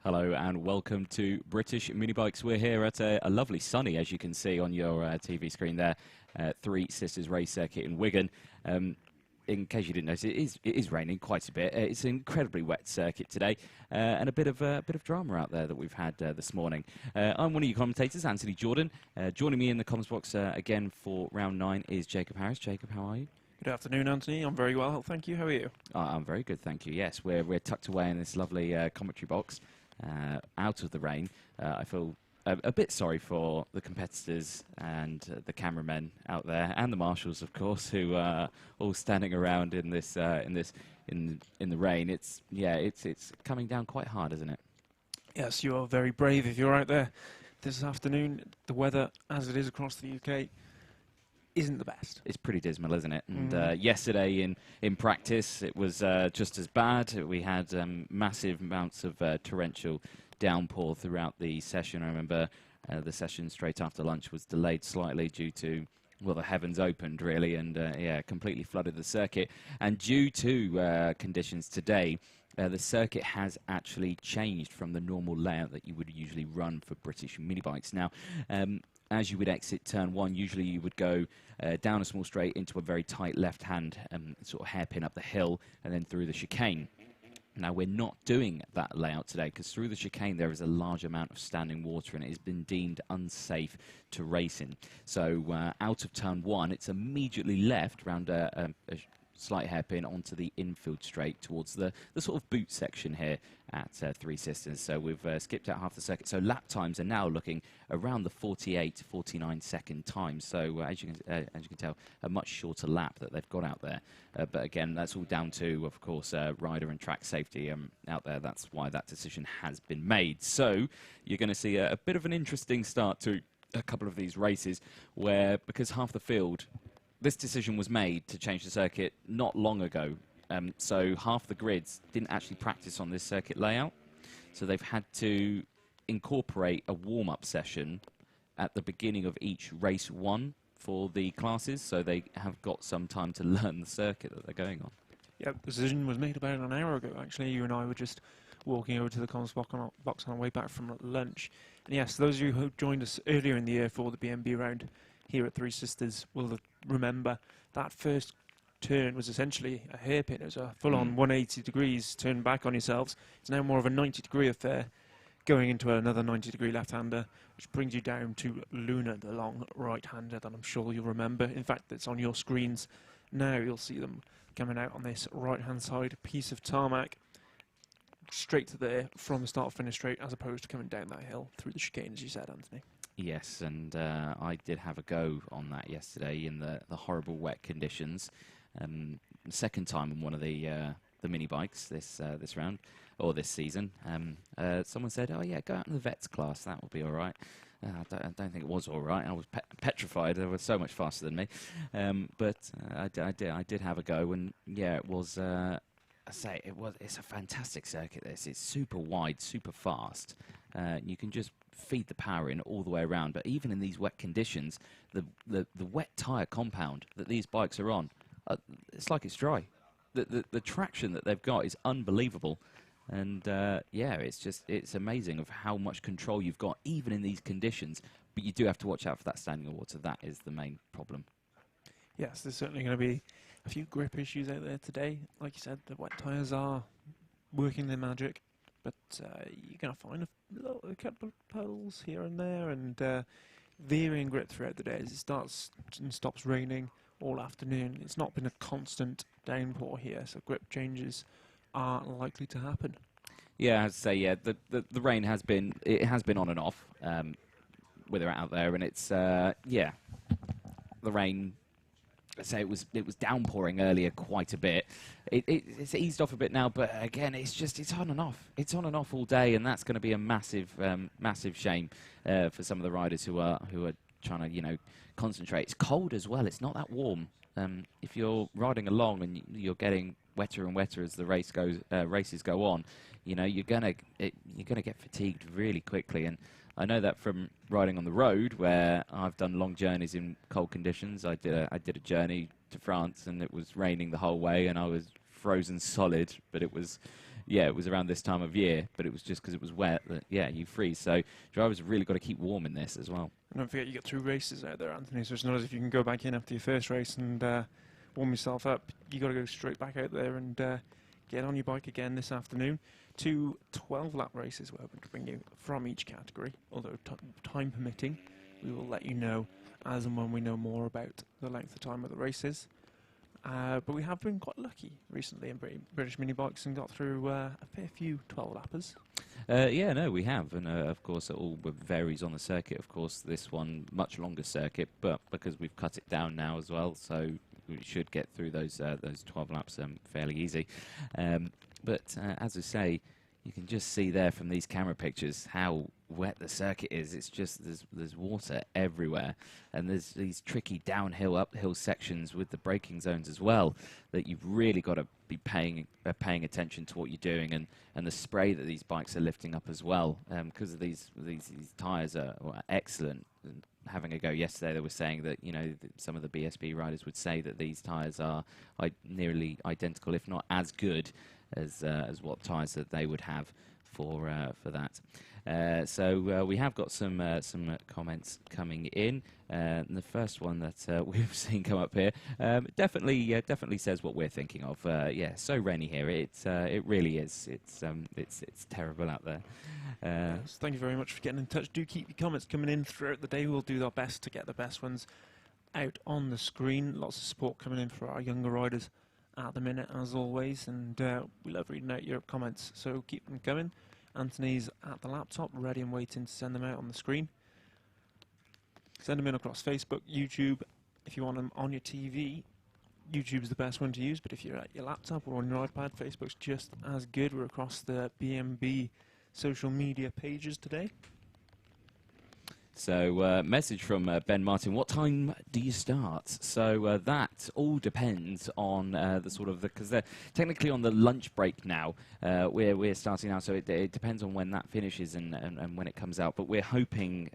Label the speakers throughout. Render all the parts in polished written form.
Speaker 1: Hello and welcome to British Mini Bikes. We're here at a lovely sunny, as you can see on your TV screen there, Three Sisters Race Circuit in Wigan. In case you didn't notice, it is raining quite a bit. It's an incredibly wet circuit today, and a bit of drama out there that we've had this morning. I'm one of your commentators, Anthony Jordan. Joining me in the comms box again for round 9 is Jacob Harris. Jacob, how are you?
Speaker 2: Good afternoon, Anthony. I'm very well, thank you. How are you?
Speaker 1: I'm very good, thank you. Yes, we're tucked away in this lovely commentary box, out of the rain. I feel a bit sorry for the competitors and the cameramen out there, and the marshals, of course, who are all standing around in the rain. It's coming down quite hard, isn't it?
Speaker 2: Yes, you are very brave if you're out there this afternoon. The weather, as it is across the UK, isn't the best.
Speaker 1: It's pretty dismal, isn't it? And yesterday in practice, it was just as bad. We had massive amounts of torrential downpour throughout the session. I remember the session straight after lunch was delayed slightly due to, well, the heavens opened really, and completely flooded the circuit. And due to conditions today, the circuit has actually changed from the normal layout that you would usually run for British mini bikes. Now, as you would exit turn 1, usually you would go down a small straight into a very tight left-hand sort of hairpin up the hill and then through the chicane. Now, we're not doing that layout today because through the chicane there is a large amount of standing water and it has been deemed unsafe to race in. So out of turn 1, it's immediately left round a slight hairpin onto the infield straight towards the sort of boot section here at Three Sisters. So we've skipped out half the circuit. So lap times are now looking around the 48 to 49 second time. So as you can tell, a much shorter lap that they've got out there. But again, that's all down to, of course, rider and track safety out there. That's why that decision has been made. So you're going to see a bit of an interesting start to a couple of these races where, because half the field, this decision was made to change the circuit not long ago. So half the grids didn't actually practice on this circuit layout. So they've had to incorporate a warm-up session at the beginning of each race 1 for the classes. So they have got some time to learn the circuit that they're going on.
Speaker 2: Yeah, the decision was made about an hour ago, actually. You and I were just walking over to the comms box on our way back from lunch. And yes, those of you who joined us earlier in the year for the BMB round here at Three Sisters will remember that first turn was essentially a hairpin. It was a full-on 180 degrees turn back on yourselves. It's now more of a 90-degree affair, going into another 90-degree left-hander, which brings you down to Luna, the long right-hander that I'm sure you'll remember. In fact, it's on your screens now. You'll see them coming out on this right-hand side piece of tarmac, straight to there from the start-finish straight, as opposed to coming down that hill through the chicane, as you said, Anthony.
Speaker 1: Yes, and I did have a go on that yesterday in the horrible wet conditions. Second time on one of the mini bikes this round, or this season. Someone said, "Oh yeah, go out in the vets class, that will be all right." I don't think it was all right. I was petrified. They were so much faster than me. But I did have a go, and yeah, it was. It's a fantastic circuit. It's super wide, super fast. You can just feed the power in all the way around. But even in these wet conditions, the wet tyre compound that these bikes are on, it's like it's dry. The traction that they've got is unbelievable. And it's amazing of how much control you've got even in these conditions. But you do have to watch out for that standing water. That is the main problem.
Speaker 2: Yes, there's certainly going to be a few grip issues out there today. Like you said, the wet tyres are working their magic, but you're going to find a couple of puddles here and there, and varying grip throughout the day as it starts and stops raining all afternoon. It's not been a constant downpour here, so grip changes are likely to happen.
Speaker 1: Yeah, I'd say the rain has been on and off with it out there, and it's the rain. Let's say it was downpouring earlier quite a bit. It's eased off a bit now, but again, it's on and off. It's on and off all day, and that's going to be a massive shame for some of the riders who are trying to concentrate. It's cold as well. It's not that warm. If you're riding along and you're getting wetter and wetter as the races go on, you're gonna get fatigued really quickly. And I know that from riding on the road, where I've done long journeys in cold conditions. I did a journey to France, and it was raining the whole way, and I was frozen solid, but it was, yeah, it was around this time of year, but it was just because it was wet that, yeah, you freeze. So drivers have really got to keep warm in this as well.
Speaker 2: And don't forget, you got 2 races out there, Anthony, so it's not as if you can go back in after your first race and warm yourself up. You got to go straight back out there and get on your bike again this afternoon. 2 12-lap races we're hoping to bring you from each category, although time permitting. We will let you know as and when we know more about the length of time of the races. But we have been quite lucky recently in British mini bikes and got through a fair few 12-lappers.
Speaker 1: Yeah, no, we have, and of course it all varies on the circuit. Of course, this one much longer circuit, but because we've cut it down now as well, so we should get through those 12 laps fairly easy. But as I say, you can just see there from these camera pictures how wet the circuit is. It's just there's water everywhere, and there's these tricky downhill, uphill sections with the braking zones as well that you've really got to be paying attention to what you're doing, and the spray that these bikes are lifting up as well, because of these tyres are excellent. And having a go yesterday, they were saying that some of the BSB riders would say that these tyres are nearly identical, if not as good as what tyres that they would have for that. So we have got some comments coming in. And the first one that we've seen come up here definitely says what we're thinking of. Yeah, so rainy here. It really is. It's terrible out there.
Speaker 2: Yes, thank you very much for getting in touch. Do keep your comments coming in throughout the day. We'll do our best to get the best ones out on the screen. Lots of support coming in for our younger riders at the minute, as always, and we love reading out your comments, so keep them coming. Anthony's at the laptop, ready and waiting to send them out on the screen. Send them in across Facebook, YouTube. If you want them on your TV, YouTube's the best one to use, but if you're at your laptop or on your iPad, Facebook's just as good. We're across the BMB social media pages today.
Speaker 1: So, message from Ben Martin. What time do you start? So that all depends on because they're technically on the lunch break now. We're starting now, so it depends on when that finishes and when it comes out. But we're hoping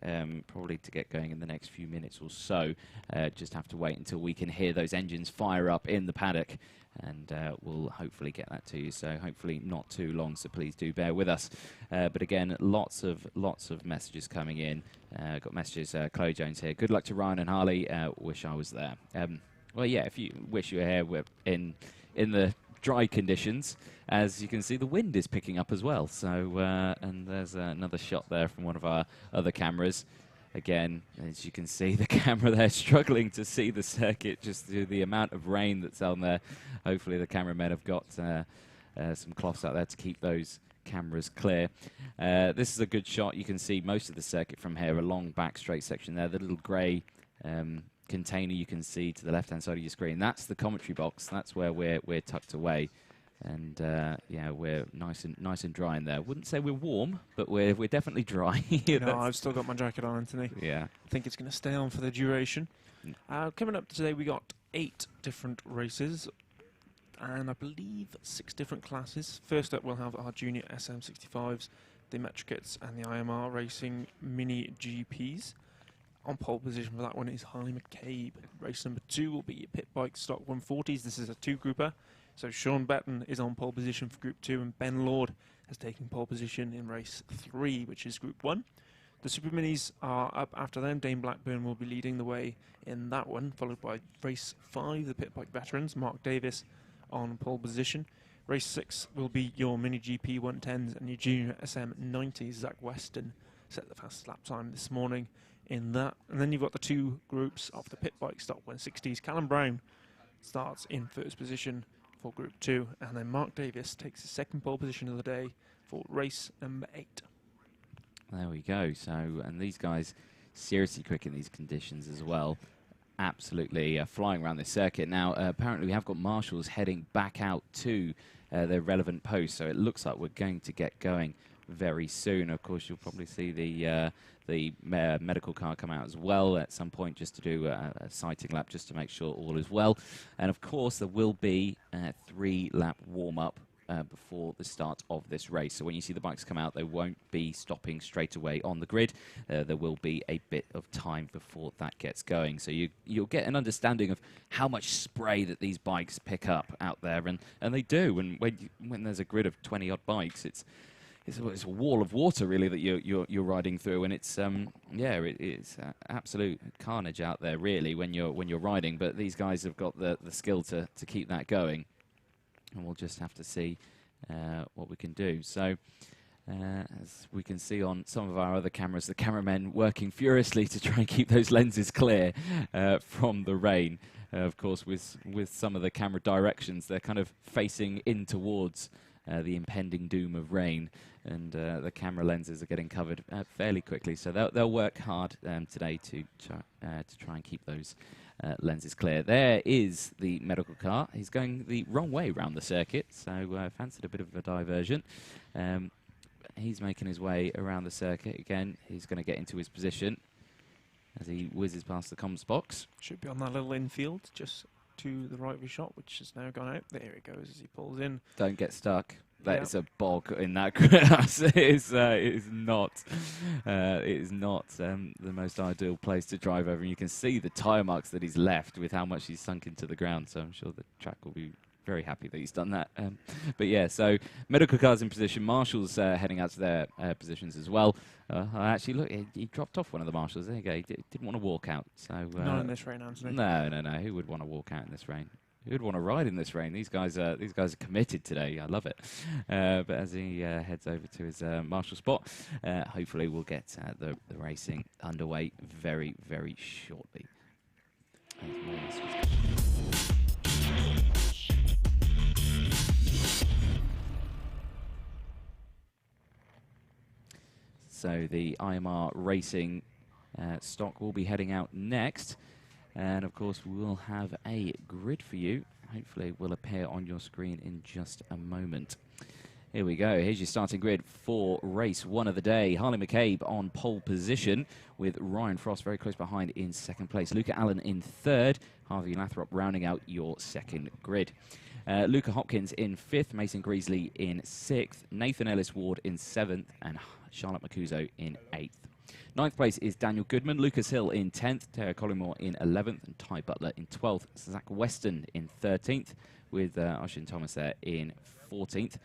Speaker 1: probably to get going in the next few minutes or so. Just have to wait until we can hear those engines fire up in the paddock. And we'll hopefully get that to you. So hopefully not too long. So please do bear with us. But again, lots of messages coming in. Got messages. Chloe Jones here. Good luck to Ryan and Harley. Wish I was there. Well, yeah. If you wish you were here, we're in the dry conditions. As you can see, the wind is picking up as well. So and there's another shot there from one of our other cameras. Again, as you can see, the camera there struggling to see the circuit just through the amount of rain that's on there. Hopefully the cameramen have got some cloths out there to keep those cameras clear. This is a good shot. You can see most of the circuit from here, a long back straight section there. The little grey container you can see to the left-hand side of your screen. That's the commentary box. That's where we're tucked away. And yeah, we're nice and dry in there. Wouldn't say we're warm, but we're definitely dry.
Speaker 2: No, I've still got my jacket on, Anthony.
Speaker 1: Yeah,
Speaker 2: I think it's going to stay on for the duration. Coming up today, we got 8 different races, and I believe 6 different classes. First up, we'll have our junior SM65s, the Metrikits, and the IMR Racing Mini GPs. On pole position for that one is Harley McCabe. Race number 2 will be your pit bike stock 140s. This is a 2-grouper. So Sean Betton is on pole position for Group 2, and Ben Lord has taken pole position in Race 3, which is Group 1. The Super Minis are up after them. Dane Blackburn will be leading the way in that one, followed by Race 5, the pit bike veterans, Mark Davis on pole position. Race 6 will be your Mini GP 110s, and your Junior SM90s. Zach Weston set the fastest lap time this morning in that. And then you've got the 2 groups of the pit bike stock 160s. Callum Brown starts in first position for Group 2, and then Mark Davis takes the second pole position of the day for race number 8.
Speaker 1: There we go. So, and these guys seriously quick in these conditions as well. Absolutely flying around this circuit. Now, apparently we have got marshals heading back out to their relevant posts, so it looks like we're going to get going very soon. Of course, you'll probably see the medical car come out as well at some point, just to do a sighting lap, just to make sure all is well. And of course, there will be a 3-lap warm-up before the start of this race. So when you see the bikes come out, they won't be stopping straight away on the grid. There will be a bit of time before that gets going. So you'll get an understanding of how much spray that these bikes pick up out there, and they do. And when there's a grid of 20-odd bikes, it's a wall of water really that you're riding through, and it's it's absolute carnage out there really when you're riding. But these guys have got the skill to keep that going, and we'll just have to see what we can do. So as we can see on some of our other cameras, the cameramen working furiously to try and keep those lenses clear from the rain. Of course, with some of the camera directions, they're kind of facing in towards the impending doom of rain, and the camera lenses are getting covered fairly quickly. So they'll work hard today to try and keep those lenses clear. There is the medical car. He's going the wrong way around the circuit, so fancied a bit of a diversion. He's making his way around the circuit again. He's going to get into his position as he whizzes past the comms box.
Speaker 2: Should be on that little infield, just to the right of his shot, which has now gone out. There he goes as he pulls in.
Speaker 1: Don't get stuck. That is a bog in that grass. It is not the most ideal place to drive over. And you can see the tyre marks that he's left with how much he's sunk into the ground. So I'm sure the track will be very happy that he's done that. But yeah, so medical cars in position. Marshals heading out to their positions as well. Actually, look, he dropped off one of the marshals. There you go. He didn't want to walk out. So
Speaker 2: not in this rain, Anthony.
Speaker 1: No. Who would want to walk out in this rain? Who'd want to ride in this rain? These guys are committed today. I love it. But as he heads over to his marshal spot, hopefully we'll get the racing underway very, very shortly. So the IMR Racing stock will be heading out next. And of course, we'll have a grid for you. Hopefully, it will appear on your screen in just a moment. Here we go. Here's your starting grid for race one of the day. Harley McCabe on pole position with Ryan Frost very close behind in second place. Luca Allen in third. Harvey Lathrop rounding out your second grid. Luca Hopkins in fifth. Mason Greasley in sixth. Nathan Ellis Ward in seventh. And Charlotte Macuso in eighth. Ninth place is Daniel Goodman, Lucas Hill in 10th, Tara Collymore in 11th, and Ty Butler in 12th. Zach Weston in 13th, with Oisin Thomas there in 14th.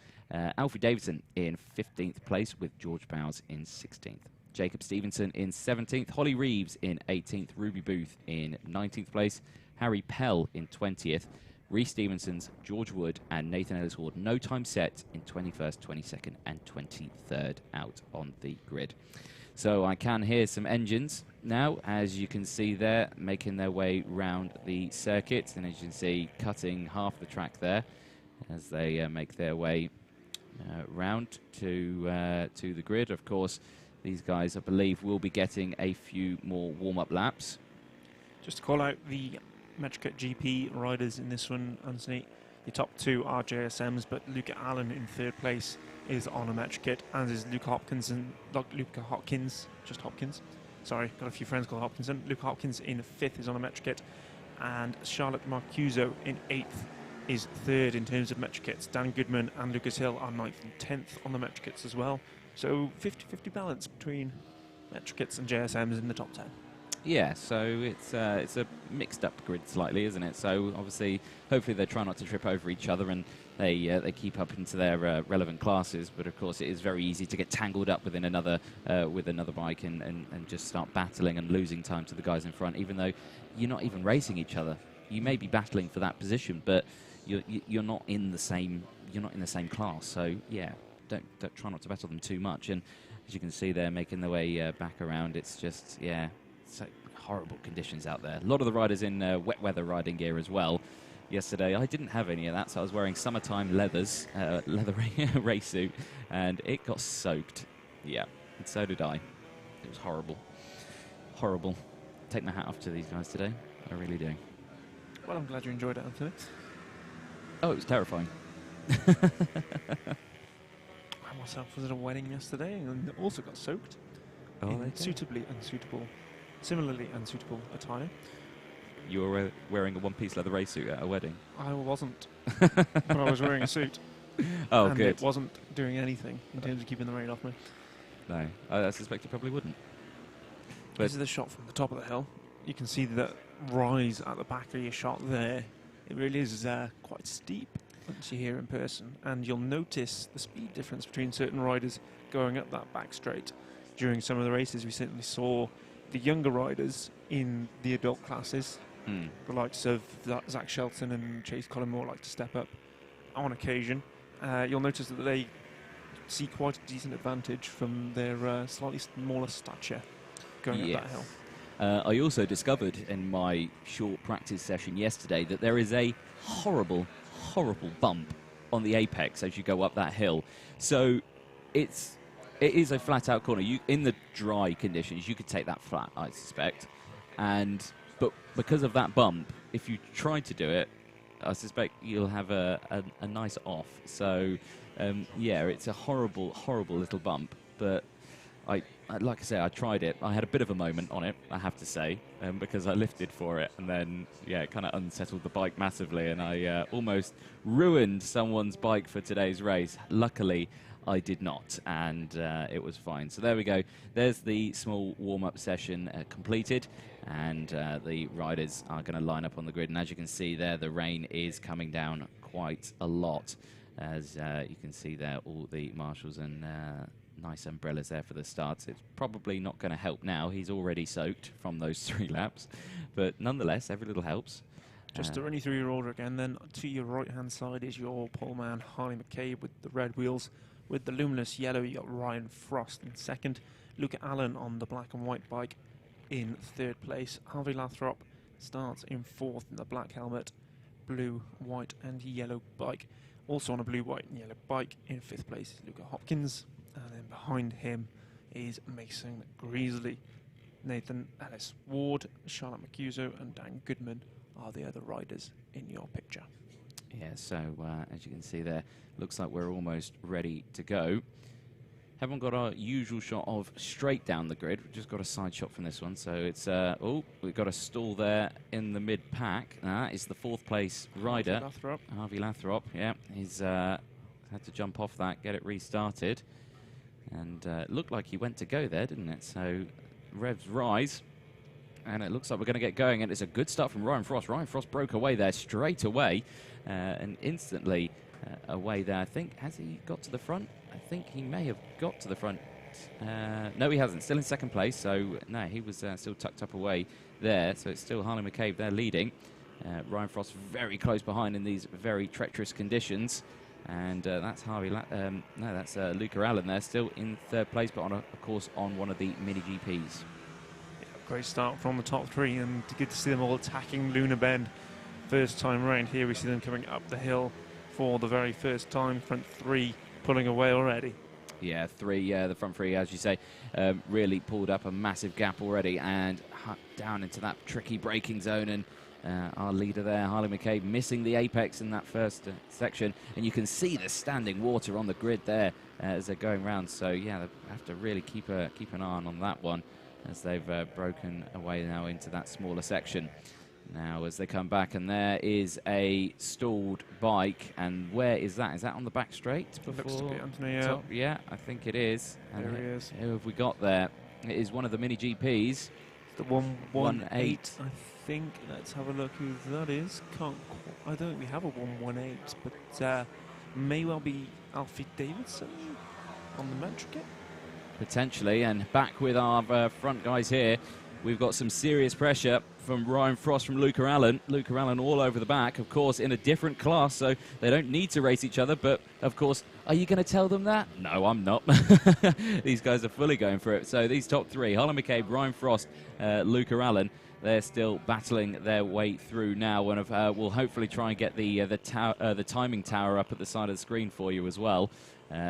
Speaker 1: Alfie Davidson in 15th place, with George Bowes in 16th. Jacob Stevenson in 17th, Holly Reeves in 18th, Ruby Booth in 19th place, Harry Pell in 20th, Reece Stevenson's, George Wood, and Nathan Ellis Ward. No time set in 21st, 22nd, and 23rd out on the grid. So I can hear some engines now, as you can see there, making their way round the circuit. And as you can see, cutting half the track there as they make their way round to the grid. Of course, these guys, I believe, will be getting a few more warm-up laps.
Speaker 2: Just to call out the Metricut GP riders in this one, Anthony. The top two are JSMs, but Luca Allen in third place is on a Metricut, as is Luca Hopkins, just Hopkins. Sorry, got a few friends called Hopkinson. Luca Hopkins in fifth is on a Metricut, and Charlotte Marcuso in eighth is third in terms of Metricuts. Dan Goodman and Lucas Hill are ninth and 10th on the Metricuts as well. So 50-50 balance between Metricuts and JSMs in the top 10.
Speaker 1: Yeah, so it's a mixed up grid slightly, isn't it? So obviously, hopefully they try not to trip over each other and they keep up into their relevant classes. But of course, it is very easy to get tangled up within another bike and just start battling and losing time to the guys in front, even though you're not even racing each other. You may be battling for that position, but you're not in the same class. So yeah, don't try not to battle them too much. And as you can see, they're making their way back around. It's just so horrible conditions out there. A lot of the riders in wet weather riding gear as well. Yesterday, I didn't have any of that, so I was wearing summertime leather race suit, and it got soaked. Yeah, and so did I. It was horrible. Horrible. Take my hat off to these guys today. I really do.
Speaker 2: Well, I'm glad you enjoyed it, Anthony.
Speaker 1: Oh, it was terrifying.
Speaker 2: I myself was at a wedding yesterday and also got soaked in similarly unsuitable attire.
Speaker 1: You were wearing a one-piece leather race suit at a wedding?
Speaker 2: I wasn't, but I was wearing a suit.
Speaker 1: Oh,
Speaker 2: and
Speaker 1: good.
Speaker 2: it wasn't doing anything in terms of keeping the rain off me.
Speaker 1: No, I suspect it probably wouldn't. But
Speaker 2: This is the shot from the top of the hill. You can see that rise at the back of your shot there. It really is quite steep once you're here in person, and you'll notice the speed difference between certain riders going up that back straight. During some of the races, we certainly saw the younger riders in the adult classes, the likes of Zach Shelton and Chase Collymore, like to step up on occasion. You'll notice that they see quite a decent advantage from their slightly smaller stature going up that hill.
Speaker 1: I also discovered in my short practice session yesterday that there is a horrible, horrible bump on the apex as you go up that hill. So it is a flat-out corner. In the dry conditions, you could take that flat, I suspect. But because of that bump, if you try to do it, I suspect you'll have a nice off. So, yeah, it's a horrible, horrible little bump. But like I say, I tried it. I had a bit of a moment on it, I have to say, because I lifted for it, and then, yeah, it kind of unsettled the bike massively, and I almost ruined someone's bike for today's race. Luckily, I did not, and it was fine. So there we go. There's the small warm-up session completed, and the riders are going to line up on the grid. And as you can see there, the rain is coming down quite a lot. As you can see there, all the marshals and nice umbrellas there for the starts. It's probably not going to help now. He's already soaked from those 3 laps. But nonetheless, every little helps.
Speaker 2: Just to run you through your order again, then to your right-hand side is your poleman, Harley McCabe, with the red wheels. With the luminous yellow, you got Ryan Frost in second. Luca Allen on the black and white bike in third place. Harvey Lathrop starts in fourth in the black helmet, blue, white and yellow bike. Also on a blue, white and yellow bike in fifth place is Luca Hopkins. And then behind him is Mason Greasley. Nathan Ellis Ward, Charlotte McCuso and Dan Goodman are the other riders in your picture.
Speaker 1: Yeah, so as you can see there, looks like we're almost ready to go. Haven't got our usual shot of straight down the grid. We've just got a side shot from this one. So it's, we've got a stall there in the mid-pack. That is the 4th place rider. Harvey Lathrop, yeah. He's had to jump off that, get it restarted. And it looked like he went to go there, didn't it? So revs rise. And it looks like we're going to get going. And it's a good start from Ryan Frost. Ryan Frost broke away there straight away. And instantly away there. I think, has he got to the front? I think he may have got to the front. No, he hasn't. Still in second place. So, no, he was still tucked up away there. So it's still Harley McCabe there leading. Ryan Frost very close behind in these very treacherous conditions. And that's that's Luca Allen there, still in third place, but of course on one of the mini GPs.
Speaker 2: Yeah, great start from the top 3, and good to see them all attacking Luna Bend. First time round here, we see them coming up the hill for the very first time. Front 3 pulling away already.
Speaker 1: Yeah, the front 3, as you say, really pulled up a massive gap already, and down into that tricky braking zone. And our leader there, Harley McCabe, missing the apex in that first section. And you can see the standing water on the grid there as they're going round. So, yeah, they have to really keep an eye on that one as they've broken away now into that smaller section. Now, as they come back, and there is a stalled bike. And where is that? Is that on the back straight?
Speaker 2: Looks to be Anthony.
Speaker 1: Yeah, I think it is. And
Speaker 2: there he is.
Speaker 1: Who have we got there? It is one of the mini GPs.
Speaker 2: The 118. I think. Let's have a look who that is. I don't think we have a 118, but may well be Alfie Davidson on the metric kit.
Speaker 1: Potentially, and back with our front guys here. We've got some serious pressure from Ryan Frost, from Luca Allen. Luca Allen all over the back, of course, in a different class, so they don't need to race each other. But, of course, are you going to tell them that? No, I'm not. These guys are fully going for it. So these top 3, Harley McCabe, Ryan Frost, Luca Allen, they're still battling their way through now. And we'll hopefully try and get the timing tower up at the side of the screen for you as well.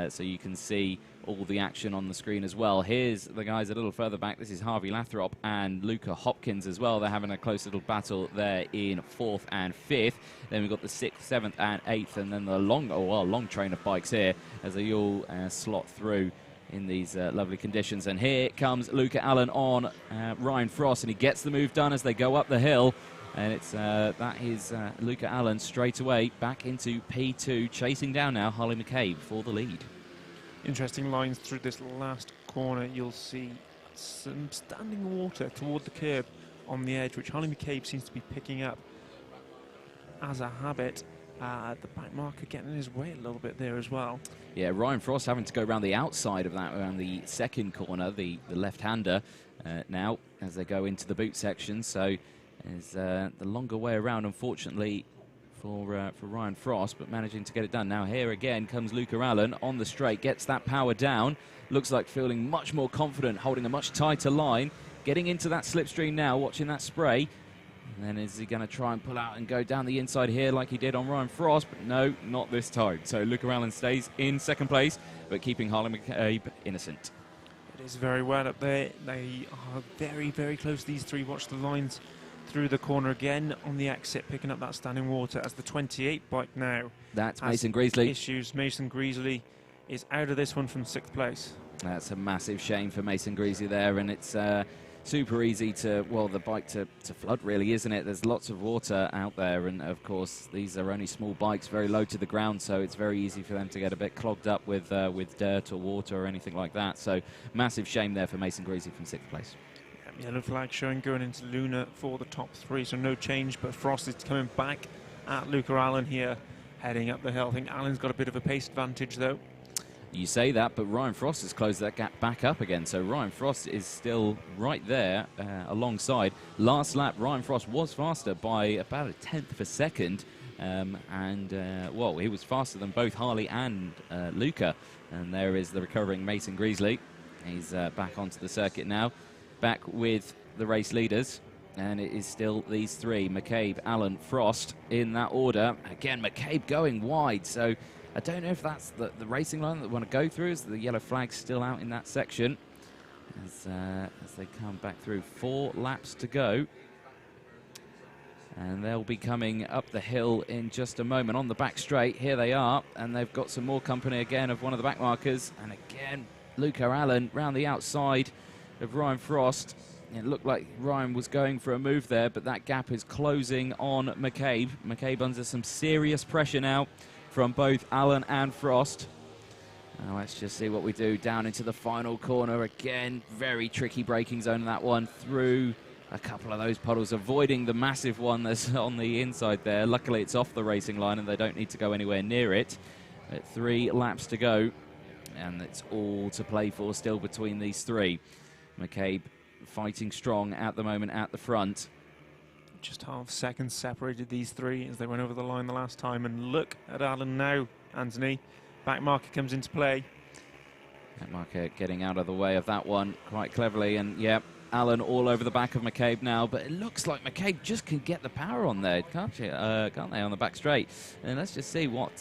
Speaker 1: So you can see all the action on the screen as well. Here's the guys a little further back. This is Harvey Lathrop and Luca Hopkins as well. They're having a close little battle there in 4th and 5th. Then we've got the 6th, 7th and 8th, and then the long train of bikes here as they all slot through in these lovely conditions. And here comes Luca Allen on Ryan Frost, and he gets the move done as they go up the hill. And it's that is Luca Allen straight away back into P2, chasing down now Harley McCabe for the lead.
Speaker 2: Interesting lines through this last corner. You'll see some standing water toward the curb on the edge, which Harley McCabe seems to be picking up as a habit. The back marker getting in his way a little bit there as well.
Speaker 1: Yeah, Ryan Frost having to go around the outside of that, around the second corner, the left-hander now as they go into the boot section. So is the longer way around, unfortunately, for Ryan Frost, but managing to get it done. Now here again comes Luca Allen on the straight, gets that power down, looks like feeling much more confident, holding a much tighter line, getting into that slipstream now, watching that spray. And then is he going to try and pull out and go down the inside here like he did on Ryan Frost? But no, not this time. So Luca Allen stays in second place, but keeping Harley McCabe innocent.
Speaker 2: It is very wet up there. They are very, very close, these three. Watch the lines through the corner again on the exit, picking up that standing water as the 28 bike now.
Speaker 1: That's Mason Greasley.
Speaker 2: Issues. Mason Greasley is out of this one from 6th place.
Speaker 1: That's a massive shame for Mason Greasley there, and it's super easy to, well, the bike to flood, really, isn't it? There's lots of water out there, and of course these are only small bikes, very low to the ground, so it's very easy for them to get a bit clogged up with dirt or water or anything like that. So massive shame there for Mason Greasley from 6th place.
Speaker 2: Yellow flag showing going into Luna for the top three, so no change, but Frost is coming back at Luca Allen here, heading up the hill. I think Allen's got a bit of a pace advantage though.
Speaker 1: You say that, but Ryan Frost has closed that gap back up again, so Ryan Frost is still right there alongside. Last lap, Ryan Frost was faster by about 1/10 of a second, well, he was faster than both Harley and Luca, and there is the recovering Mason Greasley. He's back onto the circuit now, back with the race leaders, and it is still these three, McCabe, Allen, Frost, in that order. Again, McCabe going wide, so I don't know if that's the racing line that we want to go through, as the yellow flag's still out in that section as they come back through. 4 laps to go, and they'll be coming up the hill in just a moment on the back straight. Here they are, and they've got some more company again of one of the back markers, and again Luca Allen round the outside of Ryan Frost. It looked like Ryan was going for a move there, but that gap is closing on McCabe. McCabe under some serious pressure now from both Allen and Frost. Now let's just see what we do down into the final corner. Again, very tricky braking zone in that one, through a couple of those puddles, avoiding the massive one that's on the inside there. Luckily it's off the racing line and they don't need to go anywhere near it. But 3 laps to go, and it's all to play for still between these three. McCabe fighting strong at the moment at the front.
Speaker 2: Just half seconds separated these three as they went over the line the last time, and look at Allen now, Anthony. Back marker comes into play.
Speaker 1: Back marker getting out of the way of that one quite cleverly, and yeah, Allen all over the back of McCabe now, but it looks like McCabe just can get the power on there, can't they, on the back straight? And let's just see what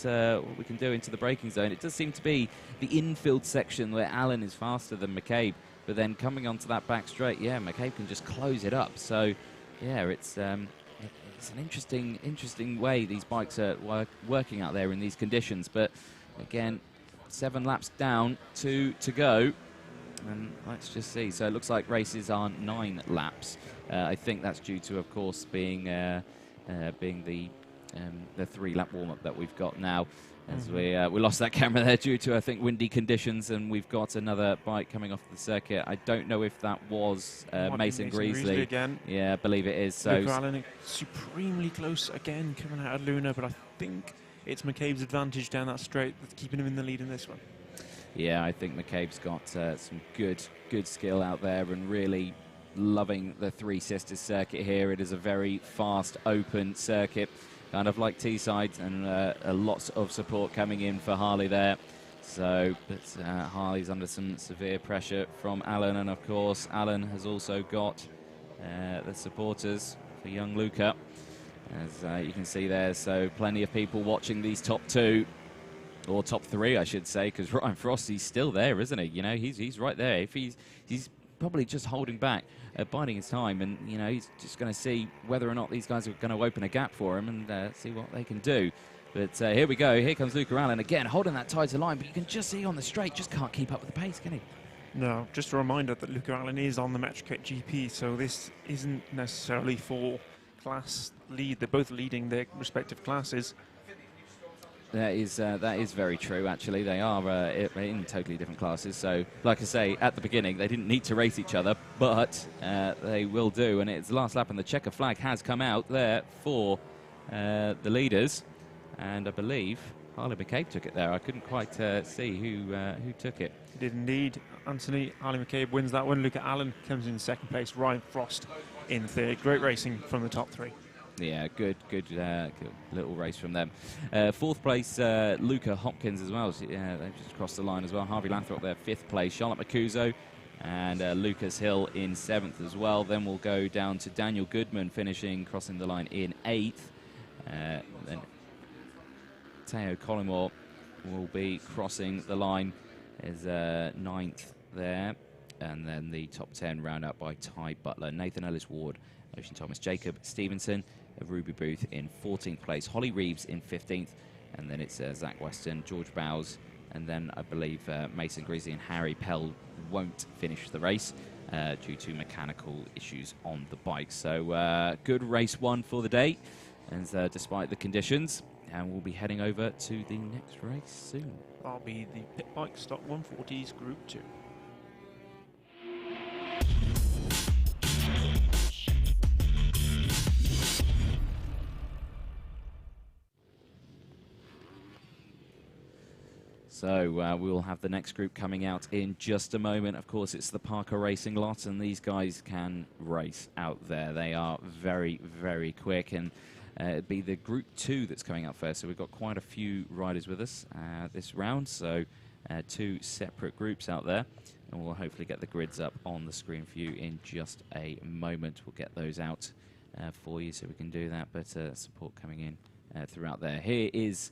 Speaker 1: we can do into the braking zone. It does seem to be the infield section where Allen is faster than McCabe, but then coming onto that back straight, yeah, McCabe can just close it up. So yeah, it's an interesting way these bikes are working out there in these conditions. But again, 7 laps down, 2 to go, and let's just see. So it looks like races are 9 laps. I think that's due to, of course, being the 3-lap warm-up that we've got now. As we lost that camera there due to, I think, windy conditions, and we've got another bike coming off the circuit. I don't know if that was Mason Greasley
Speaker 2: again.
Speaker 1: Yeah, I believe it is. So
Speaker 2: Luca Allen supremely close again, coming out of Luna, but I think it's McCabe's advantage down that straight that's keeping him in the lead in this one.
Speaker 1: Yeah, I think McCabe's got some good skill out there, and really loving the Three Sisters circuit here. It is a very fast, open circuit, kind of like Teesside, and lots of support coming in for Harley there. So, but Harley's under some severe pressure from Allen, and of course Allen has also got the supporters for young Luca, as you can see there. So plenty of people watching these top 2, or top 3 I should say, because Ryan Frost, he's still there, isn't he? You know, he's right there. If he's probably just holding back, biding his time, and you know, he's just going to see whether or not these guys are going to open a gap for him and see what they can do. But here we go. Here comes Luca Allen again, holding that tighter line, but you can just see on the straight, just can't keep up with the pace, can he?
Speaker 2: No, just a reminder that Luca Allen is on the Metricate GP, so this isn't necessarily for class lead. They're both leading their respective classes.
Speaker 1: That is very true, actually. They are in totally different classes. So, like I say, at the beginning, they didn't need to race each other, but they will do. And it's the last lap, and the checker flag has come out there for the leaders. And I believe Harley McCabe took it there. I couldn't quite see who took it.
Speaker 2: He did indeed. Anthony, Harley McCabe wins that one. Luca Allen comes in second place. Ryan Frost in third. Great racing from the top three.
Speaker 1: Yeah, good little race from them. Fourth place, Luca Hopkins as well. Yeah, they've just crossed the line as well. Harvey Lathrop there, fifth place. Charlotte Macuso and Lucas Hill in seventh as well. Then we'll go down to Daniel Goodman crossing the line in eighth. Then Teo Collymore will be crossing the line as ninth there. And then the top 10 round out by Ty Butler, Nathan Ellis Ward, Ocean Thomas, Jacob Stevenson, Ruby Booth in 14th place, Holly Reeves in 15th, and then it's Zach Weston, George Bowes, and then I believe Mason Greasy and Harry Pell won't finish the race due to mechanical issues on the bike. So good race one for the day, and despite the conditions, and we'll be heading over to the next race soon.
Speaker 2: That'll be the Pit Bike Stock 140s Group 2.
Speaker 1: So we'll have the next group coming out in just a moment. Of course, it's the Parker Racing lot, and these guys can race out there. They are very, very quick, and it'd be the Group 2 that's coming out first. So we've got quite a few riders with us this round, so two separate groups out there. And we'll hopefully get the grids up on the screen for you in just a moment. We'll get those out for you so we can do that, but support coming in throughout there. Here is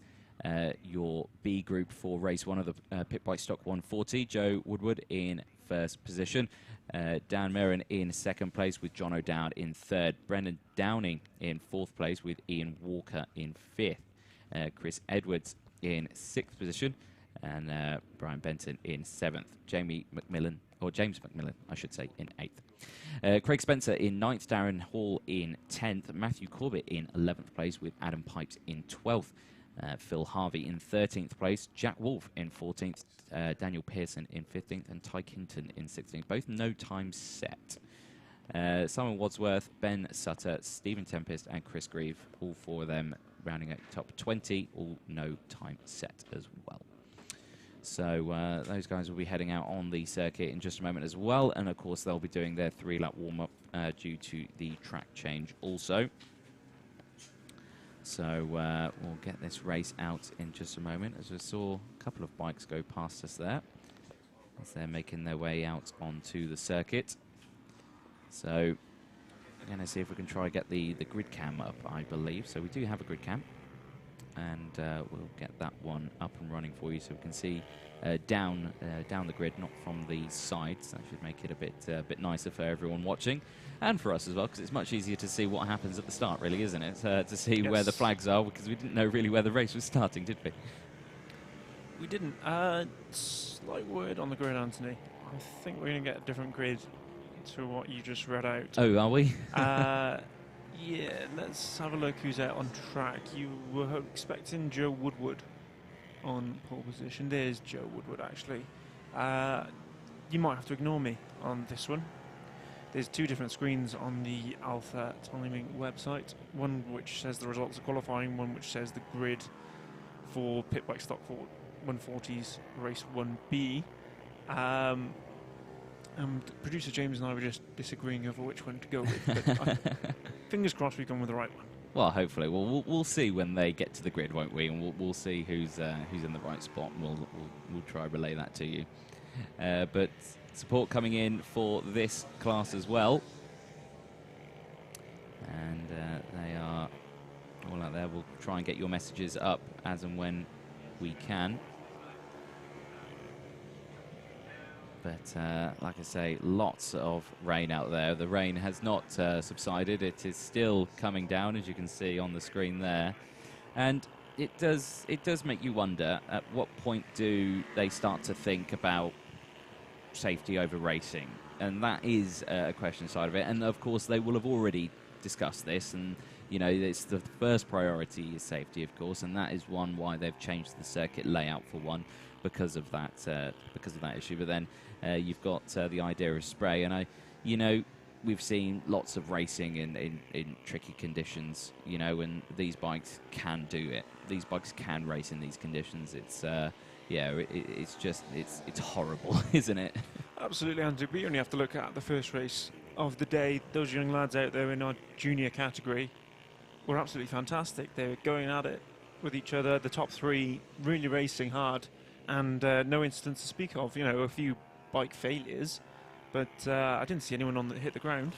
Speaker 1: your B group for race one of the Pit Bike Stock 140. Joe Woodward in first position. Dan Merrin in second place with John O'Dowd in third. Brendan Downing in fourth place with Ian Walker in fifth. Chris Edwards in sixth position. And Brian Benton in seventh. James McMillan, I should say, in eighth. Craig Spencer in ninth. Darren Hall in 10th. Matthew Corbett in 11th place with Adam Pipes in 12th. Phil Harvey in 13th place, Jack Wolf in 14th, Daniel Pearson in 15th, and Ty Kinton in 16th. Both no time set. Simon Wadsworth, Ben Sutter, Stephen Tempest, and Chris Grieve, all four of them rounding at top 20, all no time set as well. So those guys will be heading out on the circuit in just a moment as well, and of course they'll be doing their 3-lap warm-up due to the track change also. So we'll get this race out in just a moment, as we saw a couple of bikes go past us there as they're making their way out onto the circuit. So we're going to see if we can try and get the grid cam up, I believe. So we do have a grid cam, and we'll get that one up and running for you so we can see down the grid, not from the sides. That should make it a bit nicer for everyone watching. And for us as well, because it's much easier to see what happens at the start, really, isn't it? To see where the flags are, because we didn't know really where the race was starting, did we?
Speaker 2: We didn't. Slight word on the grid, Anthony. I think we're going to get a different grid to what you just read out.
Speaker 1: Oh, are we?
Speaker 2: Yeah, let's have a look who's out on track. You were expecting Joe Woodward on pole position. There's Joe Woodward, actually. You might have to ignore me on this one. There's two different screens on the Alpha Timing website. One which says the results of qualifying, one which says the grid for Pit Bike Stock 140s Race 1B. And producer James and I were just disagreeing over which one to go with. But fingers crossed we've gone with the right one.
Speaker 1: Well, hopefully. We'll see when they get to the grid, won't we? And we'll see who's in the right spot, and we'll try to relay that to you. But support coming in for this class as well. And they are all out there. We'll try and get your messages up as and when we can. But like I say, lots of rain out there. The rain has not subsided. It is still coming down, as you can see on the screen there. And it does make you wonder, at what point do they start to think about safety over racing? And that is a question side of it. And of course, they will have already discussed this, and you know, it's the first priority is safety, of course, and that is why they've changed the circuit layout for one, because of that issue. But then you've got the idea of spray, and you know, we've seen lots of racing in tricky conditions, you know, and these bikes can do it. These bikes can race in these conditions. It's it's horrible, isn't it?
Speaker 2: Absolutely, Andrew. We only have to look at the first race of the day. Those young lads out there in our junior category were absolutely fantastic. They were going at it with each other. The top three really racing hard, and no incidents to speak of. You know, a few bike failures, but I didn't see anyone that hit the ground.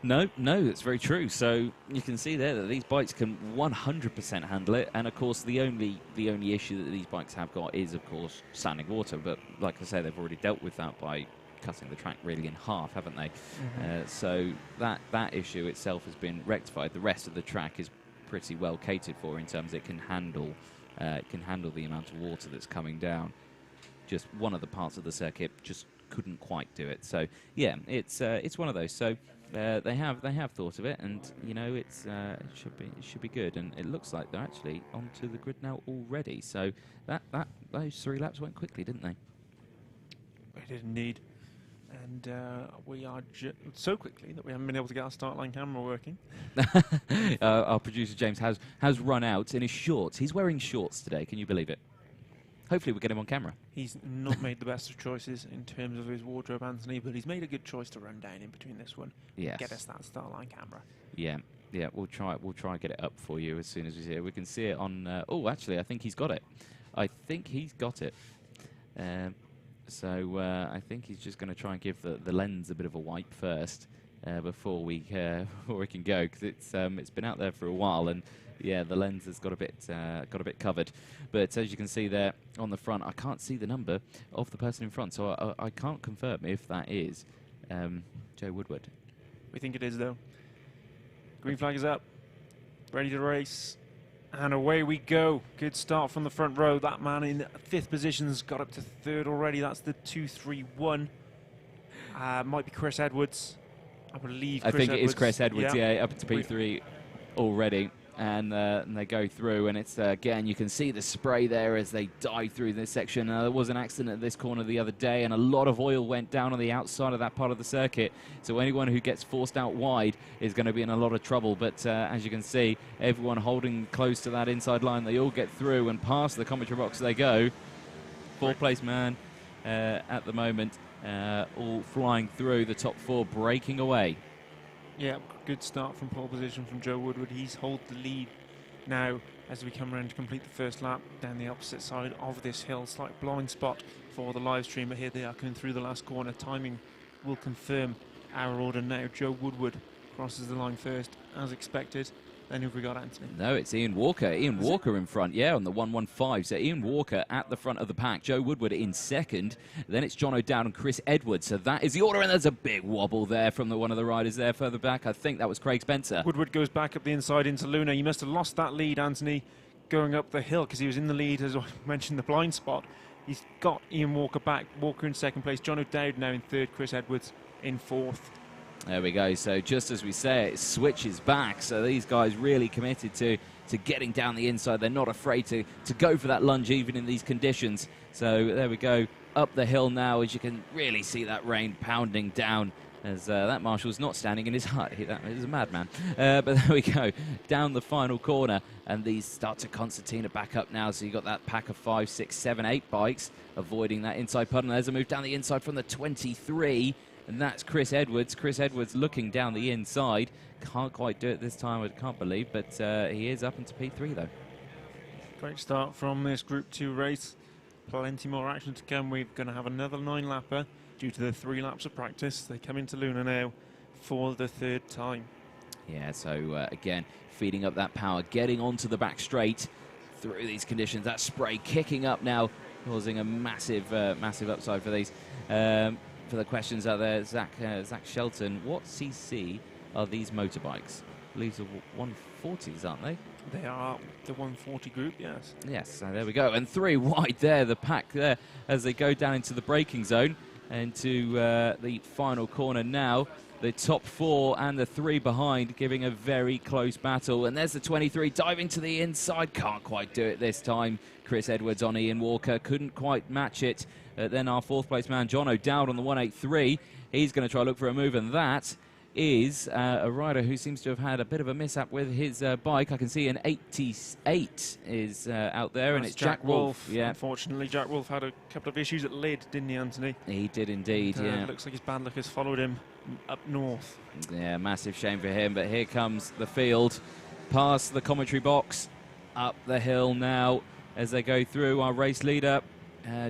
Speaker 1: No, that's very true. So you can see there that these bikes can 100% handle it, and of course the only issue that these bikes have got is, of course, standing water. But like I say, they've already dealt with that by cutting the track really in half, haven't they? So that issue itself has been rectified. The rest of the track is pretty well catered for in terms it can handle the amount of water that's coming down. Just one of the parts of the circuit just couldn't quite do it. So yeah, it's one of those. So they have thought of it, and you know, it should be good. And it looks like they're actually onto the grid now already. So those 3 laps went quickly, didn't they?
Speaker 2: They did indeed. And we are so quickly that we haven't been able to get our start line camera working.
Speaker 1: Our producer James has run out in his shorts. He's wearing shorts today. Can you believe it? Hopefully we'll get him on camera. He's
Speaker 2: not made the best of choices in terms of his wardrobe, Anthony, but he's made a good choice to run down in between this one.
Speaker 1: Yes.
Speaker 2: Get us that start line camera.
Speaker 1: Yeah, we'll try and get it up for you as soon as we see it. We can see it on... oh, actually, I think he's got it. I think he's just going to try and give the lens a bit of a wipe first before we can go, because it's been out there for a while, and yeah, the lens has got a bit covered. But as you can see there on the front, I can't see the number of the person in front, so I can't confirm if that is Joe Woodward.
Speaker 2: We think it is, though. Green flag is up, ready to race. And away we go. Good start from the front row. That man in 5th position's got up to 3rd already. That's the 2-3-1. Might be Chris Edwards. I believe.
Speaker 1: I think it is Chris Edwards. Yeah, up to P3 already. And they go through, and it's again, you can see the spray there as they dive through this section. There was an accident at this corner the other day, and a lot of oil went down on the outside of that part of the circuit. So anyone who gets forced out wide is going to be in a lot of trouble. But as you can see, everyone holding close to that inside line, they all get through, and past the commentary box they go. 4th place man at the moment, all flying through the top 4, breaking away.
Speaker 2: Yeah, good start from pole position from Joe Woodward. He's held the lead now as we come around to complete the first lap down the opposite side of this hill. Slight blind spot for the live streamer here. They are coming through the last corner. Timing will confirm our order now. Joe Woodward crosses the line first, as expected. Then who've we got, Anthony?
Speaker 1: No, it's Ian Walker. Ian Walker in front, yeah, on the 115. So Ian Walker at the front of the pack. Joe Woodward in 2nd. Then it's John O'Dowd and Chris Edwards. So that is the order, and there's a big wobble there from one of the riders there further back. I think that was Craig Spencer.
Speaker 2: Woodward goes back up the inside into Luna. He must have lost that lead, Anthony, going up the hill, because he was in the lead, as I mentioned, the blind spot. He's got Ian Walker back. Walker in 2nd place. John O'Dowd now in 3rd. Chris Edwards in 4th.
Speaker 1: There we go. So just as we say it switches back. So these guys really committed to getting down the inside. They're not afraid to go for that lunge even in these conditions. So there we go. Up the hill now, as you can really see that rain pounding down, as that marshal's not standing in his hut. That is a madman. But there we go. Down the final corner, and these start to concertina back up now. So you've got that pack of 5, 6, 7, 8 bikes avoiding that inside puddle. And there's a move down the inside from the 23. And that's Chris Edwards. Chris Edwards looking down the inside. Can't quite do it this time, I can't believe, but he is up into P3 though.
Speaker 2: Great start from this Group 2 race. Plenty more action to come. We're going to have another 9-lapper due to the 3 laps of practice. They come into Luna now for the 3rd time.
Speaker 1: Yeah, so again, feeding up that power, getting onto the back straight through these conditions. That spray kicking up now, causing a massive upside for these. For the questions out there, Zach Shelton, what CC are these motorbikes? I believe the 140s, aren't they?
Speaker 2: They are the 140 group, yes.
Speaker 1: Yes, so there we go. And 3 wide there, the pack there, as they go down into the braking zone, into the final corner now. the top 4 and the 3 behind, giving a very close battle. And there's the 23 diving to the inside. Can't quite do it this time. Chris Edwards on Ian Walker. Couldn't quite match it. Then our 4th place man, John O'Dowd on the 183. He's going to try to look for a move, and that is a rider who seems to have had a bit of a mishap with his bike. I can see an 88 is out there, and it's Jack Wolf.
Speaker 2: Yeah. Unfortunately, Jack Wolf had a couple of issues at Lyd, didn't he, Anthony?
Speaker 1: He did indeed, yeah.
Speaker 2: Looks like his bad luck has followed him up north.
Speaker 1: Yeah, massive shame for him, but here comes the field, past the commentary box, up the hill now as they go through. Our race leader,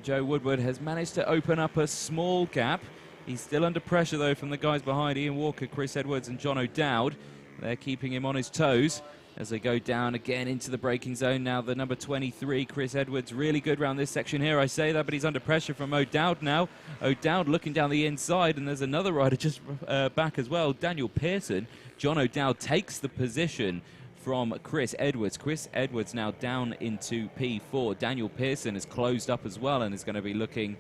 Speaker 1: Joe Woodward, has managed to open up a small gap. He's still under pressure, though, from the guys behind, Ian Walker, Chris Edwards and John O'Dowd. They're keeping him on his toes as they go down again into the braking zone. Now the number 23, Chris Edwards, really good around this section here. I say that, but he's under pressure from O'Dowd now. O'Dowd looking down the inside, and there's another rider just back as well, Daniel Pearson. John O'Dowd takes the position from Chris Edwards. Chris Edwards now down into P4. Daniel Pearson has closed up as well and is going to be looking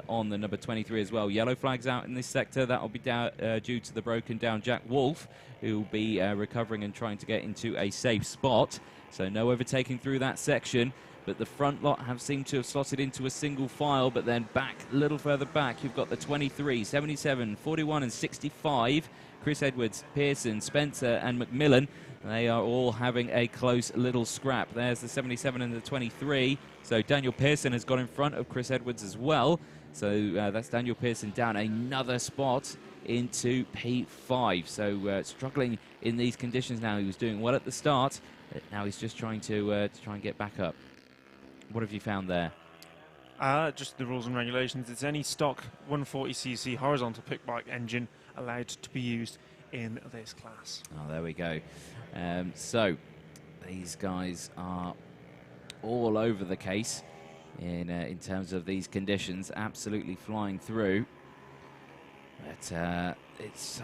Speaker 1: on the number 23 as well. Yellow flags out in this sector. That will be due to the broken down Jack Wolf, who will be recovering and trying to get into a safe spot. So no overtaking through that section. But the front lot have seemed to have slotted into a single file, but then back, a little further back, you've got the 23, 77, 41 and 65. Chris Edwards, Pearson, Spencer and McMillan. They are all having a close little scrap. There's the 77 and the 23. So Daniel Pearson has got in front of Chris Edwards as well. So that's Daniel Pearson down another spot into P5. So struggling in these conditions now. He was doing well at the start. Now he's just trying to try and get back up. What have you found there?
Speaker 2: Just the rules and regulations. It's any stock 140cc horizontal pick bike engine allowed to be used in this class.
Speaker 1: Oh, there we go. So these guys are all over the case in terms of these conditions, absolutely flying through. But it's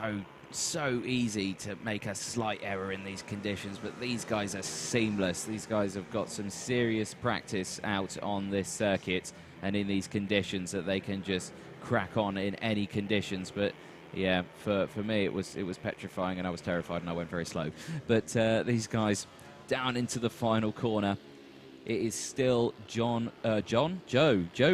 Speaker 1: so easy to make a slight error in these conditions, but these guys are seamless. These guys have got some serious practice out on this circuit and in these conditions that they can just crack on in any conditions. But yeah, for me it was petrifying, and I was terrified and I went very slow. But these guys down into the final corner. It is still Joe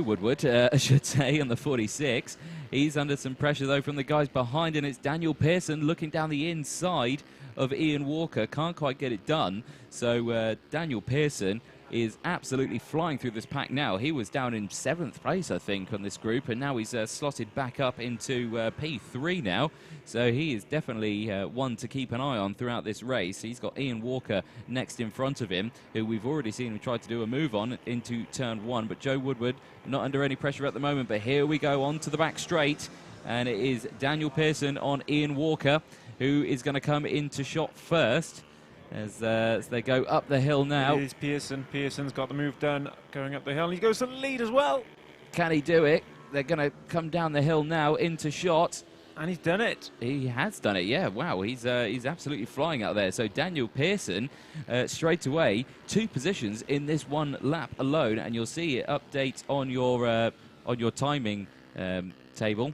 Speaker 1: Woodward, I should say, on the 46. He's under some pressure, though, from the guys behind, and it's Daniel Pearson looking down the inside of Ian Walker. Can't quite get it done. So Daniel Pearson is absolutely flying through this pack now. He was down in 7th place, I think, on this group, and now he's slotted back up into P3 now. So he is definitely one to keep an eye on throughout this race. He's got Ian Walker next in front of him, who we've already seen him try to do a move on into turn 1. But Joe Woodward not under any pressure at the moment. But here we go on to the back straight, and it is Daniel Pearson on Ian Walker, who is going to come into shot first. As they go up the hill now.
Speaker 2: It is Pearson. Pearson's got the move done, going up the hill. And he goes to the lead as well.
Speaker 1: Can he do it? They're going to come down the hill now into shot.
Speaker 2: And he's done it.
Speaker 1: He has done it, yeah. Wow, he's absolutely flying out there. So Daniel Pearson, straight away, 2 positions in this one lap alone. And you'll see it update on your timing table.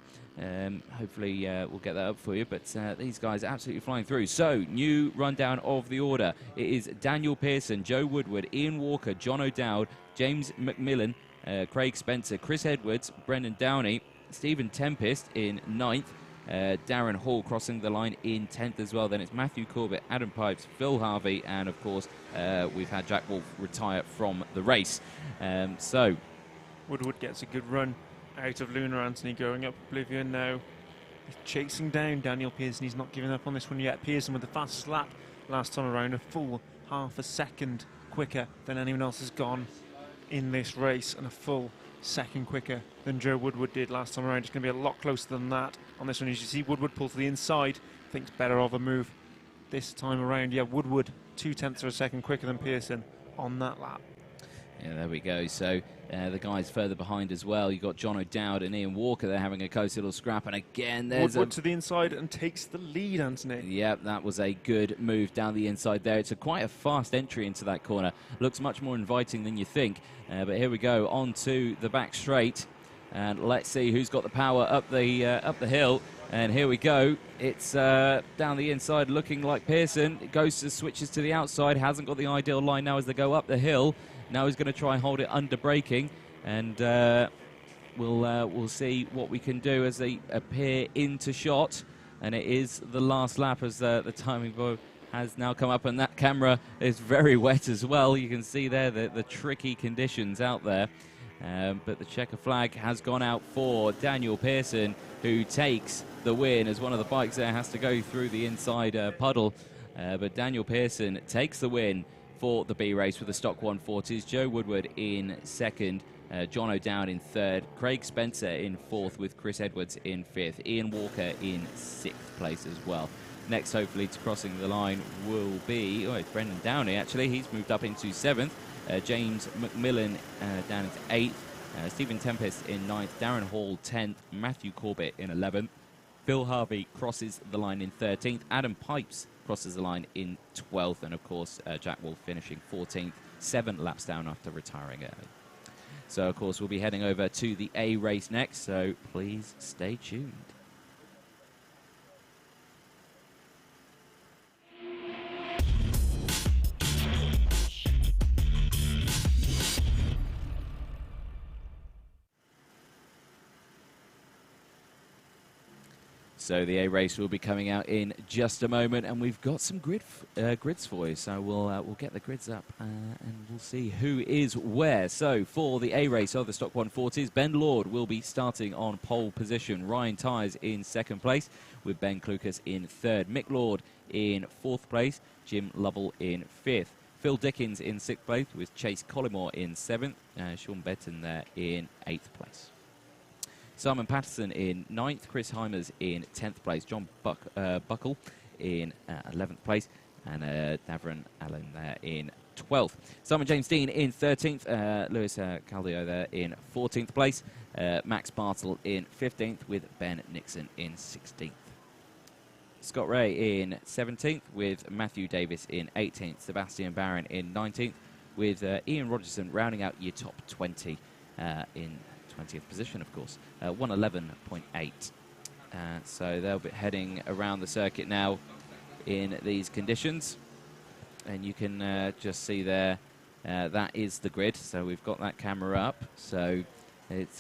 Speaker 1: Hopefully we'll get that up for you, but these guys are absolutely flying through. So, new rundown of the order. It is Daniel Pearson, Joe Woodward, Ian Walker, John O'Dowd, James McMillan, Craig Spencer, Chris Edwards, Brendan Downey, Stephen Tempest in 9th, Darren Hall crossing the line in 10th as well. Then it's Matthew Corbett, Adam Pipes, Phil Harvey, and of course we've had Jack Wolf retire from the race. So
Speaker 2: Woodward gets a good run out of Luna, Anthony, going up Oblivion now. He's chasing down Daniel Pearson. He's not giving up on this one yet. Pearson with the fastest lap last time around, a full half a second quicker than anyone else has gone in this race, and a full second quicker than Joe Woodward did last time around. It's going to be a lot closer than that on this one. As you see, Woodward pull to the inside, thinks better of a move this time around. Yeah, Woodward 0.2 of a second quicker than Pearson on that lap.
Speaker 1: Yeah, there we go. So the guys further behind as well. You've got John O'Dowd and Ian Walker. They're having a close little scrap. And again, there's
Speaker 2: Woodward to the inside and takes the lead, Anthony.
Speaker 1: Yeah, that was a good move down the inside there. It's quite a fast entry into that corner. Looks much more inviting than you think. But here we go, on to the back straight. And let's see who's got the power up the hill. And here we go. It's down the inside looking like Pearson. It goes to switches to the outside. Hasn't got the ideal line now as they go up the hill. Now he's going to try and hold it under braking. And we'll see what we can do as they appear into shot. And it is the last lap as the timing board has now come up. And that camera is very wet as well. You can see there the tricky conditions out there. But the checker flag has gone out for Daniel Pearson, who takes the win as one of the bikes there has to go through the inside puddle. But Daniel Pearson takes the win for the B race with the stock 140s. Joe Woodward in second, John O'Dowd in third, Craig Spencer in fourth with Chris Edwards in fifth, Ian Walker in sixth place as well. Next, hopefully, to crossing the line will be, it's Brendan Downey actually. He's moved up into seventh. James McMillan down into 8th, Stephen Tempest in 9th, Darren Hall 10th, Matthew Corbett in 11th, Phil Harvey crosses the line in 13th, Adam Pipes crosses the line in 12th, and of course Jack Wolf finishing 14th, 7 laps down after retiring early. So of course we'll be heading over to the A race next, so please stay tuned. So the A race will be coming out in just a moment, and we've got some grids for you. So we'll get the grids up and we'll see who is where. So for the A race of the Stock 140s, Ben Lord will be starting on pole position. Ryan Tyres in second place with Ben Klukas in third. Mick Lord in fourth place. Jim Lovell in fifth. Phil Dickens in sixth place with Chase Collymore in seventh. Sean Benton there in eighth place. Simon Patterson in 9th, Chris Heimers in 10th place, John Buckle in 11th place, and Davron Allen there in 12th. Simon James Dean in 13th, Lewis Caldio there in 14th place, Max Bartle in 15th with Ben Nixon in 16th. Scott Ray in 17th with Matthew Davis in 18th, Sebastian Barron in 19th with Ian Rogerson rounding out your top 20 in 20th position, of course, 111.8. So they'll be heading around the circuit now in these conditions. And you can just see there, that is the grid. So we've got that camera up. So it's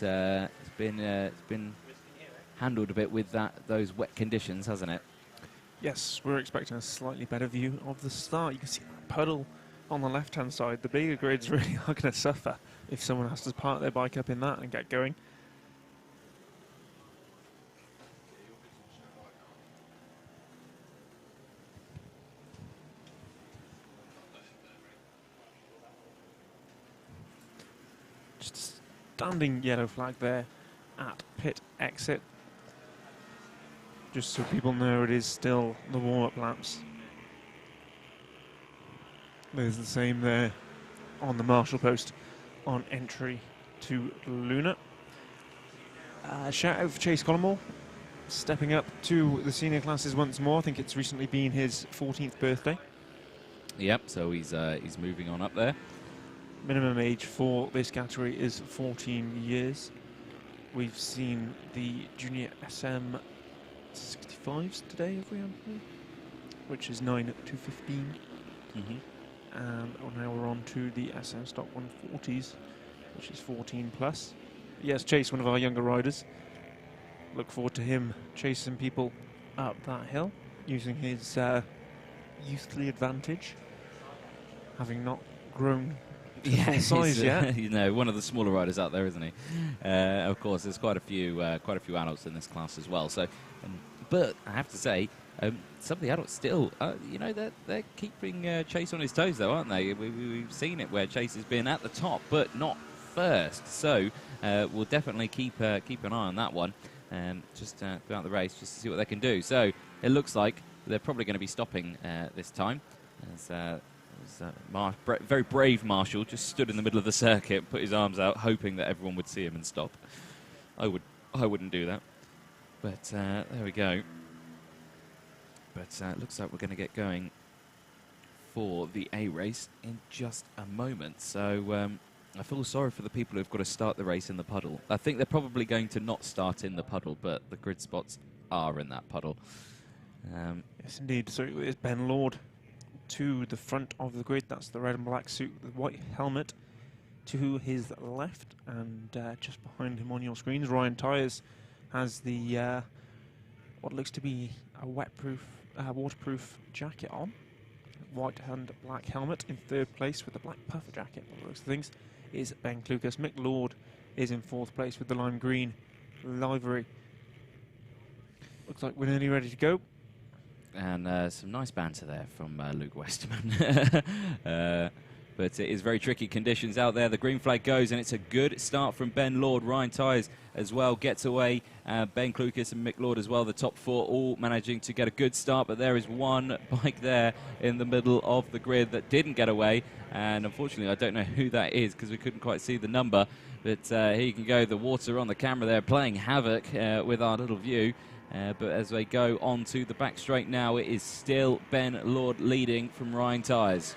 Speaker 1: been handled a bit with those wet conditions, hasn't it?
Speaker 2: Yes, we're expecting a slightly better view of the start. You can see that puddle on the left-hand side. The bigger grids really are going to suffer if someone has to park their bike up in that and get going. Just standing yellow flag there at pit exit. Just so people know, it is still the warm-up laps. There's the same there on the marshal post on entry to Luna. Shout out for Chase Collymore, stepping up to the senior classes once more. I think it's recently been his 14th birthday.
Speaker 1: Yep, so he's moving on up there.
Speaker 2: Minimum age for this category is 14 years. We've seen the junior SM 65s today, have we? Which is 9 to 15.
Speaker 1: Mm-hmm.
Speaker 2: And now we're on to the SM Stock 140s, which is 14 plus. Yes, Chase, one of our younger riders. Look forward to him chasing people up that hill, using his youthly advantage, having not grown to full size yet.
Speaker 1: You know, one of the smaller riders out there, isn't he? Of course, there's quite a few adults in this class as well. So, but I have to say, some of the adults still, you know, they're keeping Chase on his toes, though, aren't they? We've seen it where Chase has been at the top, but not first. So we'll definitely keep an eye on that one, just throughout the race, just to see what they can do. So it looks like they're probably going to be stopping this time. As very brave Marshall just stood in the middle of the circuit, put his arms out, hoping that everyone would see him and stop. I wouldn't do that. But there we go. But it looks like we're going to get going for the A race in just a moment. So I feel sorry for the people who've got to start the race in the puddle. I think they're probably going to not start in the puddle, but the grid spots are in that puddle.
Speaker 2: Yes, indeed. So it's Ben Lord to the front of the grid. That's the red and black suit with the white helmet to his left, and just behind him on your screens, Ryan Tyres has the what looks to be a waterproof jacket on. White and black helmet. In third place with the black puffer jacket, by the looks of things, is Ben Klukas. Mick Lord is in fourth place with the lime green livery. Looks like we're nearly ready to go.
Speaker 1: And some nice banter there from Luke Westerman. But it is very tricky conditions out there. The green flag goes, and it's a good start from Ben Lord. Ryan Tyres as well gets away. Ben Klukas and Mick Lord as well. The top four all managing to get a good start, but there is one bike there in the middle of the grid that didn't get away. And unfortunately, I don't know who that is because we couldn't quite see the number. But here you can go. The water on the camera there playing havoc with our little view. But as they go on to the back straight now, it is still Ben Lord leading from Ryan Tyres.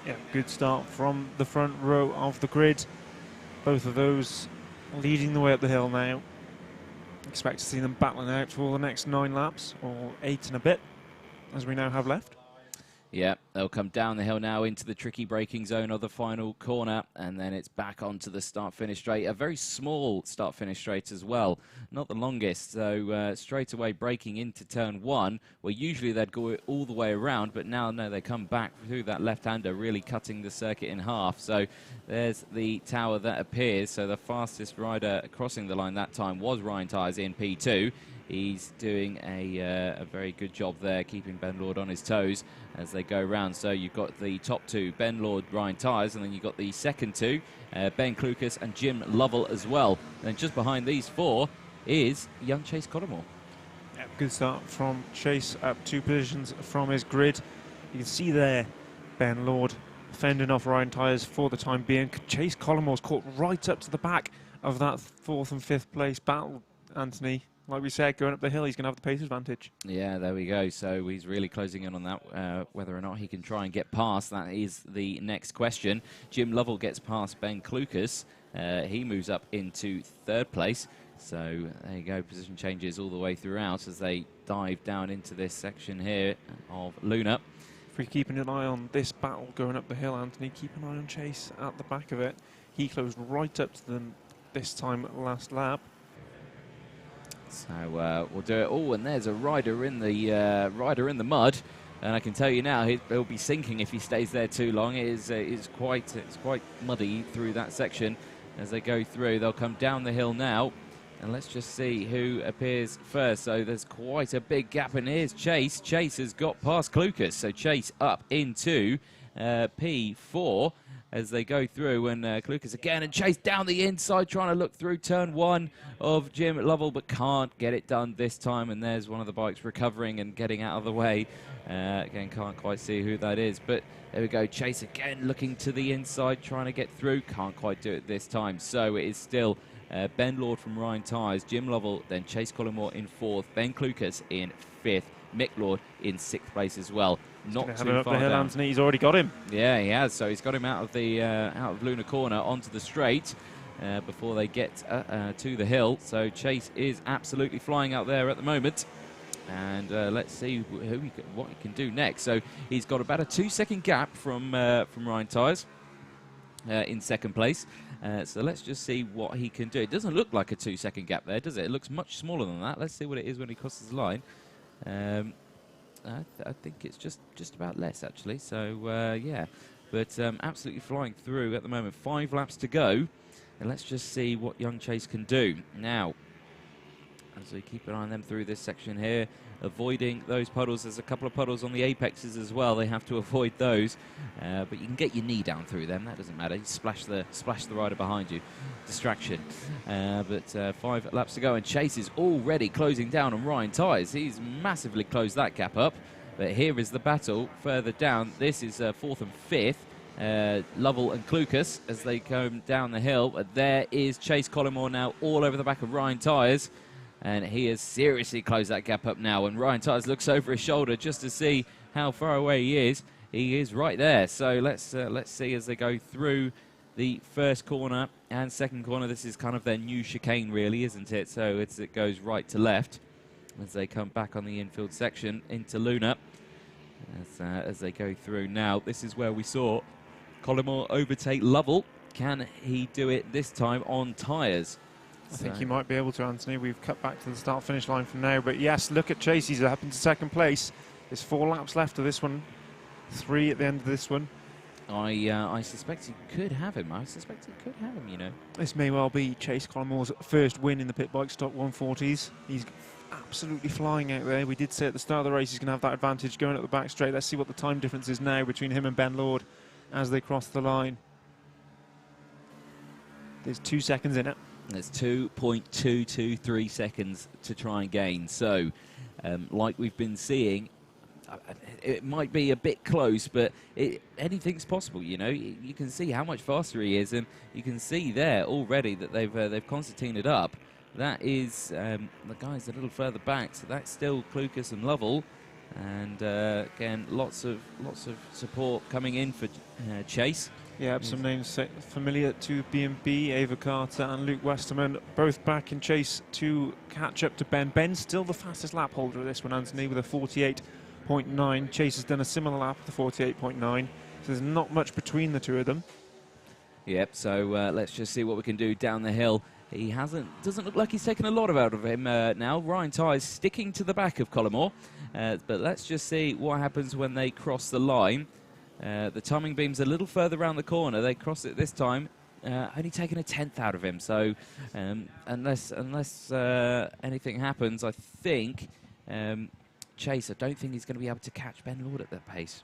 Speaker 2: Yeah, good start from the front row of the grid. Both of those leading the way up the hill now. Expect to see them battling out for the next 9 laps, or 8 and a bit, as we now have left.
Speaker 1: Yeah, they'll come down the hill now into the tricky braking zone of the final corner, and then it's back onto the start-finish straight. A very small start-finish straight as well, not the longest. So straight away braking into turn 1, where usually they'd go all the way around, but now no, they come back through that left-hander, really cutting the circuit in half. So there's the tower that appears. So the fastest rider crossing the line that time was Ryan Tyres in P2. He's doing a very good job there, keeping Ben Lord on his toes as they go round. So you've got the top two, Ben Lord, Ryan Tyres, and then you've got the second two, Ben Klukas and Jim Lovell as well. And just behind these four is young Chase Collymore.
Speaker 2: Yeah, good start from Chase, up 2 positions from his grid. You can see there Ben Lord fending off Ryan Tyres for the time being. Chase Collymore's caught right up to the back of that 4th and 5th place battle, Anthony. Like we said, going up the hill, he's going to have the pace advantage.
Speaker 1: Yeah, there we go. So he's really closing in on that. Whether or not he can try and get past, that is the next question. Jim Lovell gets past Ben Klukas. He moves up into 3rd place. So there you go, position changes all the way throughout as they dive down into this section here of Luna.
Speaker 2: If we're keeping an eye on this battle going up the hill, Anthony, keep an eye on Chase at the back of it. He closed right up to them this time last lap.
Speaker 1: So we'll do it all, and there's a rider in the mud, and I can tell you now he'll be sinking if he stays there too long. It's quite muddy through that section as they go through. They'll come down the hill now, and let's just see who appears first. So there's quite a big gap, and here's Chase. Chase has got past Klukas, so Chase up into P4 as they go through, and Klukas again, and Chase down the inside trying to look through turn 1 of Jim Lovell, but can't get it done this time. And there's one of the bikes recovering and getting out of the way. Again, can't quite see who that is, but there we go. Chase again looking to the inside, trying to get through, can't quite do it this time. So it is still Ben Lord from Ryan Tyres, Jim Lovell, then Chase Collymore in 4th, Ben Klukas in 5th, Mick Lord in 6th place as well. Not too far down.
Speaker 2: Anthony, he's already got him.
Speaker 1: Yeah, he has. So he's got him out of the Luna Corner onto the straight before they get to the hill. So Chase is absolutely flying out there at the moment. And let's see what he can do next. So he's got about a 2-second gap from Ryan Tyres in 2nd place. So let's just see what he can do. It doesn't look like a 2-second gap there, does it? It looks much smaller than that. Let's see what it is when he crosses the line. I think it's just about less, actually. So, yeah. But absolutely flying through at the moment. 5 laps to go. And let's just see what young Chase can do. Now, as we keep an eye on them through this section here, avoiding those puddles. There's a couple of puddles on the apexes as well. They have to avoid those. But you can get your knee down through them. That doesn't matter. You splash the rider behind you. Distraction. But 5 laps to go, and Chase is already closing down on Ryan Tyres. He's massively closed that gap up. But here is the battle further down. This is 4th and 5th. Lovell and Klukas as they come down the hill. But there is Chase Collymore now all over the back of Ryan Tyres. And he has seriously closed that gap up now. When Ryan Tyres looks over his shoulder just to see how far away he is right there. So let's see as they go through the first corner and second corner. This is kind of their new chicane, really, isn't it? So it goes right to left. as they come back on the infield section into Luna. As they go through now, this is where we saw Collymore overtake Lovell. Can he do it this time on tyres?
Speaker 2: I think he might be able to, Anthony. We've cut back to the start-finish line from now. But yes, look at Chase. He's up into second place. There's 4 laps left of this one. 3 at the end of this one.
Speaker 1: I suspect he could have him. You know.
Speaker 2: This may well be Chase Collymore's first win in the pit bike stock 140s. He's absolutely flying out there. We did say at the start of the race he's going to have that advantage going up the back straight. Let's see what the time difference is now between him and Ben Lord as they cross the line. There's 2 seconds in it.
Speaker 1: There's 2.223 seconds to try and gain. So, like we've been seeing, it might be a bit close, but anything's possible. You know, you can see how much faster he is, and you can see there already that they've concertinaed up. That is the guys a little further back, so that's still Clucas and Lovell, and again lots of support coming in for Chase.
Speaker 2: Yeah, some names familiar to B&B, Ava Carter and Luke Westerman, both back in Chase to catch up to Ben. Ben's still the fastest lap holder of this one, Anthony, with a 48.9. Chase has done a similar lap with a 48.9, so there's not much between the two of them.
Speaker 1: Yep, so let's just see what we can do down the hill. He doesn't look like he's taken a lot out of him now. Ryan Tyers sticking to the back of Collymore, but let's just see what happens when they cross the line. The timing beam's a little further around the corner. They cross it this time, only taking a 10th out of him. So unless anything happens, I think Chase, I don't think he's going to be able to catch Ben Lord at that pace.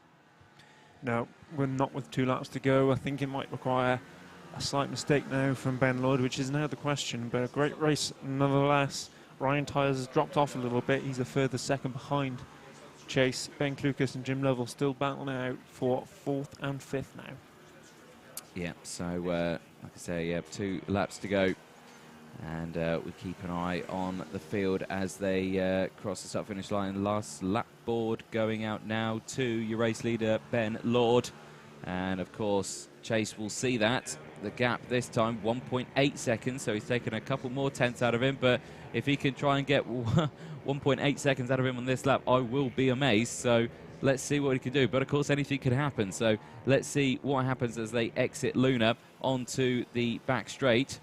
Speaker 2: No, we're not with 2 laps to go. I think it might require a slight mistake now from Ben Lord, which is now the question, but a great race nonetheless. Ryan Tyers has dropped off a little bit. He's a further second behind Chase. Ben Clucas and Jim Lovell still battling out for 4th and 5th now. Yeah,
Speaker 1: so like I say, 2 laps to go, and we keep an eye on the field as they cross the start-finish line. Last lap board going out now to your race leader Ben Lord, and of course Chase will see that. The gap this time 1.8 seconds, so he's taken a couple more tenths out of him, but if he can try and get 1.8 seconds out of him on this lap, I will be amazed. So let's see what he can do, but of course anything could happen. So let's see what happens as they exit Luna onto the back straight.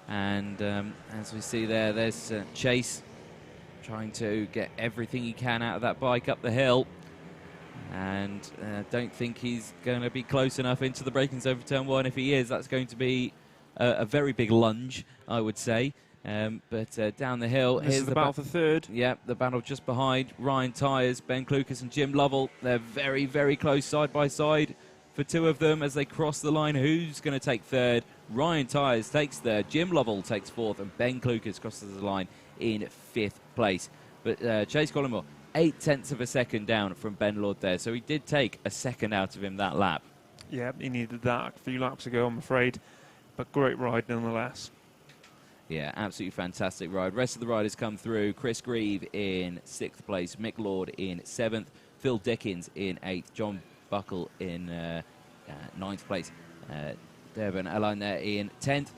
Speaker 1: And as we see there's Chase trying to get everything he can out of that bike up the hill. And don't think he's going to be close enough into the braking zone for turn 1. If he is, that's going to be a very big lunge, I would say. But down the hill,
Speaker 2: here's the battle for 3rd.
Speaker 1: Yeah, the battle just behind Ryan Tyers, Ben Clucas and Jim Lovell. They're very, very close side by side for 2 of them as they cross the line. Who's going to take 3rd? Ryan Tyers takes 3rd, Jim Lovell takes 4th, and Ben Clucas crosses the line in 5th place. But Chase Collymore, 0.8 of a second down from Ben Lord there, so he did take a second out of him that lap.
Speaker 2: Yeah, he needed that a few laps ago, I'm afraid, but great ride nonetheless.
Speaker 1: Yeah, absolutely fantastic ride. Rest of the riders come through. Chris Grieve in 6th place, Mick Lord in 7th, Phil Dickens in 8th, John Buckle in 9th place, Devon Aline there in 10th,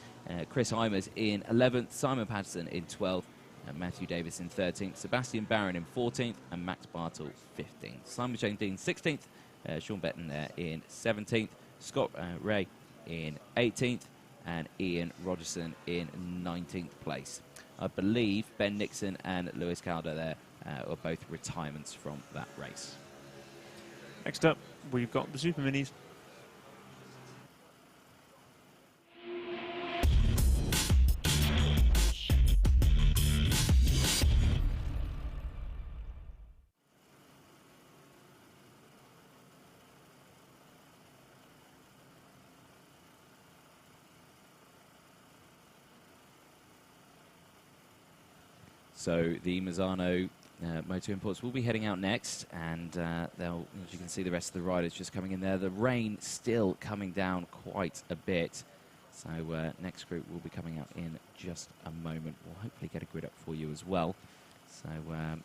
Speaker 1: Chris Heimers in 11th, Simon Patterson in 12th, Matthew Davis in 13th, Sebastian Barron in 14th, and Max Bartle 15th. Simon Shane Dean 16th, Sean Betton there in 17th, Scott Ray in 18th, and Ian Rogerson in 19th place. I believe Ben Nixon and Lewis Calder there are both retirements from that race.
Speaker 2: Next up, we've got the Super Minis.
Speaker 1: So the Mazzano Motor Imports will be heading out next, and they'll, as you can see, the rest of the riders just coming in there. The rain still coming down quite a bit, so next group will be coming out in just a moment. We'll hopefully get a grid up for you as well. So, and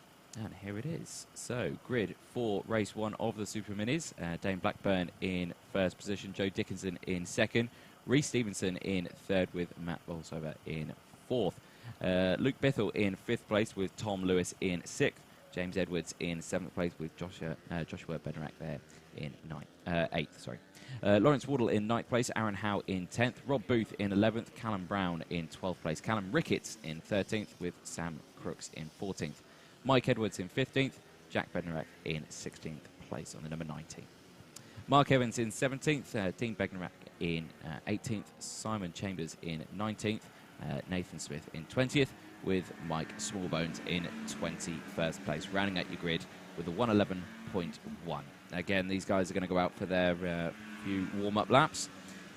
Speaker 1: here it is. So, grid for race 1 of the Super Minis. Dane Blackburn in 1st position, Joe Dickinson in 2nd, Reece Stevenson in 3rd with Matt Bolsover in 4th. Luke Bithell in 5th place with Tom Lewis in 6th. James Edwards in 7th place with Joshua Bednarak there in 8th. Sorry. Lawrence Wardle in 9th place, Aaron Howe in 10th, Rob Booth in 11th, Callum Brown in 12th place, Callum Ricketts in 13th with Sam Crooks in 14th, Mike Edwards in 15th, Jack Bednarak in 16th place on the number 19. Mark Evans in 17th, Dean Bednarak in 18th, Simon Chambers in 19th, Nathan Smith in 20th, with Mike Smallbones in 21st place, rounding out your grid with a 111.1. Again, these guys are going to go out for their few warm-up laps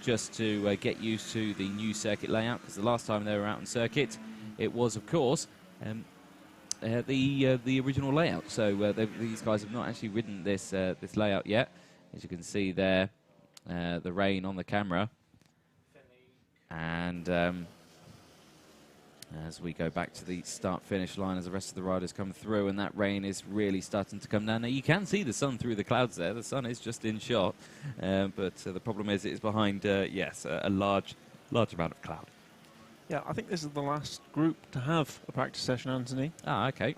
Speaker 1: just to get used to the new circuit layout, because the last time they were out on circuit, it was, of course, the original layout. So these guys have not actually ridden this this layout yet. As you can see there, the rain on the camera. And as we go back to the start-finish line, as the rest of the riders come through, and that rain is really starting to come down. Now, you can see the sun through the clouds there. The sun is just in shot. But the problem is it is behind, yes, a large amount of cloud.
Speaker 2: Yeah, I think this is the last group to have a practice session, Anthony.
Speaker 1: Ah, okay.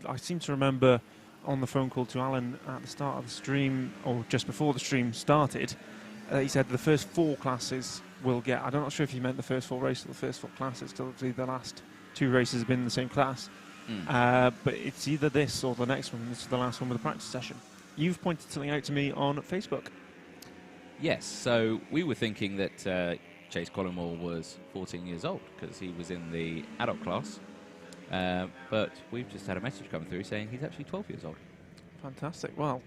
Speaker 2: I seem to remember on the phone call to Alan at the start of the stream, or just before the stream started, he said the first 4 classes will get, I'm not sure if he meant the first 4 races or the first 4 classes, because obviously the last 2 races have been in the same class. But it's either this or the next one. This is the last one with a practice session. You've pointed something out to me on Facebook.
Speaker 1: Yes, so we were thinking that Chase Collingwood was 14 years old because he was in the adult class. But we've just had a message come through saying he's actually 12 years old.
Speaker 2: Fantastic. Well,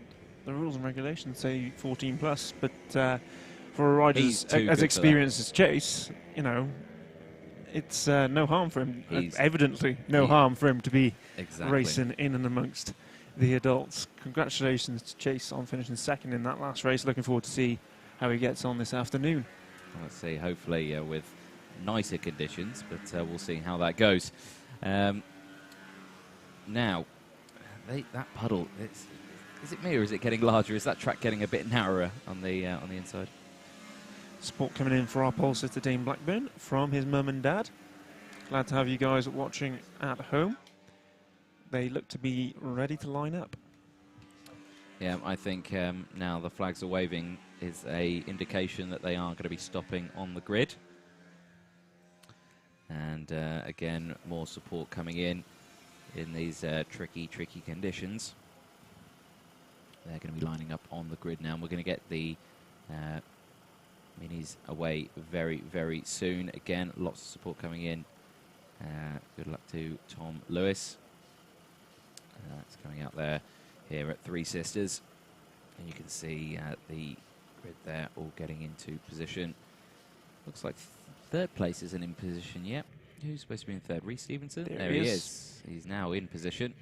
Speaker 2: the rules and regulations say 14 plus, but for a rider as experienced as Chase, you know, it's no harm for him. Evidently, no harm for him to be racing in and amongst the adults. Congratulations to Chase on finishing second in that last race. Looking forward to see how he gets on this afternoon.
Speaker 1: Let's see, hopefully with nicer conditions, but we'll see how that goes. Now, that puddle, is it me or is it getting larger? Is that track getting a bit narrower on the inside?
Speaker 2: Support coming in for our pole sitter Dane Blackburn from his mum and dad. Glad to have you guys watching at home. They look to be ready to line up.
Speaker 1: Yeah, I think now the flags are waving is a indication that they are going to be stopping on the grid. And again, more support coming in these tricky conditions. They're going to be lining up on the grid now. And we're going to get the minis away very, very soon. Again, lots of support coming in. Good luck to Tom Lewis. It's coming out there here at Three Sisters. And you can see the grid there all getting into position. Looks like third place isn't in position yet. Who's supposed to be in third? Reece Stevenson? There he is. He's now in position.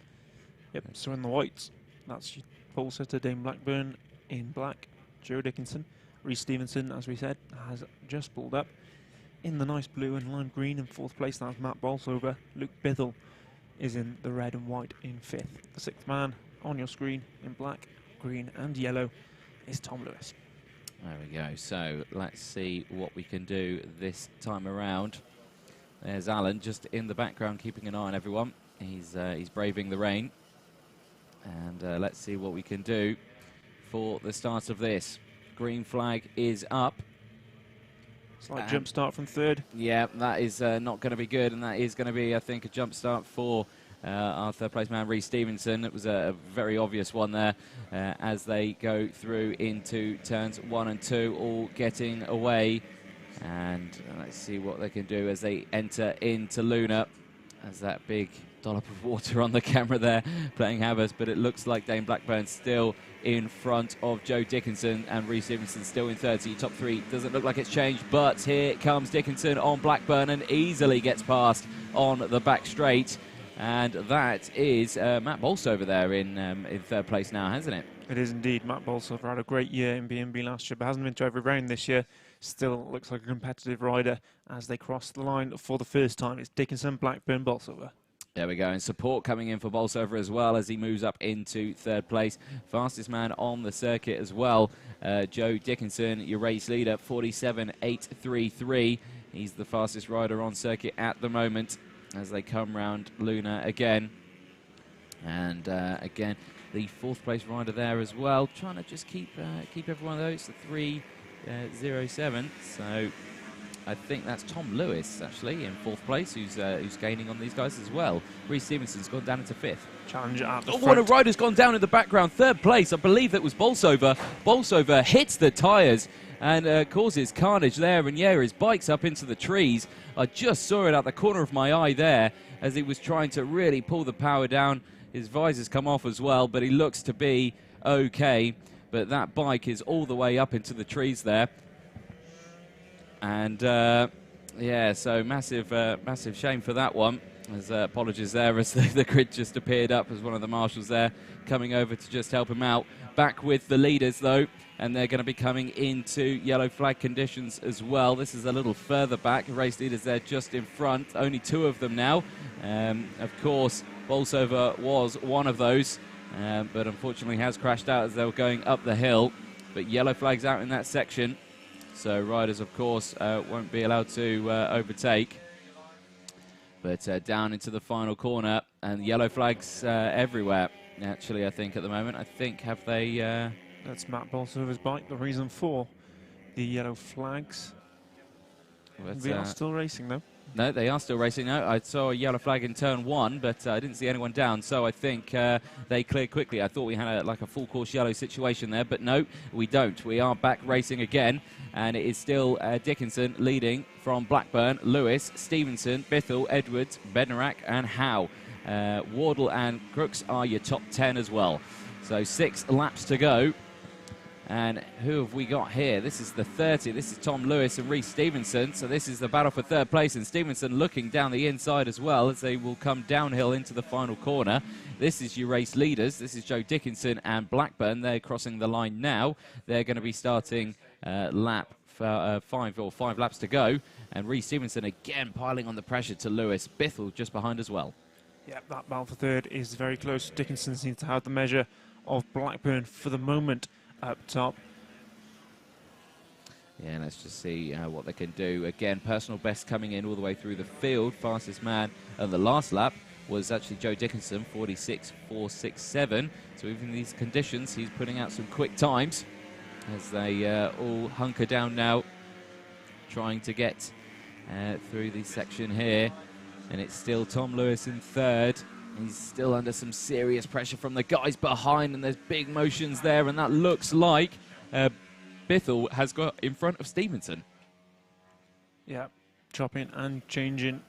Speaker 2: Yep, so in the whites, that's your pole sitter Dane Blackburn in black. Joe Dickinson. Reece Stevenson, as we said, has just pulled up. In the nice blue and lime green in 4th place, that's Matt Bolsover. Luke Bithell is in the red and white in 5th. The 6th man on your screen in black, green and yellow is Tom Lewis.
Speaker 1: There we go. So let's see what we can do this time around. There's Alan just in the background keeping an eye on everyone. He's braving the rain. And let's see what we can do for the start of this. Green flag is up.
Speaker 2: Slight jump start from third.
Speaker 1: Yeah, that is not going to be good, and that is going to be, I think, a jump start for our third place man, Reece Stevenson. It was a very obvious one there as they go through into turns 1 and 2, all getting away. And let's see what they can do as they enter into Luna. As that big dollop of water on the camera there playing havoc, but it looks like Dane Blackburn still in front of Joe Dickinson, and Reece Stevenson still in third. So your top 3 doesn't look like it's changed, but here comes Dickinson on Blackburn and easily gets past on the back straight. And that is Matt Bolsover there in third place now, hasn't it?
Speaker 2: It is indeed. Matt Bolsover had a great year in B&B last year, but hasn't been to every round this year. Still looks like a competitive rider as they cross the line for the first time. It's Dickinson, Blackburn, Bolsover.
Speaker 1: There we go, and support coming in for Bolsover as well as he moves up into third place. Fastest man on the circuit as well, Joe Dickinson, your race leader, 47.833. He's the fastest rider on circuit at the moment. as they come round Luna again. And again, the 4th place rider there as well, trying to just keep every one of those, the 3:07. So I think that's Tom Lewis, actually, in 4th place, who's gaining on these guys as well. Reece Stevenson's gone down into 5th.
Speaker 2: Challenger at the front.
Speaker 1: One of rider's gone down in the background. 3rd place, I believe that was Bolsover. Bolsover hits the tyres and causes carnage there. And yeah, his bike's up into the trees. I just saw it out the corner of my eye there as he was trying to really pull the power down. His visor's come off as well, but he looks to be okay. But that bike is all the way up into the trees there. And yeah, so massive shame for that one. There's apologies there as the grid just appeared up as one of the marshals there coming over to just help him out. Back with the leaders though, and they're going to be coming into yellow flag conditions as well. This is a little further back. Race leaders there just in front. Only 2 of them now. Of course, Bolsover was one of those, but unfortunately has crashed out as they were going up the hill. But yellow flags out in that section. So riders, of course, won't be allowed to overtake. But down into the final corner, and yellow flags everywhere, actually, I think, at the moment. I think, have they...
Speaker 2: That's Matt Bolsover's bike, the reason for the yellow flags. They are still racing, though.
Speaker 1: No, they are still racing. No, I saw a yellow flag in turn 1, but I didn't see anyone down, so I think they cleared quickly. I thought we had like a full course yellow situation there, but no, we don't. We are back racing again, and it is still Dickinson leading from Blackburn, Lewis, Stevenson, Bithell, Edwards, Bednarak, and Howe. Wardle and Crooks are your top 10 as well. So 6 laps to go. And who have we got here? This is the 30. This is Tom Lewis and Reece Stevenson. So this is the battle for 3rd place. And Stevenson looking down the inside as well as they will come downhill into the final corner. This is your race leaders. This is Joe Dickinson and Blackburn. They're crossing the line now. They're going to be starting lap 5 laps to go. And Reece Stevenson again piling on the pressure to Lewis. Bithell just behind as well.
Speaker 2: Yeah, that battle for 3rd is very close. Dickinson seems to have the measure of Blackburn for the moment up top.
Speaker 1: Yeah, let's just see what they can do. Again, personal best coming in all the way through the field. Fastest man on the last lap was actually Joe Dickinson, 46.467. So even in these conditions, he's putting out some quick times as they all hunker down now, trying to get through the section here. And it's still Tom Lewis in 3rd. He's still under some serious pressure from the guys behind, and there's big motions there, and that looks like Bithell has got in front of Stevenson.
Speaker 2: Yeah, chopping and changing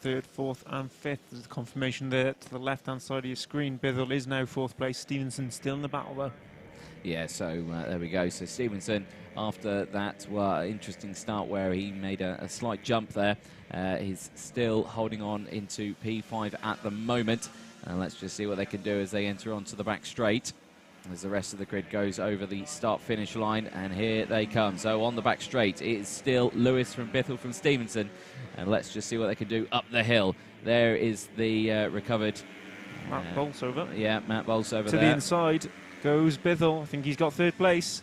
Speaker 2: 3rd, 4th and 5th. There's a confirmation there to the left-hand side of your screen. Bithell is now 4th place. Stevenson still in the battle, though.
Speaker 1: Yeah, so there we go. So Stevenson, after that interesting start where he made a slight jump there, he's still holding on into P5 at the moment. And let's just see what they can do as they enter onto the back straight, as the rest of the grid goes over the start-finish line. And here they come. So on the back straight, it is still Lewis from Bithell from Stevenson. And let's just see what they can do up the hill. There is the recovered...
Speaker 2: Matt Bolsover.
Speaker 1: Yeah, Matt Bolsover
Speaker 2: to
Speaker 1: there.
Speaker 2: The inside goes Bithell. I think he's got 3rd place.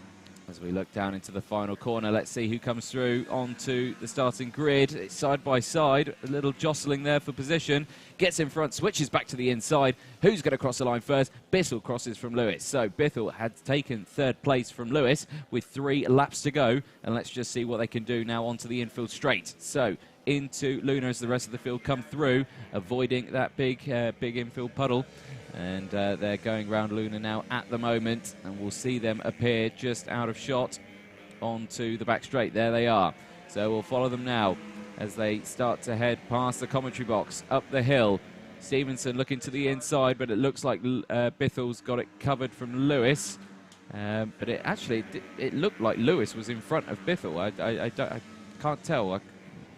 Speaker 1: As we look down into the final corner, let's see who comes through onto the starting grid. It's side by side, a little jostling there for position. Gets in front, switches back to the inside. Who's going to cross the line first? Bithell crosses from Lewis. So Bithell had taken 3rd place from Lewis with 3 laps to go. And let's just see what they can do now onto the infield straight. So into Luna as the rest of the field come through, avoiding that big infield puddle. And they're going round Luna now at the moment, and we'll see them appear just out of shot onto the back straight. There they are. So we'll follow them now as they start to head past the commentary box, up the hill. Stevenson looking to the inside, but it looks like Bithell's got it covered from Lewis. But it looked like Lewis was in front of Bithell. I can't tell. I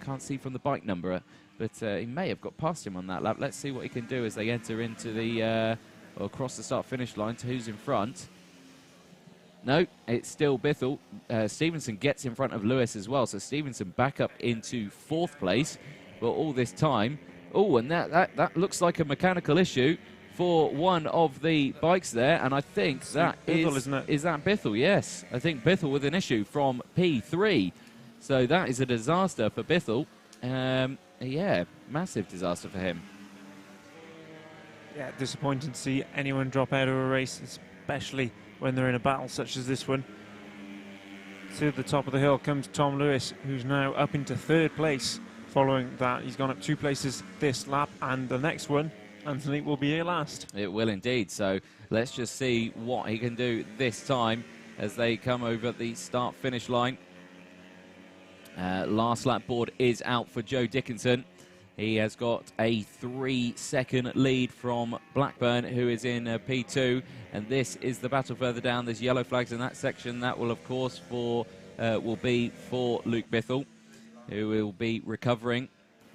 Speaker 1: can't see from the bike number. But he may have got past him on that lap. Let's see what he can do as they enter into the, or across the start-finish line to who's in front. No, it's still Bithell. Stevenson gets in front of Lewis as well. So Stevenson back up into 4th place. But all this time, and that looks like a mechanical issue for one of the bikes there. And I think that
Speaker 2: Bithell, isn't it?
Speaker 1: Is that Bithell? Yes. I think Bithell with an issue from P3. So that is a disaster for Bithell. Yeah, massive disaster for him.
Speaker 2: Yeah, disappointing to see anyone drop out of a race, especially when they're in a battle such as this one. To the top of the hill comes Tom Lewis, who's now up into 3rd place. Following that, he's gone up 2 places this lap, and the next one, Anthony, will be here last.
Speaker 1: It will indeed. So let's just see what he can do this time as they come over the start-finish line. Last lap board is out for Joe Dickinson. He has got a 3-second lead from Blackburn, who is in P2. And this is the battle further down. There's yellow flags in that section. That will, of course, will be for Luke Bithell, who will be recovering.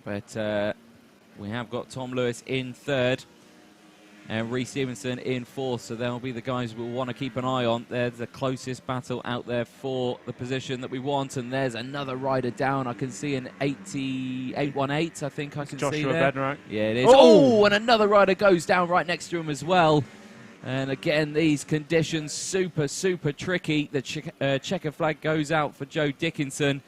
Speaker 1: But we have got Tom Lewis in 3rd and Reece Stevenson in 4th. So they'll be the guys we'll want to keep an eye on. They're the closest battle out there for the position that we want. And there's another rider down. I can see an 818, I think I can see there.
Speaker 2: Joshua Bednarak.
Speaker 1: Yeah, it is. Oh, and another rider goes down right next to him as well. And again, these conditions super, super tricky. The checker flag goes out for Joe Dickinson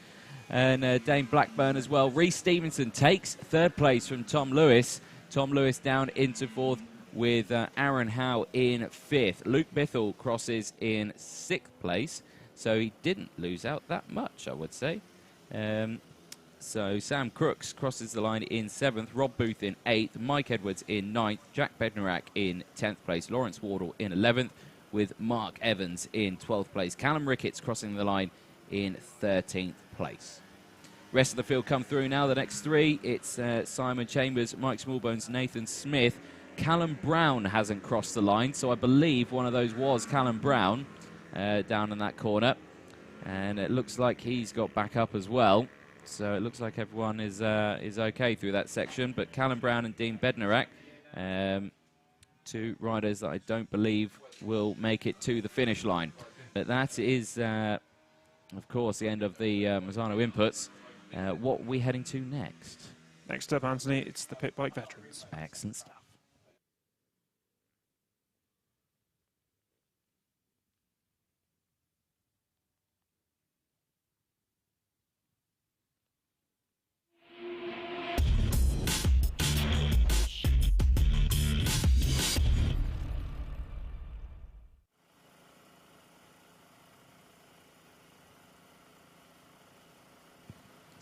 Speaker 1: and Dane Blackburn as well. Reece Stevenson takes 3rd place from Tom Lewis. Tom Lewis down into 4th with Aaron Howe in 5th. Luke Bithell crosses in 6th place, so he didn't lose out that much, I would say. So Sam Crooks crosses the line in 7th, Rob Booth in 8th, Mike Edwards in 9th, Jack Bednarak in 10th place, Lawrence Wardle in 11th, with Mark Evans in 12th place. Callum Ricketts crossing the line in 13th place. Rest of the field come through now. The next 3, it's Simon Chambers, Mike Smallbones, Nathan Smith. Callum Brown hasn't crossed the line, so I believe one of those was Callum Brown down in that corner. And it looks like he's got back up as well. So it looks like everyone is okay through that section. But Callum Brown and Dean Bednarak, 2 riders that I don't believe will make it to the finish line. But that is, of course, the end of the Mazzano inputs. What are we heading to next?
Speaker 2: Next up, Anthony, it's the Pit Bike Veterans.
Speaker 1: Excellent stuff.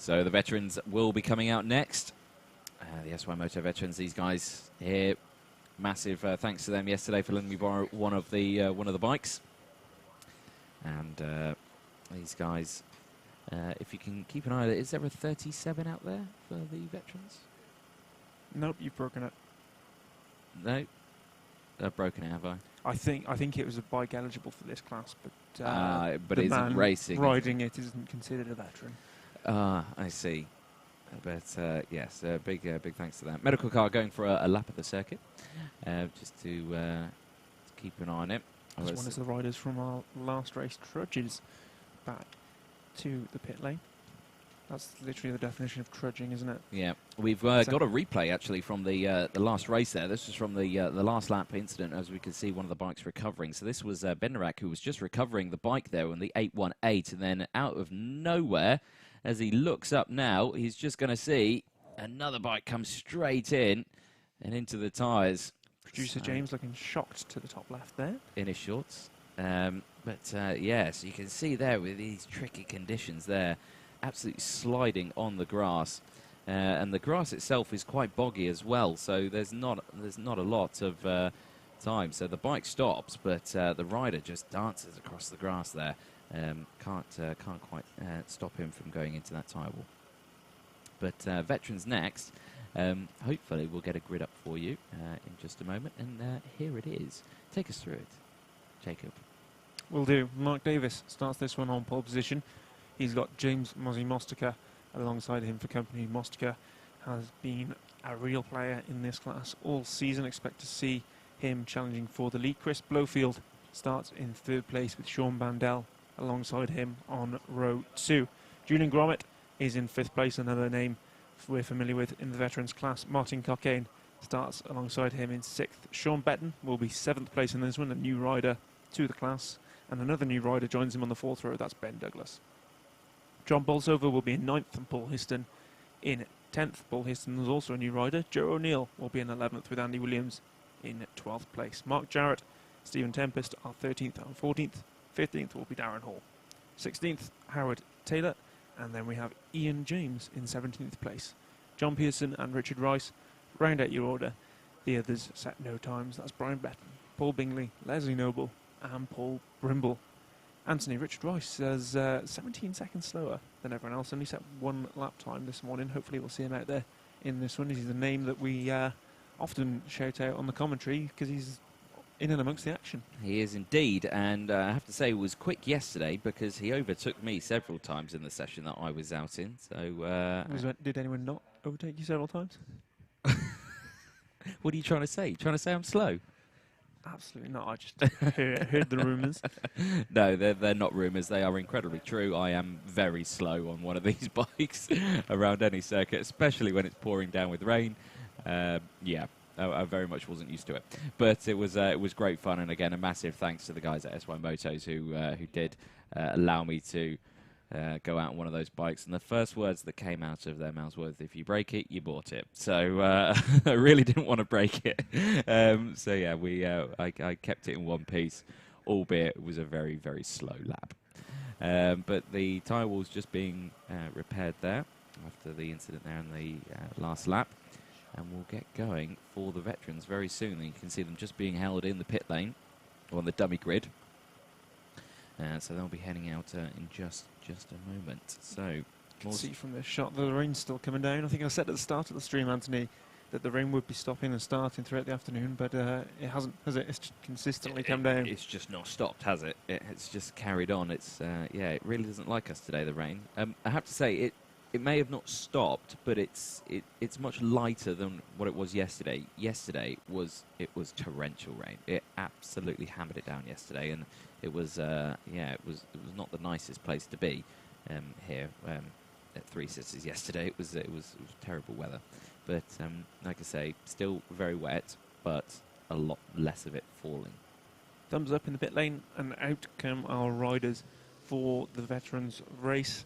Speaker 1: So the veterans will be coming out next. The SY Moto veterans, these guys here, massive thanks to them yesterday for letting me borrow one of the bikes. And these guys, if you can keep an eye on it, is there a 37 out there for the veterans?
Speaker 2: Nope, you've broken it.
Speaker 1: No, I've broken it, have I?
Speaker 2: I think it was a bike eligible for this class, but
Speaker 1: it isn't racing.
Speaker 2: Riding it isn't considered a veteran.
Speaker 1: I see. But yes, big thanks to that. Medical car going for a lap of the circuit, just to keep an eye on it.
Speaker 2: As one of the riders from our last race trudges back to the pit lane. That's literally the definition of trudging, isn't it?
Speaker 1: Yeah, we've got a replay actually from the last race there. This was from the last lap incident, as we could see one of the bikes recovering. So this was Bednarak, who was just recovering the bike there on the 818, and then out of nowhere, as he looks up now, he's just going to see another bike come straight in and into the tyres.
Speaker 2: Producer James looking shocked to the top left there.
Speaker 1: In his shorts. Yeah, so you can see there with these tricky conditions there, absolutely sliding on the grass. And the grass itself is quite boggy as well, so there's not a lot of time. So the bike stops, but the rider just dances across the grass there. Can't quite stop him from going into that tyre wall. But veterans next. Hopefully we'll get a grid up for you in just a moment, and here it is. Take us through it, Jacob.
Speaker 2: Will do. Mark Davis starts this one on pole position. He's got James Mozzie Mostica alongside him for company. Mostica has been a real player in this class all season. Expect to see him challenging for the lead. Chris Blowfield starts in 3rd place with Sean Bandel alongside him on row 2. Julian Gromit is in 5th place, another name we're familiar with in the veterans class. Martin Cockayne starts alongside him in 6th. Sean Betton will be 7th place in this one, a new rider to the class, and another new rider joins him on the 4th row, that's Ben Douglas. John Bolsover will be in 9th and Paul Histon in 10th, Paul Histon is also a new rider. Joe O'Neill will be in 11th with Andy Williams in 12th place. Mark Jarrett, Stephen Tempest are 13th and 14th. 15th will be Darren Hall. 16th, Howard Taylor. And then we have Ian James in 17th place. John Pearson and Richard Rice round out your order. The others set no times. That's Brian Betton, Paul Bingley, Leslie Noble and Paul Brimble. Anthony, Richard Rice says 17 seconds slower than everyone else. Only set 1 lap time this morning. Hopefully we'll see him out there in this one. He's the name that we often shout out on the commentary because he's in and amongst the action.
Speaker 1: He is indeed, and I have to say he was quick yesterday because he overtook me several times in the session that I was out in. So,
Speaker 2: did anyone not overtake you several times?
Speaker 1: What are you trying to say? Trying to say I'm slow?
Speaker 2: Absolutely not. I just heard the rumours.
Speaker 1: No, they're not rumours. They are incredibly true. I am very slow on one of these bikes around any circuit, especially when it's pouring down with rain. Yeah. I very much wasn't used to it, but it was great fun, and again a massive thanks to the guys at SY Motos who did allow me to go out on one of those bikes. And the first words that came out of their mouths were, "If you break it, you bought it." So I really didn't want to break it. So yeah, I kept it in one piece, albeit it was a very very slow lap. But the tyre wall's just being repaired there after the incident there in the last lap. And we'll get going for the veterans very soon. You can see them just being held in the pit lane, or on the dummy grid. So they'll be heading out in just a moment. So,
Speaker 2: you can see from this shot that the rain's still coming down. I think I said at the start of the stream, Anthony, that the rain would be stopping and starting throughout the afternoon, but it hasn't, has it? It's just consistently come down.
Speaker 1: It's just not stopped, has it? It's just carried on. It's yeah, it really doesn't like us today, the rain. I have to say, it may have not stopped, but it's much lighter than what it was yesterday. Yesterday it was torrential rain. It absolutely hammered it down yesterday, and it was it was not the nicest place to be here at Three Sisters yesterday. It was terrible weather, but like I say, still very wet, but a lot less of it falling.
Speaker 2: Thumbs up in the pit lane, and out come our riders for the veterans race.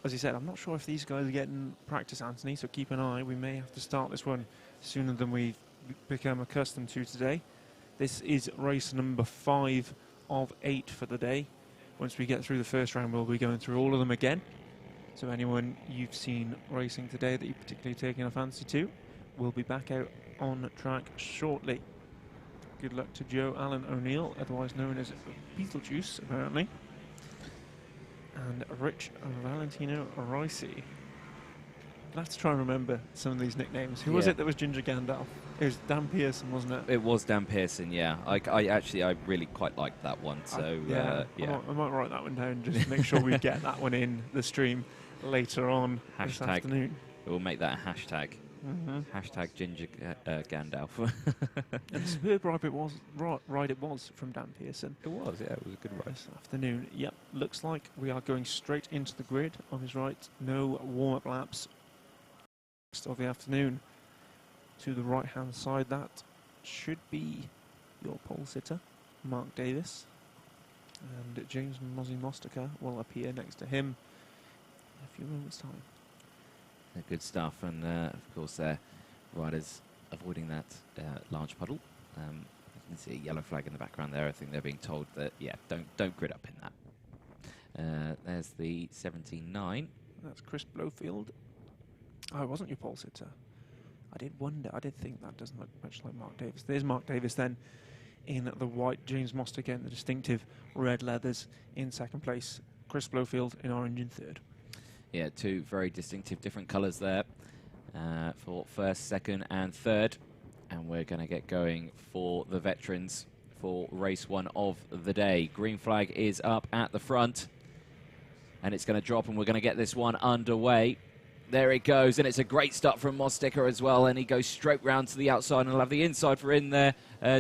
Speaker 2: As you said, I'm not sure if these guys are getting practice, Anthony, so keep an eye. We may have to start this one sooner than we've become accustomed to today. This is race number 5 of 8 for the day. Once we get through the first round, we'll be going through all of them again. So anyone you've seen racing today that you're particularly taking a fancy to, will be back out on track shortly. Good luck to Joe Allen O'Neill, otherwise known as Beetlejuice, apparently. And Rich Valentino Ricci. Let's try and remember some of these nicknames. Who was it that was Ginger Gandalf? It was Dan Pearson, wasn't it? It
Speaker 1: was Dan Pearson, yeah. I really quite liked that one. So
Speaker 2: yeah. I might write that one down just to make sure we get that one in the stream later on this afternoon.
Speaker 1: We'll make that a hashtag. Hashtag Ginger Gandalf.
Speaker 2: And a superb ride it was from Dan Pearson.
Speaker 1: It was, yeah, it was a good ride.
Speaker 2: This afternoon, yep. Looks like we are going straight into the grid on his right. No warm-up laps of the afternoon. To the right-hand side, that should be your pole sitter, Mark Davis. And James Mozzie Mostica will appear next to him in a few moments' time.
Speaker 1: Good stuff, and of course riders avoiding that large puddle. You can see a yellow flag in the background there. I think they're being told that, yeah, don't grid up in that. There's the 17.9.
Speaker 2: That's Chris Blowfield. Oh, it wasn't your pole sitter. I did think that doesn't look much like Mark Davis. There's Mark Davis then in the white, James Mostica in the distinctive red leathers in second place, Chris Blowfield in orange in third.
Speaker 1: Yeah, 2 very distinctive different colours there for first, second and third. And we're going to get going for the veterans for race 1 of the day. Green flag is up at the front. And it's going to drop, and we're going to get this one underway. There it goes, and it's a great start from Mostica as well. And he goes straight round to the outside, and he'll have the inside for in there.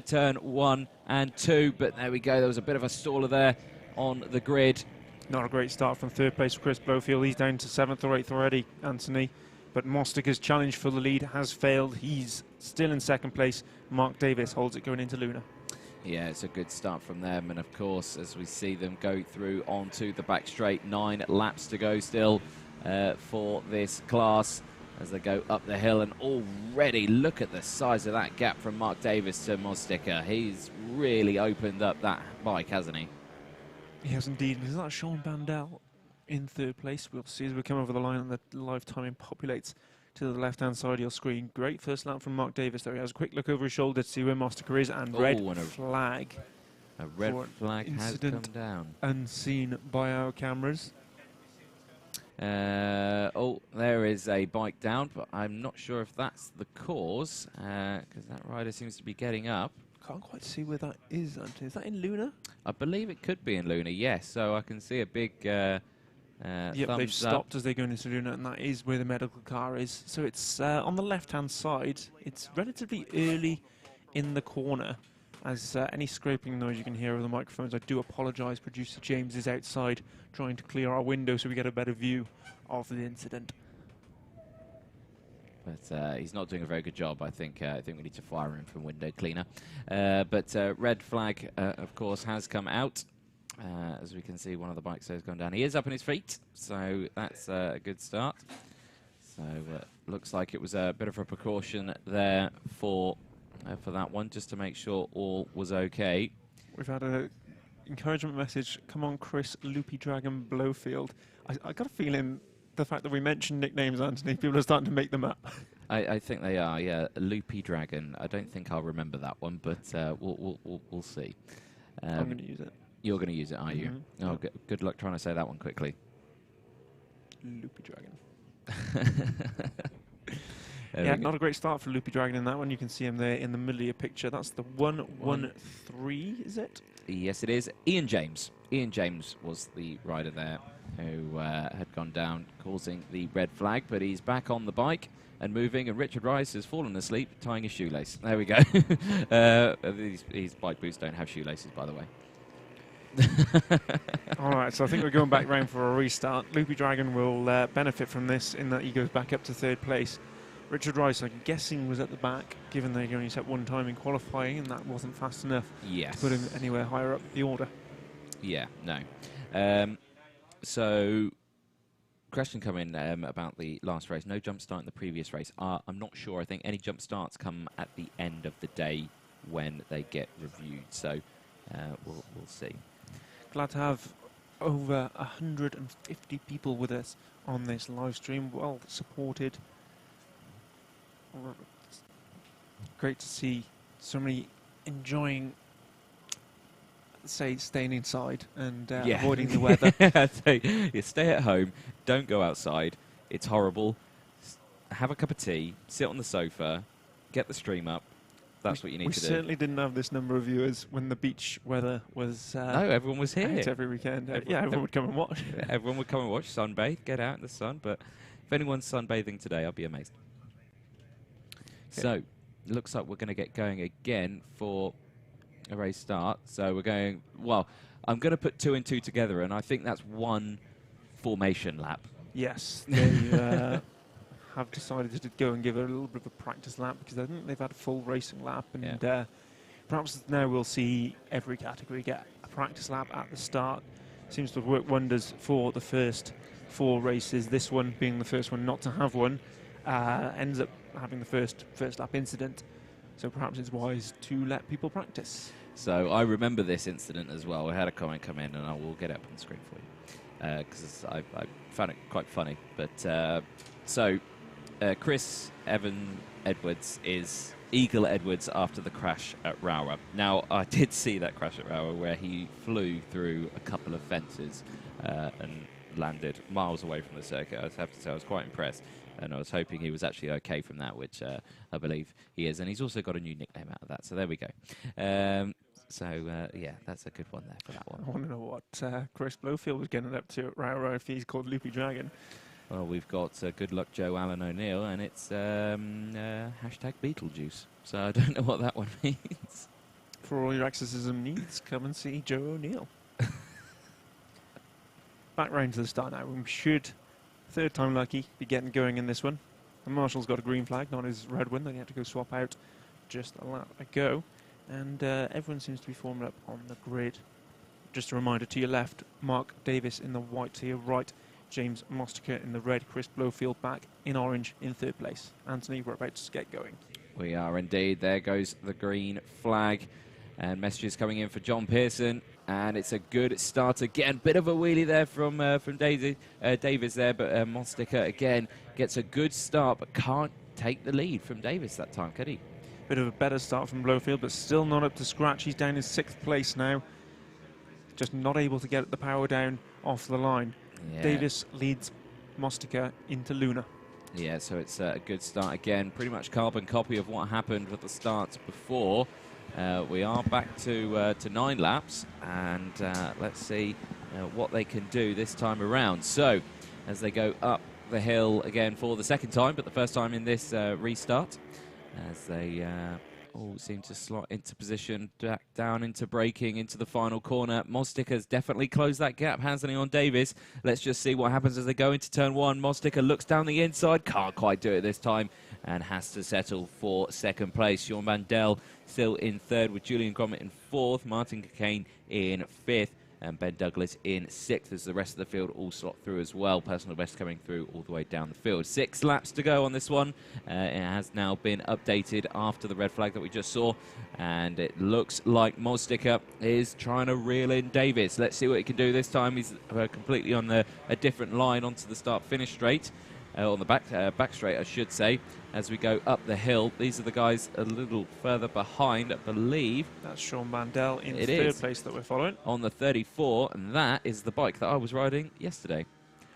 Speaker 1: Turn 1 and 2. But there we go, there was a bit of a staller there on the grid.
Speaker 2: Not a great start from third place for Chris Blowfield. He's down to 7th or 8th already, Anthony. But Mostica's challenge for the lead has failed. He's still in second place. Mark Davis holds it going into Luna.
Speaker 1: Yeah, it's a good start from them. And, of course, as we see them go through onto the back straight, 9 laps to go still for this class. as they go up the hill. And already look at the size of that gap from Mark Davis to Mostica. He's really opened up that bike, hasn't he?
Speaker 2: He has indeed. Is that Sean Bandel in third place? We'll see as we come over the line and the live timing populates to the left-hand side of your screen. Great first lap from Mark Davis, though. He has a quick look over his shoulder to see where Mostica is, and red flag.
Speaker 1: A red flag has come down.
Speaker 2: Unseen by our cameras.
Speaker 1: Oh, there is a bike down, but I'm not sure if that's the cause, because that rider seems to be getting up.
Speaker 2: Can't quite see where that is, Anthony. Is that in Luna?
Speaker 1: I believe it could be in Luna, yes. So I can see a big
Speaker 2: Yep,
Speaker 1: thumbs
Speaker 2: they've stopped
Speaker 1: up.
Speaker 2: as they go into Luna, and that is where the medical car is. So it's on the left-hand side. It's relatively early in the corner. As any scraping noise you can hear over the microphones, I do apologise. Producer James is outside trying to clear our window so we get a better view of the incident.
Speaker 1: But he's not doing a very good job, I think. I think we need to fire him from window cleaner. But red flag, of course, has come out. As we can see, one of the bikes has gone down. He is up on his feet, so that's a good start. So looks like it was a bit of a precaution there for that one, just to make sure all was okay.
Speaker 2: We've had an encouragement message. Come on, Chris, Loopy Dragon Blowfield. I got a feeling the fact that we mentioned nicknames, Anthony, people are starting to make them up.
Speaker 1: I think they are, yeah. Loopy Dragon. I don't think I'll remember that one, but we'll see.
Speaker 2: I'm going to use it.
Speaker 1: You're going to use it, are you?
Speaker 2: Mm-hmm.
Speaker 1: Oh, good luck trying to say that one quickly.
Speaker 2: Loopy Dragon. Yeah, not a great start for Loopy Dragon in that one. You can see him there in the middle of your picture. That's the 113, is it?
Speaker 1: Yes, it is. Ian James. Ian James was the rider there who had gone down, causing the red flag, but he's back on the bike and moving, and Richard Rice has fallen asleep, tying his shoelace. There we go. These bike boots don't have shoelaces, by the way.
Speaker 2: All right, so I think we're going back round for a restart. Loopy Dragon will benefit from this in that he goes back up to third place. Richard Rice, I'm guessing, was at the back, given they only set one time in qualifying, and that wasn't fast enough to put him anywhere higher up the order.
Speaker 1: Yeah, no. So, question come in about the last race. No jump start in the previous race. I'm not sure. I think any jump starts come at the end of the day when they get reviewed. So, we'll see.
Speaker 2: Glad to have over 150 people with us on this live stream. Well supported. Great to see so many enjoying, say, staying inside and avoiding the weather.
Speaker 1: So you stay at home, don't go outside. It's horrible. Have a cup of tea, sit on the sofa, get the stream up. That's what you need to do.
Speaker 2: We certainly didn't have this number of viewers when the beach weather was.
Speaker 1: No, everyone was here
Speaker 2: every weekend. Everyone would come and watch.
Speaker 1: Everyone would come and watch, sunbathe, get out in the sun. But if anyone's sunbathing today, I'll be amazed. So, looks like we're going to get going again for a race start. So we're going, well, I'm going to put 2 and 2 together, and I think that's one formation lap.
Speaker 2: Yes, they have decided to go and give it a little bit of a practice lap, because I think they've had a full racing lap, and perhaps now we'll see every category get a practice lap at the start. Seems to have worked wonders for the first 4 races. This one being the first one not to have one, ends up having the first lap incident, so perhaps it's wise to let people practice.
Speaker 1: So I remember this incident as well. I had a comment come in, and I will get it up on the screen for you, because I found it quite funny. But Chris Evan Edwards is Eagle Edwards after the crash at Rower. Now, I did see that crash at Rower where he flew through a couple of fences and landed miles away from the circuit. I have to say I was quite impressed, and I was hoping he was actually okay from that, which I believe he is. And he's also got a new nickname out of that, so there we go. Yeah, that's a good one there for that one.
Speaker 2: I want to know what Chris Blowfield was getting up to at Rower if he's called Loopy Dragon.
Speaker 1: Well, we've got good luck Joe Allen O'Neill, and it's hashtag Beetlejuice. So I don't know what that one means.
Speaker 2: For all your exorcism needs, come and see Joe O'Neill. Back round to the start now. We should, third time lucky, be getting going in this one. The Marshall's got a green flag, not his red one. They had to go swap out just a lap ago. And everyone seems to be forming up on the grid. Just a reminder, to your left, Mark Davis in the white. To your right, James Mostica in the red, Chris Blowfield back in orange in third place. Anthony, we're about to get going.
Speaker 1: We are indeed. There goes the green flag. And messages coming in for John Pearson. And it's a good start again. Bit of a wheelie there from Davis there. But Mostica, again, gets a good start, but can't take the lead from Davis that time, could he?
Speaker 2: Bit of a better start from Blowfield, but still not up to scratch. He's down in 6th place now. Just not able to get the power down off the line.
Speaker 1: Yeah.
Speaker 2: Davis leads Mostica into Luna.
Speaker 1: Yeah, so it's a good start again. Pretty much carbon copy of what happened with the start before. We are back to 9 laps, and let's see what they can do this time around. So, as they go up the hill again for the second time, but the first time in this restart, as they all seem to slot into position, back down into braking, into the final corner. Mostica's definitely closed that gap, hasn't he, on Davis? Let's just see what happens as they go into turn 1. Mostica looks down the inside, can't quite do it this time, and has to settle for second place. Sean Mandel still in third, with Julian Gromit in fourth, Martin Cockayne in fifth, and Ben Douglas in 6th, as the rest of the field all slot through as well. Personal best coming through all the way down the field. 6 laps to go on this one. It has now been updated after the red flag that we just saw, and it looks like Mostica is trying to reel in Davis. Let's see what he can do this time. He's completely on a different line onto the start-finish straight. On the back straight, I should say, as we go up the hill. These are the guys a little further behind, I believe.
Speaker 2: That's Sean Mandel in third place that we're following.
Speaker 1: On the 34, and that is the bike that I was riding yesterday.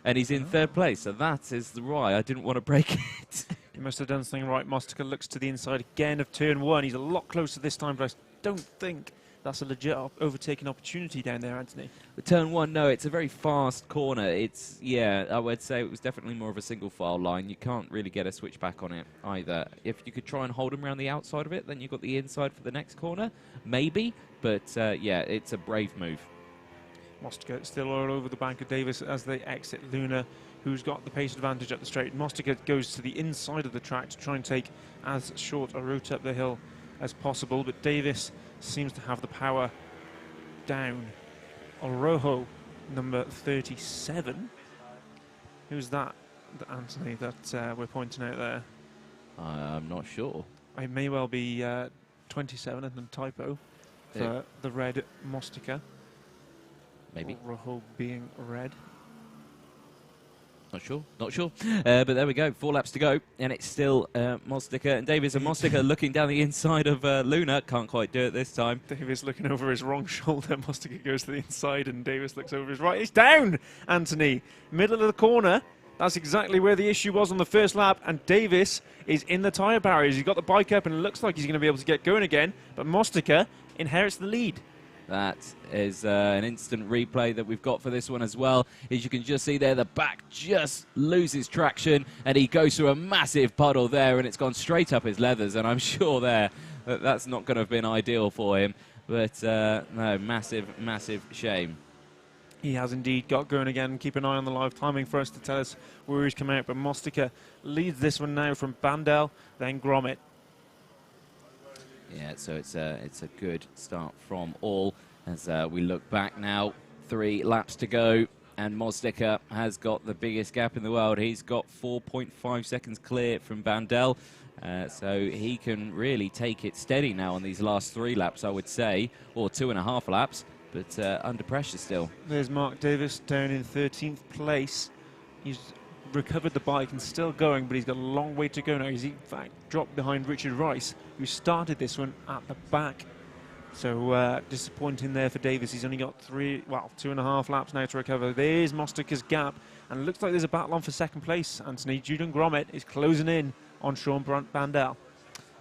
Speaker 1: And he's in third place, so that is why I didn't want to break it.
Speaker 2: He must have done something right. Mostica looks to the inside again of turn 1. He's a lot closer this time, but I don't think that's a legit overtaking opportunity down there, Anthony.
Speaker 1: But turn 1, no, it's a very fast corner. It's, yeah, I would say it was definitely more of a single file line. You can't really get a switchback on it either. If you could try and hold him around the outside of it, then you've got the inside for the next corner, maybe. But, yeah, it's a brave move.
Speaker 2: Mostica still all over the bank of Davis as they exit Luna, who's got the pace advantage up the straight. Mostica goes to the inside of the track to try and take as short a route up the hill as possible, but Davis seems to have the power down. Orojo, number 37. Who's that, Anthony, that we're pointing out there?
Speaker 1: I'm not sure.
Speaker 2: It may well be 27 and a typo for the red Mostica.
Speaker 1: Maybe.
Speaker 2: Orojo being red.
Speaker 1: Not sure, not sure. But there we go, 4 laps to go, and it's still Mostica and Davis. And Mostica looking down the inside of Luna, can't quite do it this time.
Speaker 2: Davis looking over his wrong shoulder. Mostica goes to the inside, and Davis looks over his right. It's down, Anthony. Middle of the corner. That's exactly where the issue was on the first lap, and Davis is in the tyre barriers. He's got the bike up, and it looks like he's going to be able to get going again, but Mostica inherits the lead.
Speaker 1: That is an instant replay that we've got for this one as well. As you can just see there, the back just loses traction, and he goes through a massive puddle there, and it's gone straight up his leathers, and I'm sure there that's not going to have been ideal for him. But no, massive, massive shame.
Speaker 2: He has indeed got going again. Keep an eye on the live timing for us to tell us where he's coming out. But Mostica leads this one now from Bandel, then Gromit.
Speaker 1: Yeah, so it's a good start from all. As we look back now, 3 laps to go, and Mostica has got the biggest gap in the world. He's got 4.5 seconds clear from Bandel, so he can really take it steady now on these last 3 laps, I would say, or 2.5 laps, but under pressure still.
Speaker 2: There's Mark Davis down in 13th place. He's recovered the bike and still going, but he's got a long way to go now. He's in fact dropped behind Richard Rice, who started this one at the back. So disappointing there for Davis. He's only got 2.5 laps now to recover. There's Mostica's gap, and it looks like there's a battle on for second place. Anthony, Julian Gromit is closing in on Sean Bandel.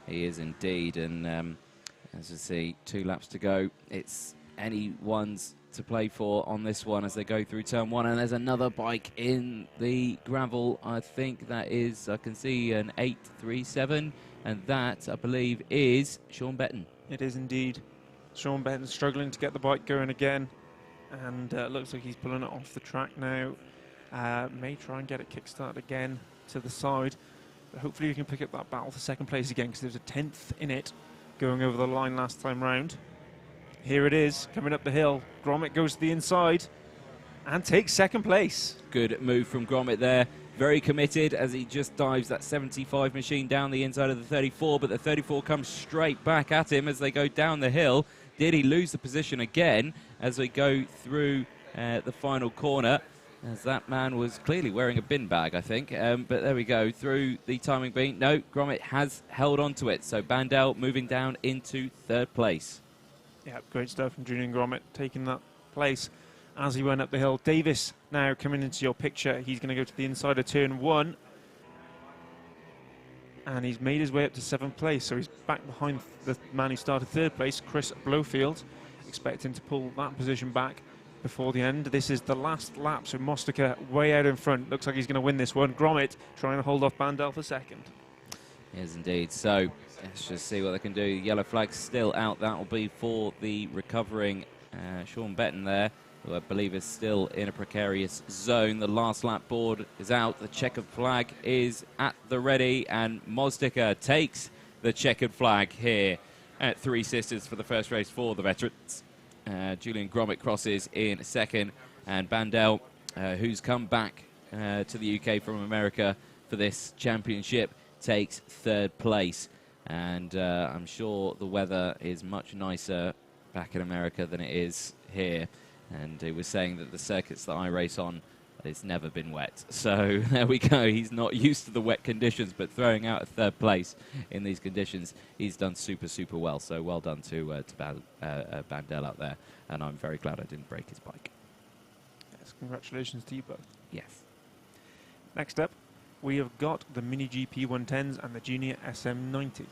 Speaker 1: He is indeed, and as you see, 2 laps to go. It's anyone's to play for on this one as they go through turn 1, and there's another bike in the gravel. I think that is, I can see an 837, and that, I believe, is Sean Betton.
Speaker 2: It is indeed. Sean Betton struggling to get the bike going again, and looks like he's pulling it off the track now. May try and get it kick-started again to the side, but hopefully you can pick up that battle for second place again, because there was a 10th in it going over the line last time round. Here it is, coming up the hill. Gromit goes to the inside. and takes second place.
Speaker 1: Good move from Gromit there. Very committed as he just dives that 75 machine down the inside of the 34, but the 34 comes straight back at him as they go down the hill. Did he lose the position again as they go through the final corner? As that man was clearly wearing a bin bag, I think. But there we go, through the timing beam. No, Gromit has held on to it. So Bandel moving down into third place.
Speaker 2: Yeah, great stuff from Julian Gromit, taking that place as he went up the hill. Davis now coming into your picture. He's going to go to the inside of turn 1. And he's made his way up to 7th place. So he's back behind the man who started 3rd place, Chris Blowfield. Expecting to pull that position back before the end. This is the last lap, so Mostica way out in front. Looks like he's going to win this one. Gromit trying to hold off Bandel for 2nd.
Speaker 1: Yes, indeed. So let's just see what they can do. Yellow flag still out. That will be for the recovering Sean Betton there, who I believe is still in a precarious zone. The last lap board is out. The checkered flag is at the ready, and Mostica takes the checkered flag here at Three Sisters for the first race for the veterans. Julian Gromit crosses in 2nd, and Bandel, who's come back to the UK from America for this championship, takes 3rd place. And I'm sure the weather is much nicer back in America than it is here. And he was saying that the circuits that I race on, it's never been wet. So there we go. He's not used to the wet conditions, but throwing out a 3rd place in these conditions, he's done super, super well. So well done to Bandel out there. And I'm very glad I didn't break his bike.
Speaker 2: Yes, congratulations to you both.
Speaker 1: Yes.
Speaker 2: Next up, we have got the Mini GP 110s and the Junior SM90.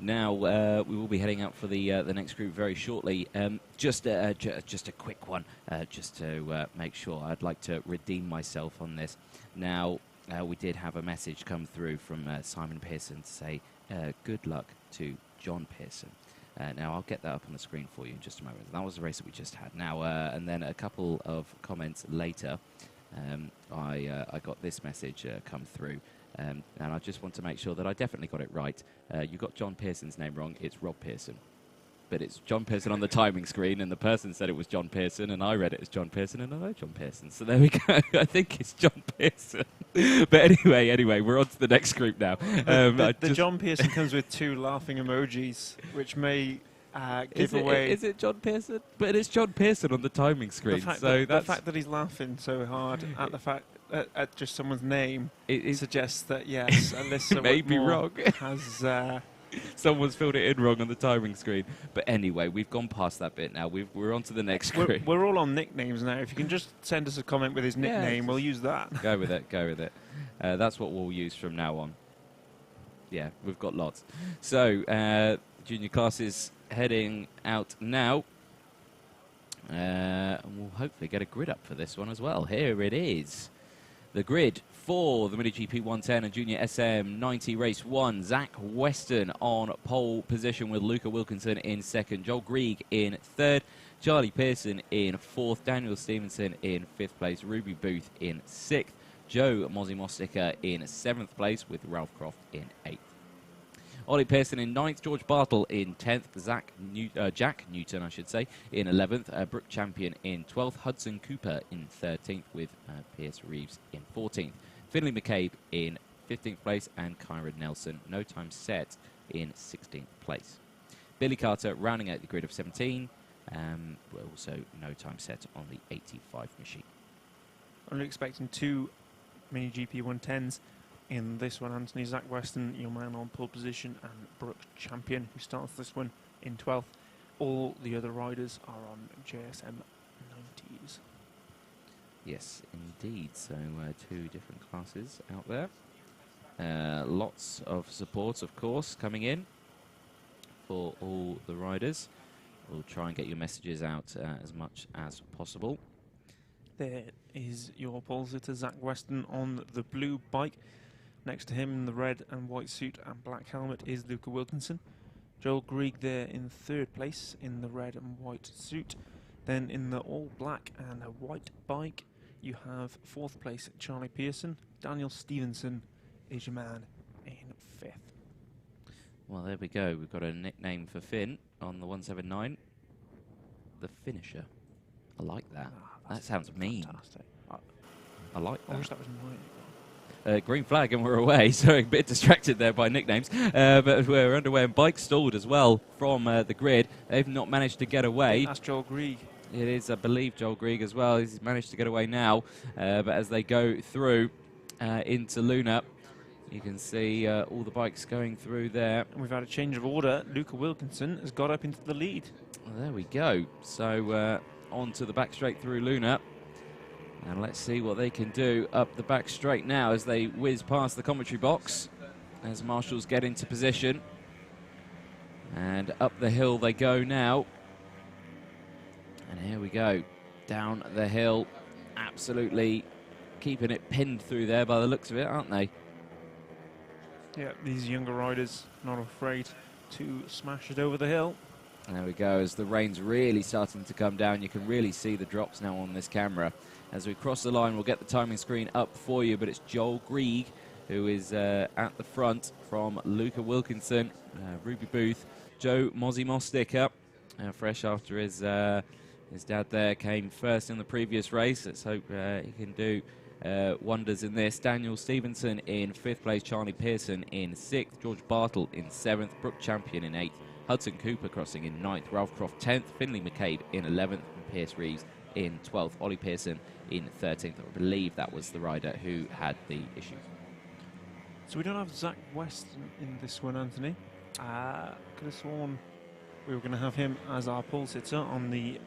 Speaker 1: Now, we will be heading out for the next group very shortly. Just a quick one, just to make sure. I'd like to redeem myself on this. Now, we did have a message come through from Simon Pearson to say good luck to John Pearson. Now, I'll get that up on the screen for you in just a moment. That was the race that we just had. Now, and then a couple of comments later, I got this message come through. And I just want to make sure that I definitely got it right. You got John Pearson's name wrong. It's Rob Pearson. But it's John Pearson on the timing screen, and the person said it was John Pearson, and I read it as John Pearson, and I know John Pearson. So there we go. I think it's John Pearson. But anyway, we're on to the next group now.
Speaker 2: The John Pearson comes with 2 laughing emojis, which may give away...
Speaker 1: Is it John Pearson? But it's John Pearson on the timing screen.
Speaker 2: The fact that he's laughing so hard at the fact... at just someone's name, it suggests that, yes, Alyssa
Speaker 1: may be wrong.
Speaker 2: Has...
Speaker 1: Someone's filled it in wrong on the timing screen. But anyway, we've gone past that bit now. We're on to the next group.
Speaker 2: We're all on nicknames now. If you can just send us a comment with his nickname, we'll use that.
Speaker 1: Go with it. That's what we'll use from now on. Yeah, we've got lots. So, junior classes heading out now. And we'll hopefully get a grid up for this one as well. Here it is. The grid for the Mini GP 110 and Junior SM 90 Race 1. Zach Weston on pole position with Luca Wilkinson in 2nd. Joel Grieg in 3rd. Charlie Pearson in 4th. Daniel Stevenson in 5th place. Ruby Booth in 6th. Joe Mozzie Mostica in 7th place with Ralph Croft in 8th. Ollie Pearson in 9th, George Bartle in 10th, Jack Newton, I should say, in 11th, Brooke Champion in 12th, Hudson Cooper in 13th, with Pierce Reeves in 14th, Finley McCabe in 15th place, and Kyra Nelson, no time set, in 16th place. Billy Carter rounding out the grid of 17, also no time set on the 85 machine.
Speaker 2: Only expecting 2 Mini GP 110s. In this one, Anthony, Zach Weston, your man on pole position, and Brooke Champion, who starts this one in 12th. All the other riders are on JSM 90s.
Speaker 1: Yes, indeed. So 2 different classes out there. Lots of support, of course, coming in for all the riders. We'll try and get your messages out as much as possible.
Speaker 2: There is your pole sitter, Zach Weston, on the blue bike. Next to him in the red and white suit and black helmet is Luca Wilkinson. Joel Grieg there in 3rd place in the red and white suit. Then in the all black and a white bike, you have 4th place Charlie Pearson. Daniel Stevenson is your man in 5th.
Speaker 1: Well, there we go. We've got a nickname for Finn on the 179. The Finisher. I like that. That sounds mean.
Speaker 2: Fantastic.
Speaker 1: I like that.
Speaker 2: I wish that was mine.
Speaker 1: Green flag and we're away. Sorry, a bit distracted there by nicknames. But we're underway and bike stalled as well from the grid. They've not managed to get away.
Speaker 2: That's Joel Grieg.
Speaker 1: It is, I believe, Joel Grieg as well. He's managed to get away now. But as they go through into Luna, you can see all the bikes going through there.
Speaker 2: And we've had a change of order. Luca Wilkinson has got up into the lead.
Speaker 1: Well, there we go. So on to the back straight through Luna. And let's see what they can do up the back straight now as they whiz past the commentary box. As marshals get into position. And up the hill they go now. And here we go. Down the hill. Absolutely keeping it pinned through there by the looks of it, aren't they?
Speaker 2: Yeah, these younger riders not afraid to smash it over the hill.
Speaker 1: And there we go. As the rain's really starting to come down, you can really see the drops now on this camera. As we cross the line, we'll get the timing screen up for you, but it's Joel Grieg who is at the front from Luca Wilkinson, Ruby Booth, Joe Mozzie Mosticker, fresh after his dad there came first in the previous race. Let's hope he can do wonders in this. Daniel Stevenson in 5th place, Charlie Pearson in 6th, George Bartle in 7th, Brooke Champion in 8th, Hudson Cooper crossing in 9th, Ralph Croft 10th, Finley McCabe in 11th, and Pierce Reeves in 12th, Ollie Pearson in 13th. I believe that was the rider who had the issue.
Speaker 2: So we don't have Zach West in this one, Anthony. Could have sworn we were going to have him as our pole sitter on the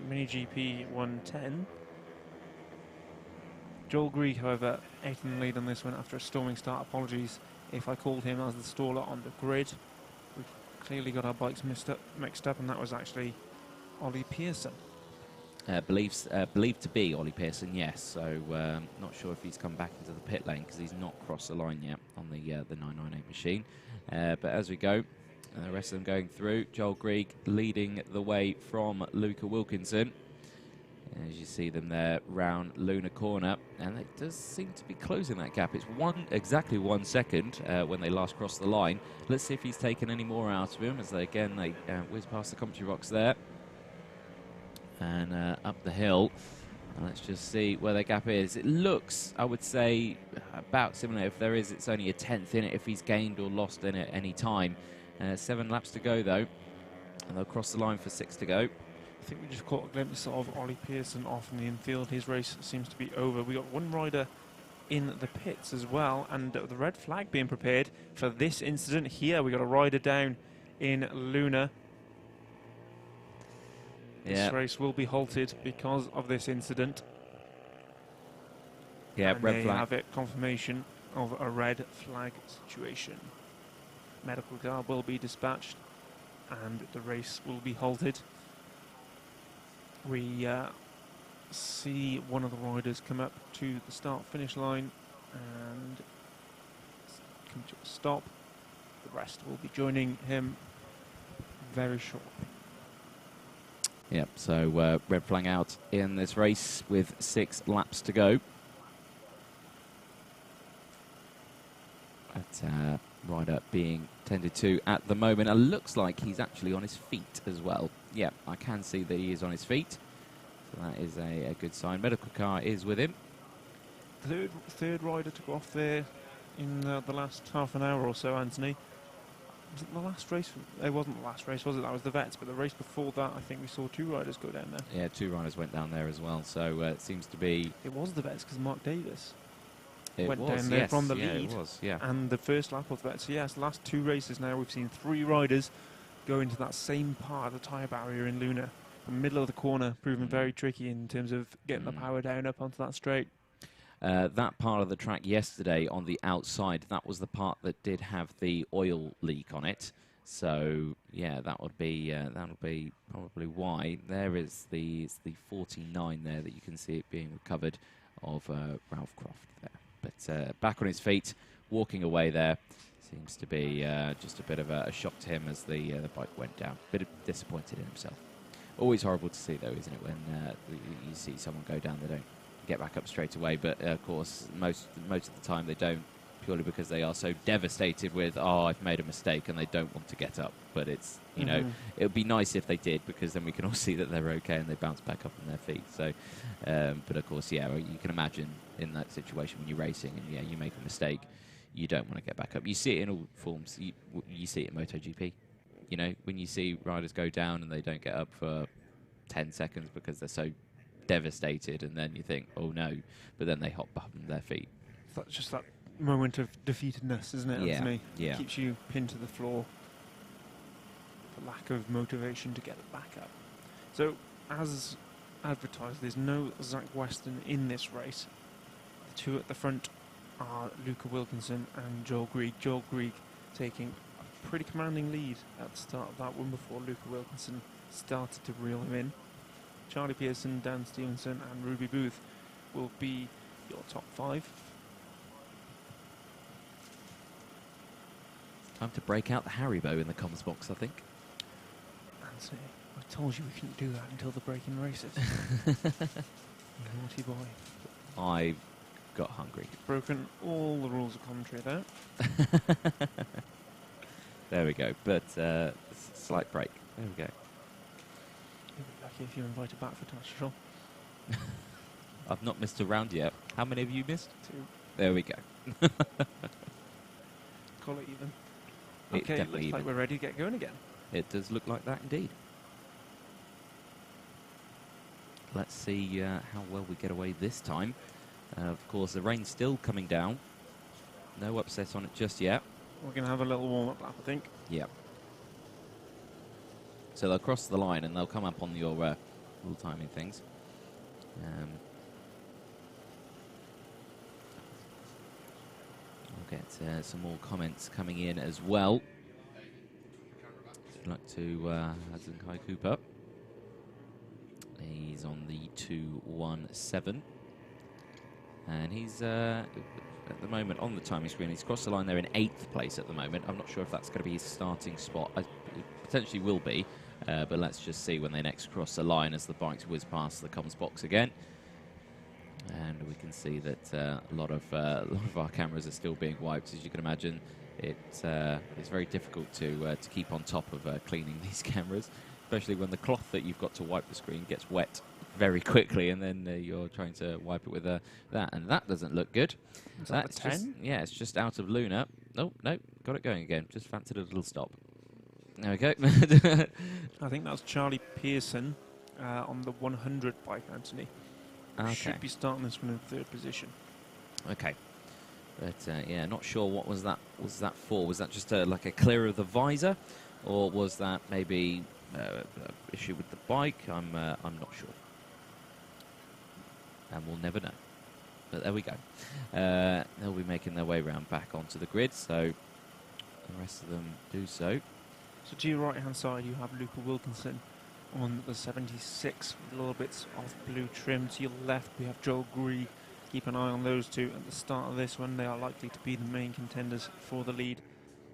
Speaker 2: Mini GP 110. Joel Grieg, however, 8th in the lead on this one after a storming start. Apologies if I called him as the staller on the grid. We've clearly got our bikes mixed up, and that was actually Ollie Pearson.
Speaker 1: Believed to be Ollie Pearson, yes. So not sure if he's come back into the pit lane because he's not crossed the line yet on the 998 machine. But as we go, the rest of them going through. Joel Grieg leading the way from Luca Wilkinson. As you see them there round Luna Corner, and it does seem to be closing that gap. It's exactly 1 second when they last crossed the line. Let's see if he's taken any more out of him as they whiz past the commentary box there. And up the hill, and let's just see where the gap is. It looks, I would say, about similar. If there is, it's only a 10th in it if he's gained or lost in it any time. 7 laps to go though, and they'll cross the line for 6 to go.
Speaker 2: I think we just caught a glimpse of Ollie Pearson off in the infield. His race seems to be over. We got one rider in the pits as well, and the red flag being prepared for this incident here. We got a rider down in Luna. This race will be halted because of this incident.
Speaker 1: Yeah,
Speaker 2: and
Speaker 1: red flag.
Speaker 2: Have it confirmation of a red flag situation. Medical car will be dispatched and the race will be halted. We see one of the riders come up to the start-finish line and come to a stop. The rest will be joining him very shortly.
Speaker 1: Yep, so red flag out in this race with 6 laps to go. That rider being tended to at the moment. It looks like he's actually on his feet as well. Yeah, I can see that he is on his feet. So that is a good sign. Medical car is with him.
Speaker 2: Third rider to go off there in the last half an hour or so, Anthony. Was it the last race? It wasn't the last race, was it? That was the Vets, but the race before that, I think we saw 2 riders go down there.
Speaker 1: Yeah, 2 riders went down there as well, so it seems to be...
Speaker 2: It was the Vets, because Mark Davis
Speaker 1: went
Speaker 2: down there from the
Speaker 1: lead.
Speaker 2: lead.
Speaker 1: It was, yeah.
Speaker 2: And the first lap of the Vets. So yes, the last 2 races now, we've seen 3 riders go into that same part of the tyre barrier in Luna. The middle of the corner, proving very tricky in terms of getting the power down up onto that straight.
Speaker 1: That part of the track yesterday on the outside, that was the part that did have the oil leak on it. So yeah, that'll be probably why. There is the 49 there that you can see it being recovered of Ralph Croft there. But back on his feet, walking away there, Seems to be just a bit of a shock to him as the bike went down. Bit disappointed in himself. Always horrible to see, though, isn't it, when you see someone go down, they don't get back up straight away. But, of course, most of the time they don't, purely because they are so devastated with, oh, I've made a mistake, and they don't want to get up. But it's, you know, it would be nice if they did, because then we can all see that they're okay and they bounce back up on their feet. So, but, of course, yeah, you can imagine in that situation when you're racing and, yeah, you make a mistake, you don't want to get back up. You see it in all forms. You see it in MotoGP. You know, when you see riders go down and they don't get up for 10 seconds because they're so devastated, and then you think, oh no, but then they hop up on their feet.
Speaker 2: That's just that moment of defeatedness, isn't it, Anthony?
Speaker 1: Yeah.
Speaker 2: It keeps you pinned to the floor. The lack of motivation to get it back up. So, as advertised, there's no Zach Weston in this race. The two at the front are Luca Wilkinson and Joel Grieg. Joel Grieg taking a pretty commanding lead at the start of that one before Luca Wilkinson started to reel him in. Charlie Pearson, Dan Stevenson and Ruby Booth will be your top 5.
Speaker 1: Time to break out the Haribo in the comms box, I think.
Speaker 2: Anthony, I told you we couldn't do that until the break-in races. Naughty boy.
Speaker 1: I got hungry.
Speaker 2: You've broken all the rules of commentary there.
Speaker 1: There we go. But slight break. There we go.
Speaker 2: You'll be lucky if you're invited back for Tastrol.
Speaker 1: I've not missed a round yet. How many have you missed?
Speaker 2: 2.
Speaker 1: There we go.
Speaker 2: Call it even.
Speaker 1: It's
Speaker 2: Okay,
Speaker 1: definitely
Speaker 2: looks like
Speaker 1: even.
Speaker 2: we're ready to get going again.
Speaker 1: It does look like that indeed. Let's see how well we get away this time. Of course, the rain's still coming down. No upset on it just yet.
Speaker 2: We're going to have a little warm-up lap, I think.
Speaker 1: Yeah. So they'll cross the line and they'll come up on your rule timing things. We'll get some more comments coming in as well. Good luck to Hudson Kai Cooper. He's on the 2:17. And he's, at the moment, on the timing screen. He's crossed the line there in 8th place at the moment. I'm not sure if that's going to be his starting spot. It potentially will be, but let's just see when they next cross the line as the bikes whiz past the comms box again. And we can see that a lot of our cameras are still being wiped. As you can imagine, it's very difficult to keep on top of cleaning these cameras, especially when the cloth that you've got to wipe the screen gets wet very quickly, and then you're trying to wipe it with that, and that doesn't look good.
Speaker 2: That's
Speaker 1: just,
Speaker 2: 10?
Speaker 1: yeah, it's just out of Luna. Oh, no, got it going again. Just fancied a little stop. There we go.
Speaker 2: I think that's Charlie Pearson on the 100 bike, Anthony.
Speaker 1: Okay.
Speaker 2: Should be starting this one in 3rd position.
Speaker 1: Okay. But, yeah, not sure what was that for. Was that just like a clear of the visor, or was that maybe issue with the bike? I'm not sure. And we'll never know. But there we go. They'll be making their way round back onto the grid, so the rest of them do so.
Speaker 2: So to your right-hand side, you have Luca Wilkinson on the 76 with little bits of blue trim. To your left, we have Joel Grieg. Keep an eye on those two at the start of this one. They are likely to be the main contenders for the lead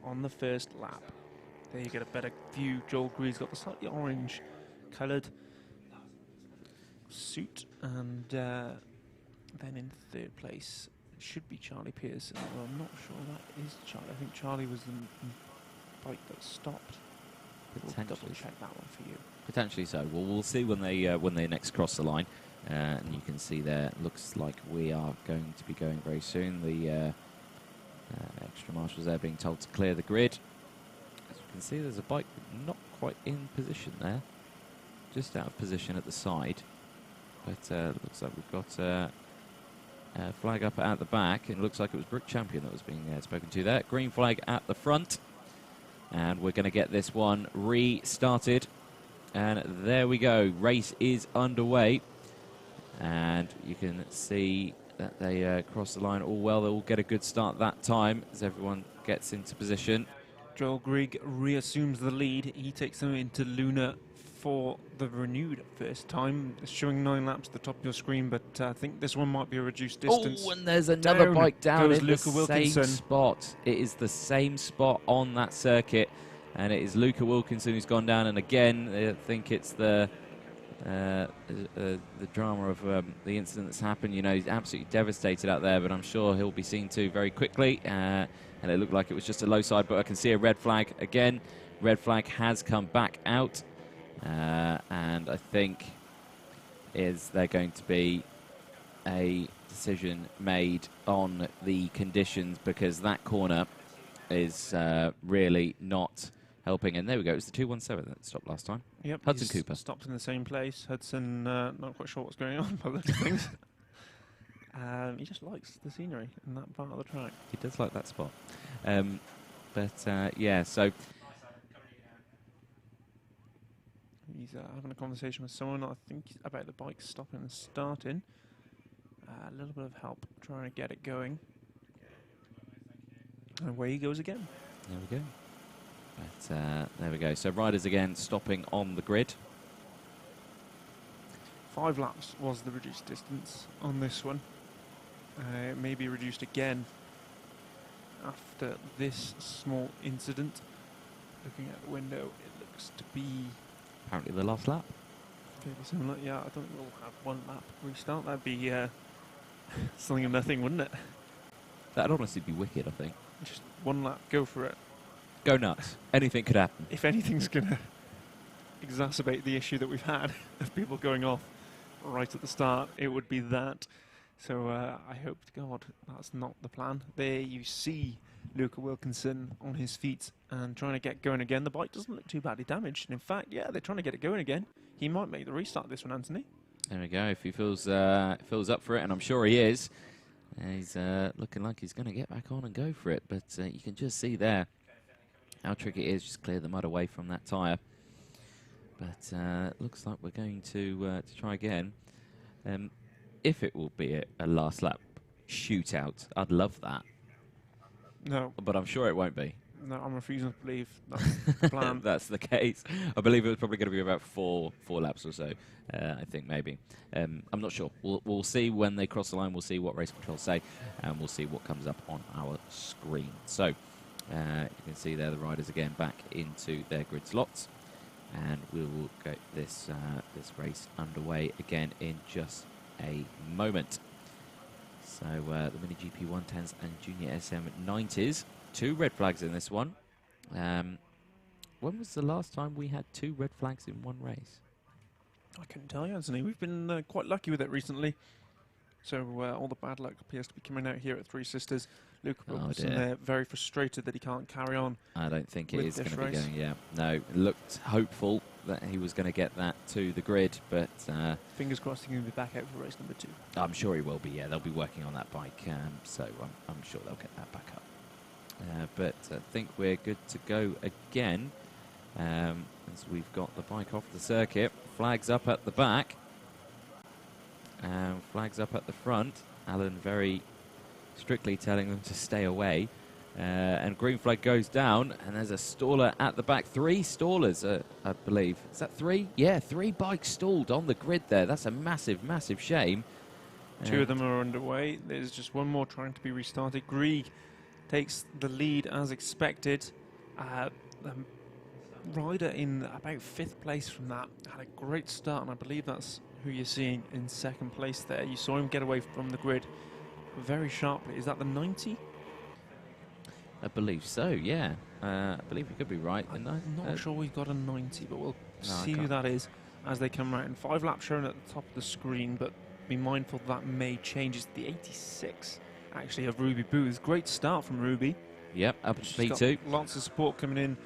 Speaker 2: on the first lap. There you get a better view. Joel Grieg's got the slightly orange-coloured suit, and then in 3rd place should be Charlie Pearson. Although I'm not sure that is Charlie. I think Charlie was the bike that stopped. We'll double check that one for you.
Speaker 1: Potentially so. Well, we'll see when they next cross the line, and you can see there. Looks like we are going to be going very soon. The extra marshals there being told to clear the grid. As you can see, there's a bike not quite in position there, just out of position at the side. But looks like we've got a flag up at the back. It looks like it was Brook Champion that was being spoken to there. Green flag at the front. And we're going to get this one restarted. And there we go. Race is underway. And you can see that they cross the line all well. They will get a good start that time as everyone gets into position.
Speaker 2: Joel Grieg reassumes the lead. He takes them into Luna for the renewed first time. It's showing 9 laps at the top of your screen, but I think this one might be a reduced distance.
Speaker 1: Oh, and there's another bike down
Speaker 2: goes
Speaker 1: in
Speaker 2: Luca
Speaker 1: the
Speaker 2: Wilkinson.
Speaker 1: same spot. It is the same spot on that circuit, and it is Luca Wilkinson who's gone down. And again, I think it's the drama of the incident that's happened. You know, he's absolutely devastated out there, but I'm sure he'll be seen to very quickly. And it looked like it was just a low side, but I can see a red flag again. Red flag has come back out, and I think is there going to be a decision made on the conditions, because that corner is really not helping. And there we go. It was the 217 that stopped last time.
Speaker 2: Yep,
Speaker 1: Hudson Cooper
Speaker 2: stopped in the same place. Hudson, not quite sure what's going on by the looks of things. He just likes the scenery in that part of the track.
Speaker 1: He does like that spot. Yeah, so
Speaker 2: he's having a conversation with someone, I think, about the bike stopping and starting. A little bit of help trying to get it going. And away he goes again.
Speaker 1: there we go. But there we go. So riders again stopping on the grid.
Speaker 2: 5 laps was the reduced distance on this one. It may be reduced again after this small incident. Looking at the window, it looks to be
Speaker 1: Apparently the last lap.
Speaker 2: fairly similar. Yeah, I don't think we'll have 1 lap restart. That'd be something of nothing, wouldn't it?
Speaker 1: That'd honestly be wicked, I think.
Speaker 2: Just 1 lap, go for it.
Speaker 1: Go nuts. Anything could happen.
Speaker 2: If anything's going to exacerbate the issue that we've had of people going off right at the start, it would be that. So I hope to God that's not the plan. There you see Luca Wilkinson on his feet and trying to get going again. The bike doesn't look too badly damaged. And in fact, yeah, they're trying to get it going again. He might make the restart this one, Anthony.
Speaker 1: There we go. If he feels up for it, and I'm sure he is, he's looking like he's going to get back on and go for it. But you can just see there how tricky it is. Just clear the mud away from that tyre. But looks like we're going to try again. If it will be a last lap shootout, I'd love that.
Speaker 2: No.
Speaker 1: But I'm sure it won't be.
Speaker 2: No, I'm refusing to believe that's the plan.
Speaker 1: That's the case. I believe it was probably going to be about four laps or so. I think maybe. I'm not sure. We'll see when they cross the line. We'll see what race control say, and we'll see what comes up on our screen. So you can see there the riders again back into their grid slots, and we will get this race underway again in just a moment. So the Mini GP 110s and Junior SM 90s. 2 red flags in this one. When was the last time we had 2 red flags in one race?
Speaker 2: I couldn't tell you, Anthony. We've been quite lucky with it recently. So all the bad luck appears to be coming out here at Three Sisters. Luca Wilkinson very frustrated that he can't carry on.
Speaker 1: I don't think it is going to be
Speaker 2: race.
Speaker 1: going, yeah. No, it looked hopeful that he was going to get that to the grid, but...
Speaker 2: fingers crossed he's going to be back out for race number 2.
Speaker 1: I'm sure he will be, yeah. They'll be working on that bike, so I'm sure they'll get that back up. But I think we're good to go again, as we've got the bike off the circuit. Flags up at the back, flags up at the front. Alan very strictly telling them to stay away. And green flag goes down, and there's a staller at the back. 3 stallers, I believe. Is that 3? Yeah, 3 bikes stalled on the grid there. That's a massive, massive shame.
Speaker 2: 2 of them are underway. There's just 1 more trying to be restarted. Grieg takes the lead as expected. The rider in about 5th place from that had a great start, and I believe that's who you're seeing in 2nd place there. You saw him get away from the grid very sharply. Is that the 90?
Speaker 1: I believe so, yeah. I believe you could be right.
Speaker 2: I'm not sure we've got a 90, but we'll see who that is as they come around. 5 laps shown at the top of the screen, but be mindful that may change. It's the 86, actually, of Ruby Booth. Great start from Ruby.
Speaker 1: Yep, up to P2.
Speaker 2: Lots of support coming in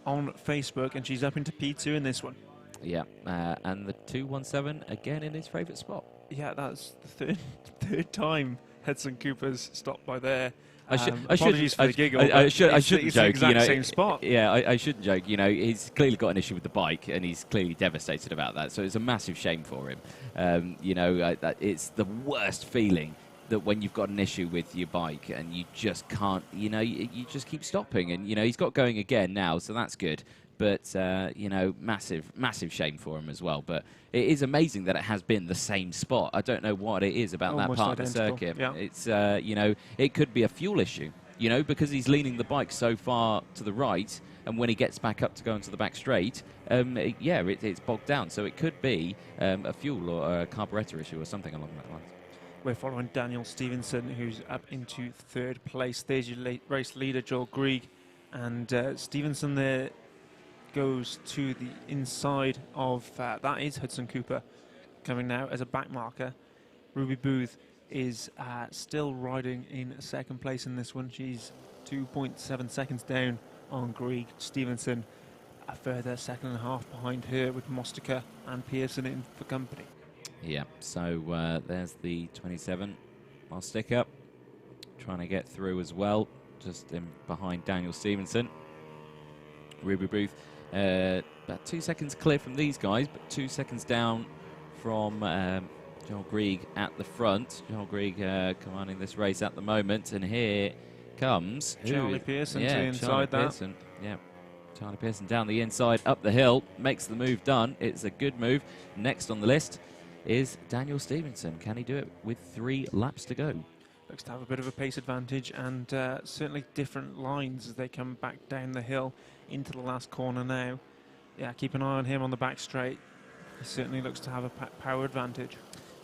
Speaker 2: on Facebook, and she's up into P2 in this one.
Speaker 1: Yeah, and the 217 again in his favourite spot.
Speaker 2: Yeah, that's the third time Hudson Cooper's stopped by there.
Speaker 1: Apologies
Speaker 2: for the giggle.
Speaker 1: I shouldn't joke.
Speaker 2: The exact same spot.
Speaker 1: Yeah, I shouldn't joke. You know, he's clearly got an issue with the bike, and he's clearly devastated about that. So it's a massive shame for him. You know, it's the worst feeling that when you've got an issue with your bike and you just can't. You know, you just keep stopping, and you know he's got going again now, so that's good. But, you know, massive shame for him as well. But it is amazing that it has been the same spot. I don't know what it is about
Speaker 2: Almost
Speaker 1: that part
Speaker 2: identical,
Speaker 1: of the circuit.
Speaker 2: yeah.
Speaker 1: It's, you know, it could be a fuel issue, you know, because he's leaning the bike so far to the right, and when he gets back up to go into the back straight, it's bogged down. So it could be a fuel or a carburetor issue or something along that line.
Speaker 2: We're following Daniel Stevenson, who's up into third place. There's your race leader, Joel Grieg. And Stevenson there goes to the inside of, that is Hudson Cooper coming now as a back marker. Ruby Booth is still riding in second place in this one. She's 2.7 seconds down on Grieg. Stevenson a further second and a half behind her, with Mostica and Pearson in for company.
Speaker 1: Yeah, so there's the 27 Mostica trying to get through as well, just in behind Daniel Stevenson. Ruby Booth about 2 seconds clear from these guys, but 2 seconds down from Joel Grieg at the front. Joel Grieg commanding this race at the moment, and here comes
Speaker 2: Charlie Pearson to the inside.
Speaker 1: Charlie Pearson. Yeah, Charlie Pearson down the inside, up the hill, makes the move done. It's a good move. Next on the list is Daniel Stevenson. Can he do it with 3 laps to go?
Speaker 2: Looks to have a bit of a pace advantage, and certainly different lines as they come back down the hill into the last corner now. Yeah, keep an eye on him on the back straight. He certainly looks to have a power advantage.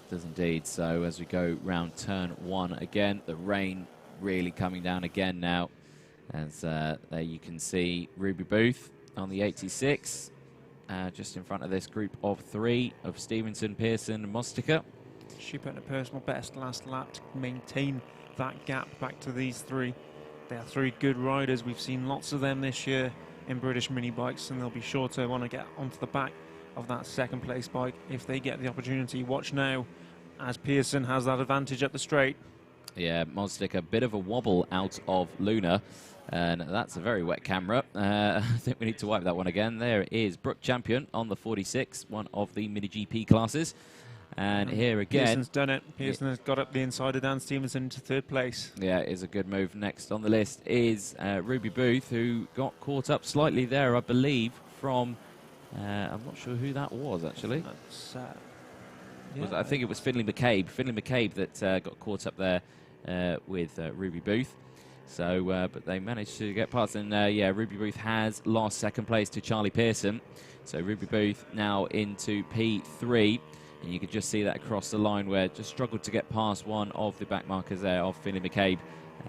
Speaker 1: Does indeed. So as we go round turn 1 again, the rain really coming down again now. As there you can see Ruby Booth on the 86, just in front of this group of 3 of Stevenson, Pearson and Mostica.
Speaker 2: She put in a personal best last lap to maintain that gap back to these 3. They are 3 good riders. We've seen lots of them this year in British mini bikes, and they'll be sure to want to get onto the back of that second place bike if they get the opportunity. Watch now as Pearson has that advantage up the straight.
Speaker 1: Yeah, Mostica, a bit of a wobble out of Luna, and that's a very wet camera. I think we need to wipe that one again. There is Brooke Champion on the 46, one of the mini GP classes. And here again,
Speaker 2: Pearson's done it. Pearson has got up the inside of Dan Stevenson to third place.
Speaker 1: Yeah, it is a good move. Next on the list is Ruby Booth, who got caught up slightly there, I believe, from... I'm not sure who that was, actually.
Speaker 2: That's,
Speaker 1: I think it was Finley McCabe. Finley McCabe that got caught up there with Ruby Booth. So, but they managed to get past. And, yeah, Ruby Booth has lost second place to Charlie Pearson. So Ruby Booth now into P3. And you could just see that across the line, where just struggled to get past one of the back markers there of Finley McCabe.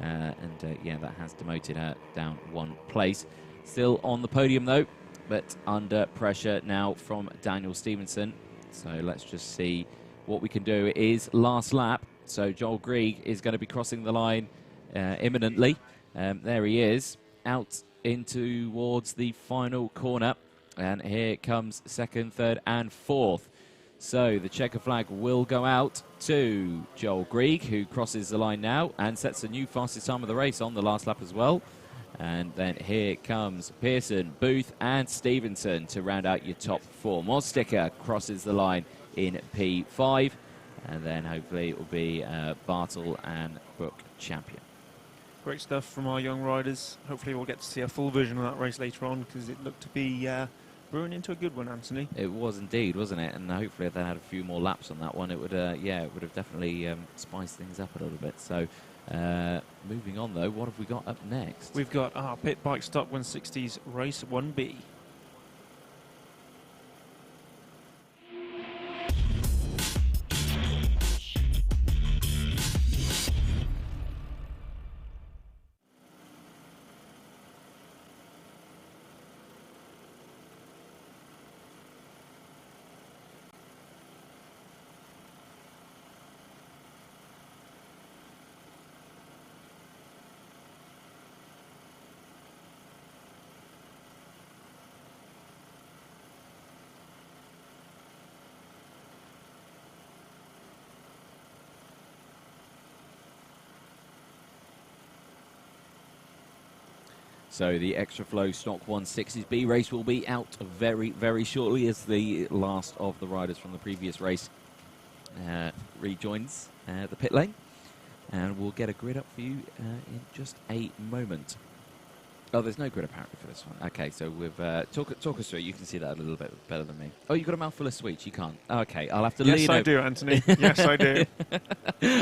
Speaker 1: Yeah, that has demoted her down 1 place. Still on the podium, though, but under pressure now from Daniel Stevenson. So let's just see what we can do. It is last lap, so Joel Grieg is going to be crossing the line imminently. There he is, out in towards the final corner. And here comes second, third, and fourth. So the checker flag will go out to Joel Grieg, who crosses the line now and sets a new fastest time of the race on the last lap as well. And then here comes Pearson, Booth, and Stevenson to round out your top 4. Mostica crosses the line in P5. And then hopefully it will be Bartle and Brooke Champion.
Speaker 2: Great stuff from our young riders. Hopefully we'll get to see a full version of that race later on, because it looked to be brewing into a good one, Anthony.
Speaker 1: It was indeed, wasn't it? And hopefully if they had a few more laps on that one, it would, it would have definitely spiced things up a little bit. So moving on, though, what have we got up next?
Speaker 2: We've got our Pit Bike Stock 160s Race 1B.
Speaker 1: So the Extra Flow Stock 160B race will be out very, very shortly as the last of the riders from the previous race rejoins the pit lane. And we'll get a grid up for you in just a moment. Oh, there's no grid apparently for this one. Okay, so we've talk us through it. You can see that a little bit better than me. Oh, you've got a mouthful of sweets. You can't. Okay, I'll have to lean.
Speaker 2: Yes, I do, Anthony. Yes, I do.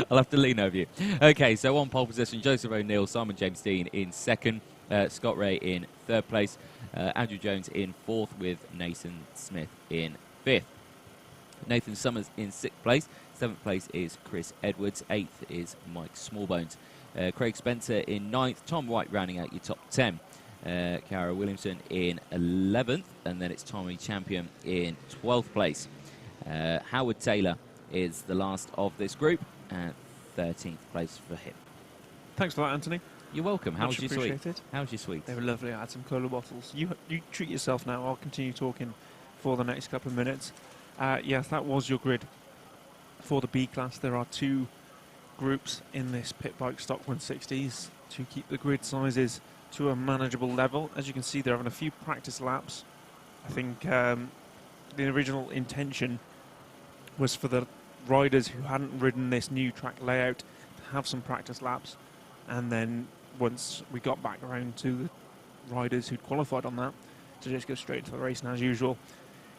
Speaker 1: I'll have to lean over you. Okay, so on pole position, Joseph O'Neill, Simon James Dean in second, Scott Ray in third place, Andrew Jones in fourth, with Nathan Smith in fifth. Nathan Summers in sixth place. Seventh place is Chris Edwards. Eighth is Mike Smallbones. Craig Spencer in ninth. Tom White rounding out your top 10. Cara Williamson in 11th. And then it's Tommy Champion in 12th place. Howard Taylor is the last of this group. 13th place for him.
Speaker 2: Thanks for that, Anthony.
Speaker 1: You're welcome. How's your sweet?
Speaker 2: Appreciated.
Speaker 1: How's your sweet?
Speaker 2: They were lovely. I had some cola bottles. You treat yourself now. I'll continue talking for the next couple of minutes. Yes, that was your grid for the B class. There are two groups in this pit bike stock 160s to keep the grid sizes to a manageable level. As you can see, they're having a few practice laps. I think the original intention was for the riders who hadn't ridden this new track layout to have some practice laps, and then once we got back around to the riders who'd qualified on that, to just go straight to the race. And as usual,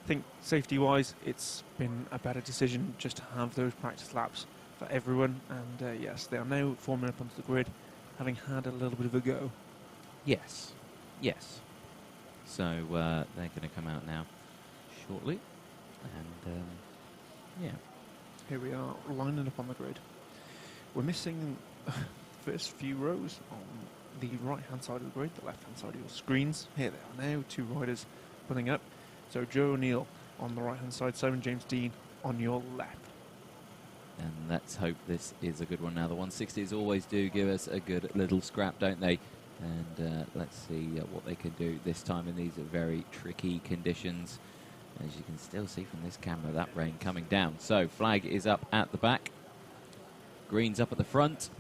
Speaker 2: I think safety-wise, it's been a better decision just to have those practice laps for everyone. And yes, they are now forming up onto the grid, having had a little bit of a go.
Speaker 1: Yes. Yes. So they're going to come out now shortly. And yeah.
Speaker 2: Here we are, lining up on the grid. We're missing the first few rows on the right-hand side of the grid, the left-hand side of your screens. Here they are now, two riders putting up. So Joe O'Neill on the right-hand side, Simon James Dean on your left.
Speaker 1: And let's hope this is a good one now. The 160s always do give us a good little scrap, don't they? And let's see what they can do this time in these very tricky conditions. As you can still see from this camera, that rain coming down. So flag is up at the back. Green's up at the front.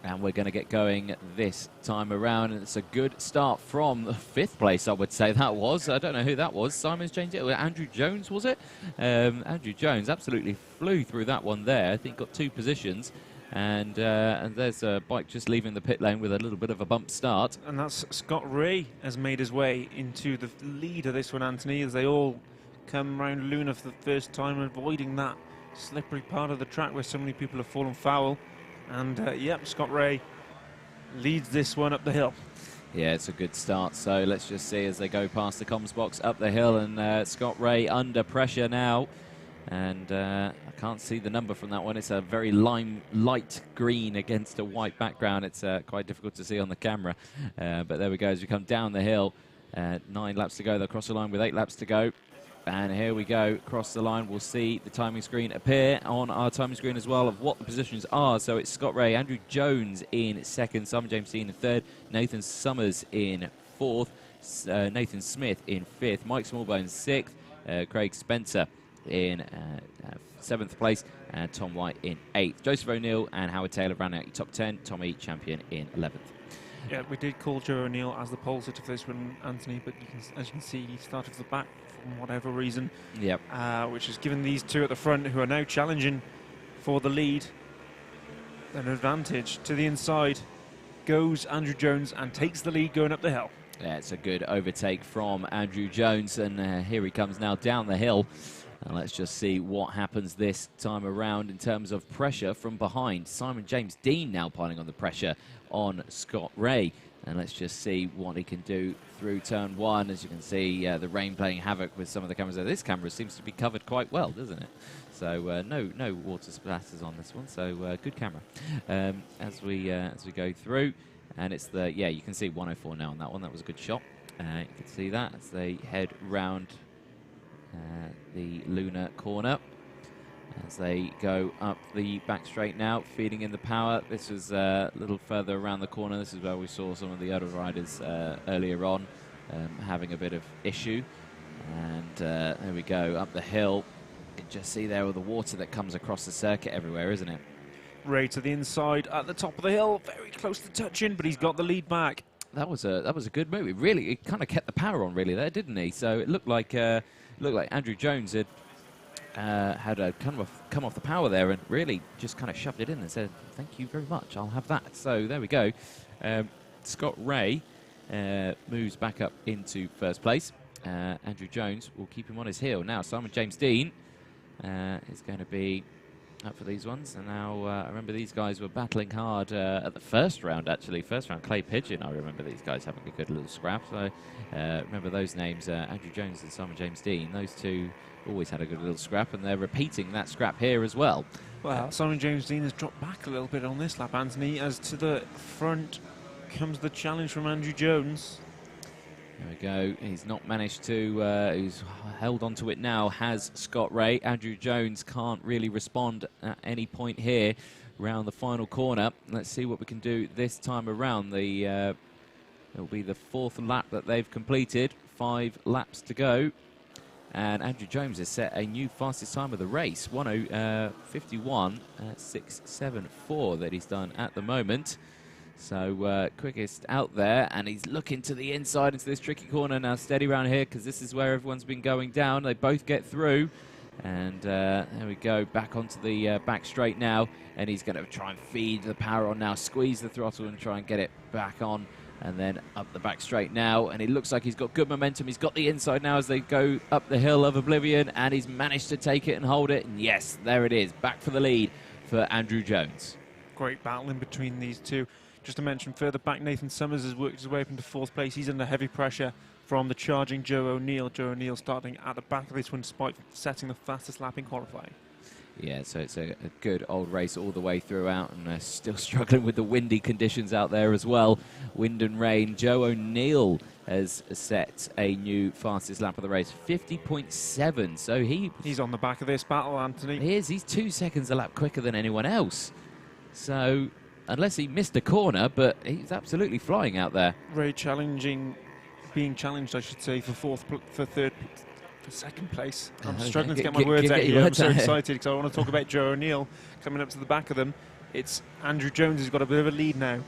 Speaker 1: And we're going to get going this time around. And it's a good start from the fifth place, I would say that was. I don't know who that was. Simon's changed it. Andrew Jones, was it? Andrew Jones absolutely flew through that one there. I think got two positions. And there's a bike just leaving the pit lane with a little bit of a bump start.
Speaker 2: And that's Scott Ray has made his way into the lead of this one, Anthony, as they all come round Luna for the first time, avoiding that slippery part of the track where so many people have fallen foul. And yep, Scott Ray leads this one up the hill.
Speaker 1: Yeah, it's a good start. So let's just see as they go past the comms box up the hill, and Scott Ray under pressure now. And I can't see the number from that one. It's a very light green against a white background. It's quite difficult to see on the camera. But there we go as we come down the hill. 9 laps to go. They'll cross the line with 8 laps to go. And here we go, across the line. We'll see the timing screen appear on our timing screen as well of what the positions are. So it's Scott Ray, Andrew Jones in second, Simon James Dean in third, Nathan Summers in fourth, Nathan Smith in fifth, Mike Smallbones sixth, Craig Spencer in seventh place, and Tom White in eighth. Joseph O'Neill and Howard Taylor rounding out your top 10, Tommy Champion in 11th.
Speaker 2: Yeah, we did call Joe O'Neill as the pole sitter for this one, Anthony, but as you can see, he started at the back for whatever reason.
Speaker 1: Yep.
Speaker 2: Which has given these two at the front, who are now challenging for the lead, an advantage. To the inside goes Andrew Jones and takes the lead going up the hill.
Speaker 1: Yeah, it's a good overtake from Andrew Jones, and here he comes now down the hill. And let's just see what happens this time around in terms of pressure from behind. Simon James Dean now piling on the pressure on Scott Ray. And let's just see what he can do through turn one. As you can see, the rain playing havoc with some of the cameras there. This camera seems to be covered quite well, doesn't it? So no water splatters on this one. So good camera. As we go through, and it's the you can see 104 now on that one. That was a good shot. You can see that as they head round the Luna corner. As they go up the back straight now, feeding in the power. This was a little further around the corner. This is where we saw some of the other riders earlier on having a bit of issue. And there we go, up the hill. You can just see there all the water that comes across the circuit everywhere, isn't it?
Speaker 2: Ray to the inside at the top of the hill, very close to touching, but he's got the lead back.
Speaker 1: That was a good move. It kind of kept the power on really there, didn't he? So it looked like Andrew Jones had come off the power there and really just kind of shoved it in and said, thank you very much, I'll have that. So there we go. Scott Ray moves back up into first place. Andrew Jones will keep him on his heel. Now Simon James Dean is going to be up for these ones. And now I remember these guys were battling hard at the first round, actually. First round, Clay Pigeon. I remember these guys having a good little scrap. So remember those names, Andrew Jones and Simon James Dean. Those two always had a good little scrap, and they're repeating that scrap here as well.
Speaker 2: Well, Simon James Dean has dropped back a little bit on this lap, Anthony, as to the front comes the challenge from Andrew Jones.
Speaker 1: There we go. He's not managed to, he's held onto it now, has Scott Ray. Andrew Jones can't really respond at any point here around the final corner. Let's see what we can do this time around. It'll be the fourth lap that they've completed. 5 laps to go. And Andrew Jones has set a new fastest time of the race. 1:51.674 that he's done at the moment. So quickest out there, and he's looking to the inside into this tricky corner. Now steady around here, because this is where everyone's been going down. They both get through, and there we go, back onto the back straight now, and he's going to try and feed the power on now, squeeze the throttle and try and get it back on, and then up the back straight now, and it looks like he's got good momentum. He's got the inside now as they go up the hill of Oblivion, and he's managed to take it and hold it, and yes, there it is, back for the lead for Andrew Jones.
Speaker 2: Great battle in between these two. Just to mention, further back, Nathan Summers has worked his way up into fourth place. He's under heavy pressure from the charging Joe O'Neill. Joe O'Neill starting at the back of this one despite setting the fastest lap in qualifying.
Speaker 1: Yeah, so it's a good old race all the way throughout, and still struggling with the windy conditions out there as well. Wind and rain. Joe O'Neill has set a new fastest lap of the race, 50.7. So
Speaker 2: he's on the back of this battle, Anthony.
Speaker 1: He is. He's 2 seconds a lap quicker than anyone else. So unless he missed a corner, but he's absolutely flying out there.
Speaker 2: Ray being challenged, I should say, for second place. I'm struggling to get my words out here. I'm so excited because I want to talk about Joe O'Neill coming up to the back of them. It's Andrew Jones who's got a bit of a lead now.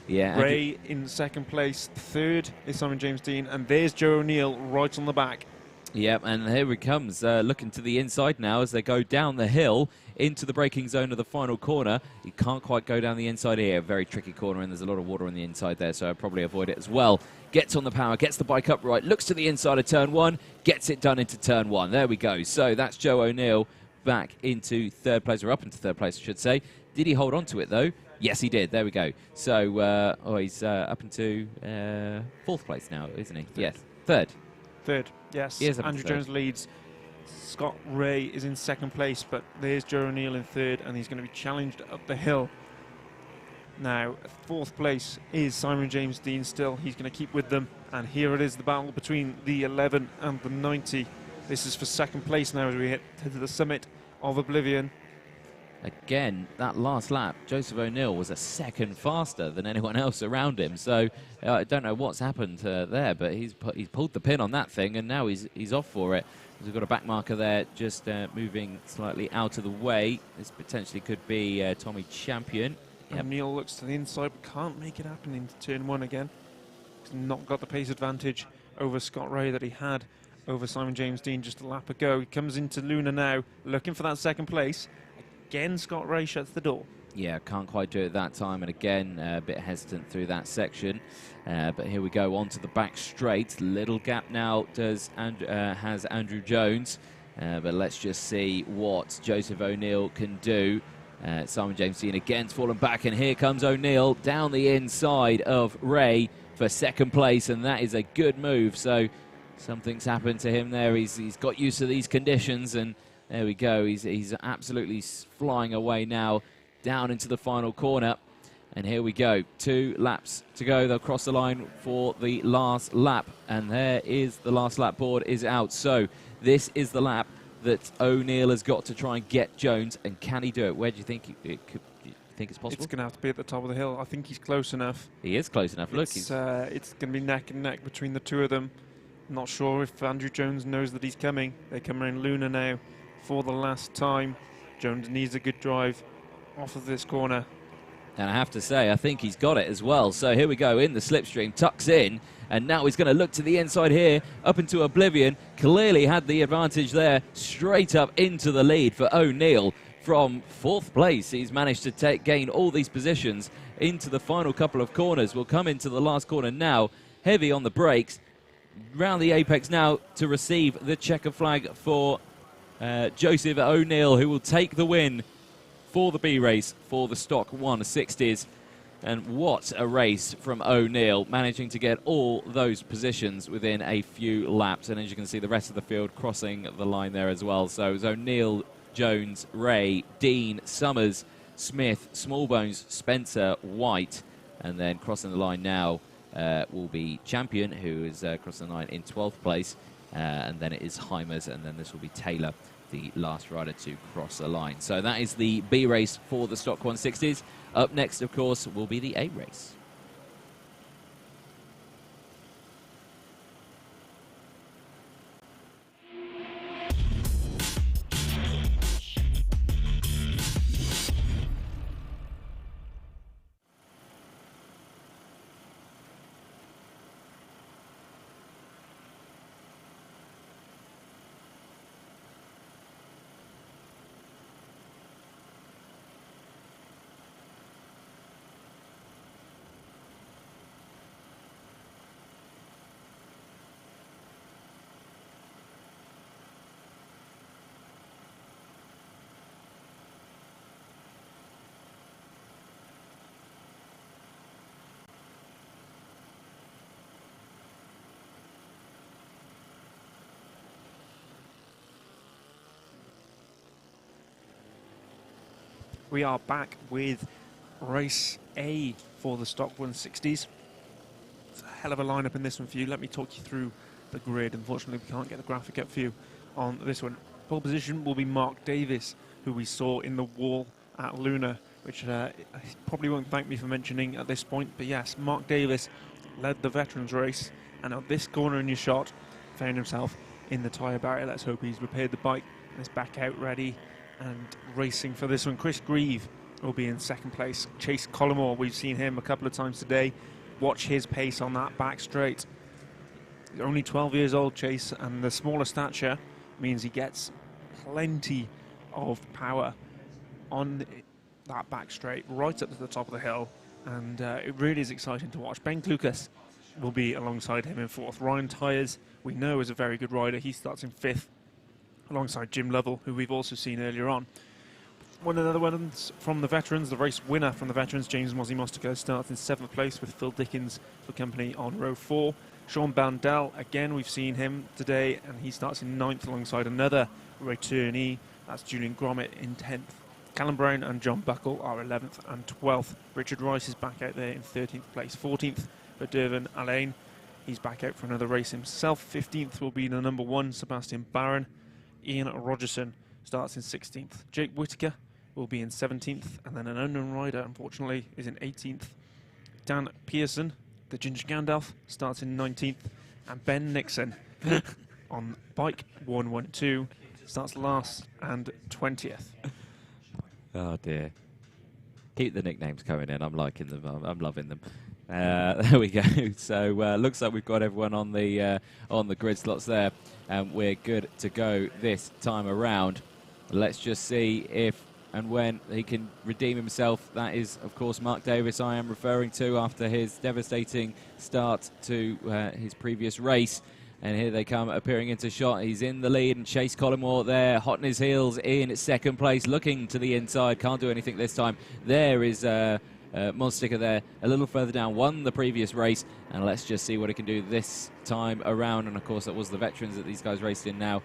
Speaker 1: Yeah,
Speaker 2: Ray in second place. Third is Simon James Dean, and there's Joe O'Neill right on the back.
Speaker 1: Yep, and here he comes, looking to the inside now as they go down the hill into the braking zone of the final corner. He can't quite go down the inside here. Very tricky corner, and there's a lot of water on the inside there, so I'll probably avoid it as well. Gets on the power, gets the bike upright, looks to the inside of turn 1, gets it done into turn 1. There we go. So that's Joe O'Neill back into third place, or up into third place, I should say. Did he hold on to it, though? Yes, he did. There we go. So he's up into fourth place now, isn't he? Yes. Third,
Speaker 2: yes. Andrew Jones leads. Scott Ray is in second place, but there's Joe O'Neill in third, and he's going to be challenged up the hill. Now, fourth place is Simon James Dean still. He's going to keep with them, and here it is, the battle between the 11 and the 90. This is for second place now as we head to the summit of Oblivion.
Speaker 1: Again, that last lap, Joseph O'Neill was a second faster than anyone else around him. So I don't know what's happened there, but he's pulled the pin on that thing, and now he's off for it. We've got a back marker there, just moving slightly out of the way. This potentially could be Tommy Champion.
Speaker 2: Yep. O'Neill looks to the inside, but can't make it happen into turn 1 again. He's not got the pace advantage over Scott Ray that he had over Simon James Dean just a lap ago. He comes into Luna now, looking for that second place. Again, Scott Ray shuts the door.
Speaker 1: Yeah, can't quite do it that time, and again, a bit hesitant through that section. But here we go, onto the back straight. Little gap now has Andrew Jones. But let's just see what Joseph O'Neill can do. Simon James Dean again's fallen back, and here comes O'Neill down the inside of Ray for second place, and that is a good move. So something's happened to him there. He's got used to these conditions, and there we go. He's absolutely flying away now down into the final corner. And here we go. 2 laps to go. They'll cross the line for the last lap. And there is the last lap board is out. So this is the lap that O'Neill has got to try and get Jones. And can he do it? Where do you think do you think it's possible?
Speaker 2: It's going to have to be at the top of the hill. I think he's close enough.
Speaker 1: He is close enough. Look,
Speaker 2: it's going to be neck and neck between the two of them. Not sure if Andrew Jones knows that he's coming. They come around Luna now for the last time. Jones needs a good drive off of this corner.
Speaker 1: And I have to say, I think he's got it as well. So here we go, in the slipstream, tucks in, and now he's going to look to the inside here, up into Oblivion. Clearly had the advantage there, straight up into the lead for O'Neill from fourth place. He's managed to gain all these positions into the final couple of corners. We'll come into the last corner now. heavy on the brakes. Round the apex now to receive the checker flag for Joseph O'Neill, who will take the win for the B race for the Stock 160s. And what a race from O'Neill, managing to get all those positions within a few laps. And as you can see, the rest of the field crossing the line there as well. So it was O'Neill, Jones, Ray, Dean, Summers, Smith, Smallbones, Spencer, White. And then crossing the line now will be Champion, who is crossing the line in 12th place. And then it is Heimers, and then this will be Taylor, the last rider to cross the line. So that is the B race for the Stock 160s. Up next, of course, will be the A race.
Speaker 2: We are back with race A for the Stock 160s. It's a hell of a lineup in this one for you. Let me talk you through the grid. Unfortunately, we can't get the graphic up for you on this one. Pole position will be Mark Davis, who we saw in the wall at Luna, which probably won't thank me for mentioning at this point. But yes, Mark Davis led the veterans race, and at this corner in your shot, found himself in the tyre barrier. Let's hope he's repaired the bike and is back out ready and racing for this one. Chris Grieve will be in second place. Chase Collymore, we've seen him a couple of times today. Watch his pace on that back straight. He's only 12 years old, Chase, and the smaller stature means he gets plenty of power on that back straight, right up to the top of the hill, and it really is exciting to watch. Ben Klukas will be alongside him in fourth. Ryan Tyers, we know, is a very good rider. He starts in fifth, alongside Jim Lovell, who we've also seen earlier on. One of the other ones from the veterans, the race winner from the veterans, James Mozzie Mostico, starts in 7th place with Phil Dickens for company on row 4. Sean Bandel, again, we've seen him today, and he starts in 9th alongside another returnee. That's Julian Gromit in 10th. Callum Brown and John Buckle are 11th and 12th. Richard Rice is back out there in 13th place. 14th for Dervin Alain. He's back out for another race himself. 15th will be the number 1, Sebastian Barron. Ian Rogerson starts in 16th. Jake Whitaker will be in 17th, and then an unknown rider, unfortunately, is in 18th. Dan Pearson, the Ginger Gandalf, starts in 19th, and Ben Nixon on bike 112 starts last and 20th.
Speaker 1: Oh dear. Keep the nicknames coming in. I'm liking them. I'm loving them. There we go. So looks like we've got everyone on the grid slots there, and we're good to go this time around. Let's just see if and when he can redeem himself. That is, of course, Mark Davis I am referring to after his devastating start to his previous race. And here they come, appearing into shot. He's in the lead, and Chase Collymore there, hot on his heels in second place, looking to the inside. Can't do anything this time. There is Monsticker there, a little further down, won the previous race, and let's just see what he can do this time around. And of course, that was the veterans that these guys raced in now,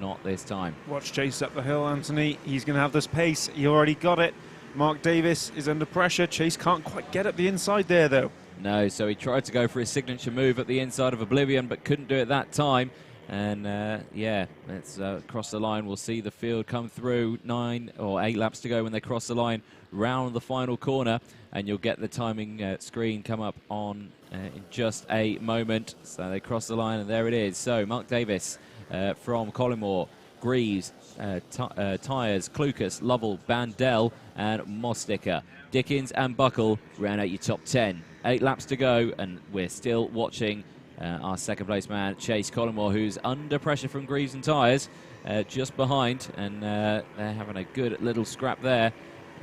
Speaker 1: not this time.
Speaker 2: Watch Chase up the hill, Anthony. He's going to have this pace. He already got it. Mark Davis is under pressure. Chase can't quite get at the inside there, though.
Speaker 1: No, so he tried to go for his signature move at the inside of Oblivion, but couldn't do it that time. And yeah, let's cross the line. We'll see the field come through. 9 or 8 laps to go when they cross the line round the final corner, and you'll get the timing screen come up on in just a moment. So they cross the line, and there it is. So Mark Davis from Collymore, Greaves, Tyres, Klukas, Lovell, Bandel, and Mosticker. Dickens and Buckle round out your top 10. 8 laps to go, and we're still watching our second place man, Chase Collymore, who's under pressure from Greaves and Tyres, just behind, and they're having a good little scrap there.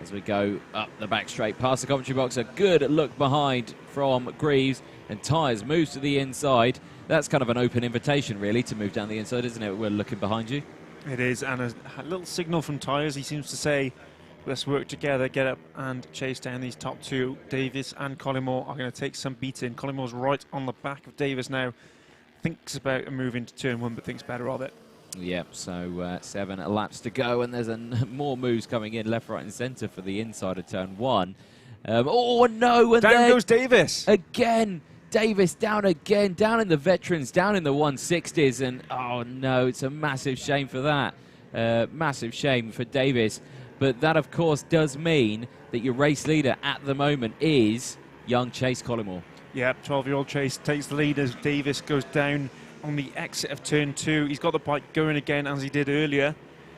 Speaker 1: as we go up the back straight past the commentary box. A good look behind from Greaves, and Tyres moves to the inside. That's kind of an open invitation, really, to move down the inside, isn't it? We're looking behind you.
Speaker 2: It is, and a little signal from Tyres. He seems to say, let's work together, get up and chase down these top two. Davis and Collymore are going to take some beating. Collymore's right on the back of Davis now. Thinks about a move into turn one, but thinks better of it.
Speaker 1: Yep, so 7 laps to go, and there's more moves coming in left, right and centre for the inside of turn one. Oh, no! And
Speaker 2: down goes Davis!
Speaker 1: Again! Davis down again, down in the veterans, down in the 160s, and oh no, it's a massive shame for that. Massive shame for Davis. But that, of course, does mean that your race leader at the moment is young Chase Collymore.
Speaker 2: Yep, 12-year-old Chase takes the lead as Davis goes down on the exit of turn two. He's got the bike going again as he did earlier,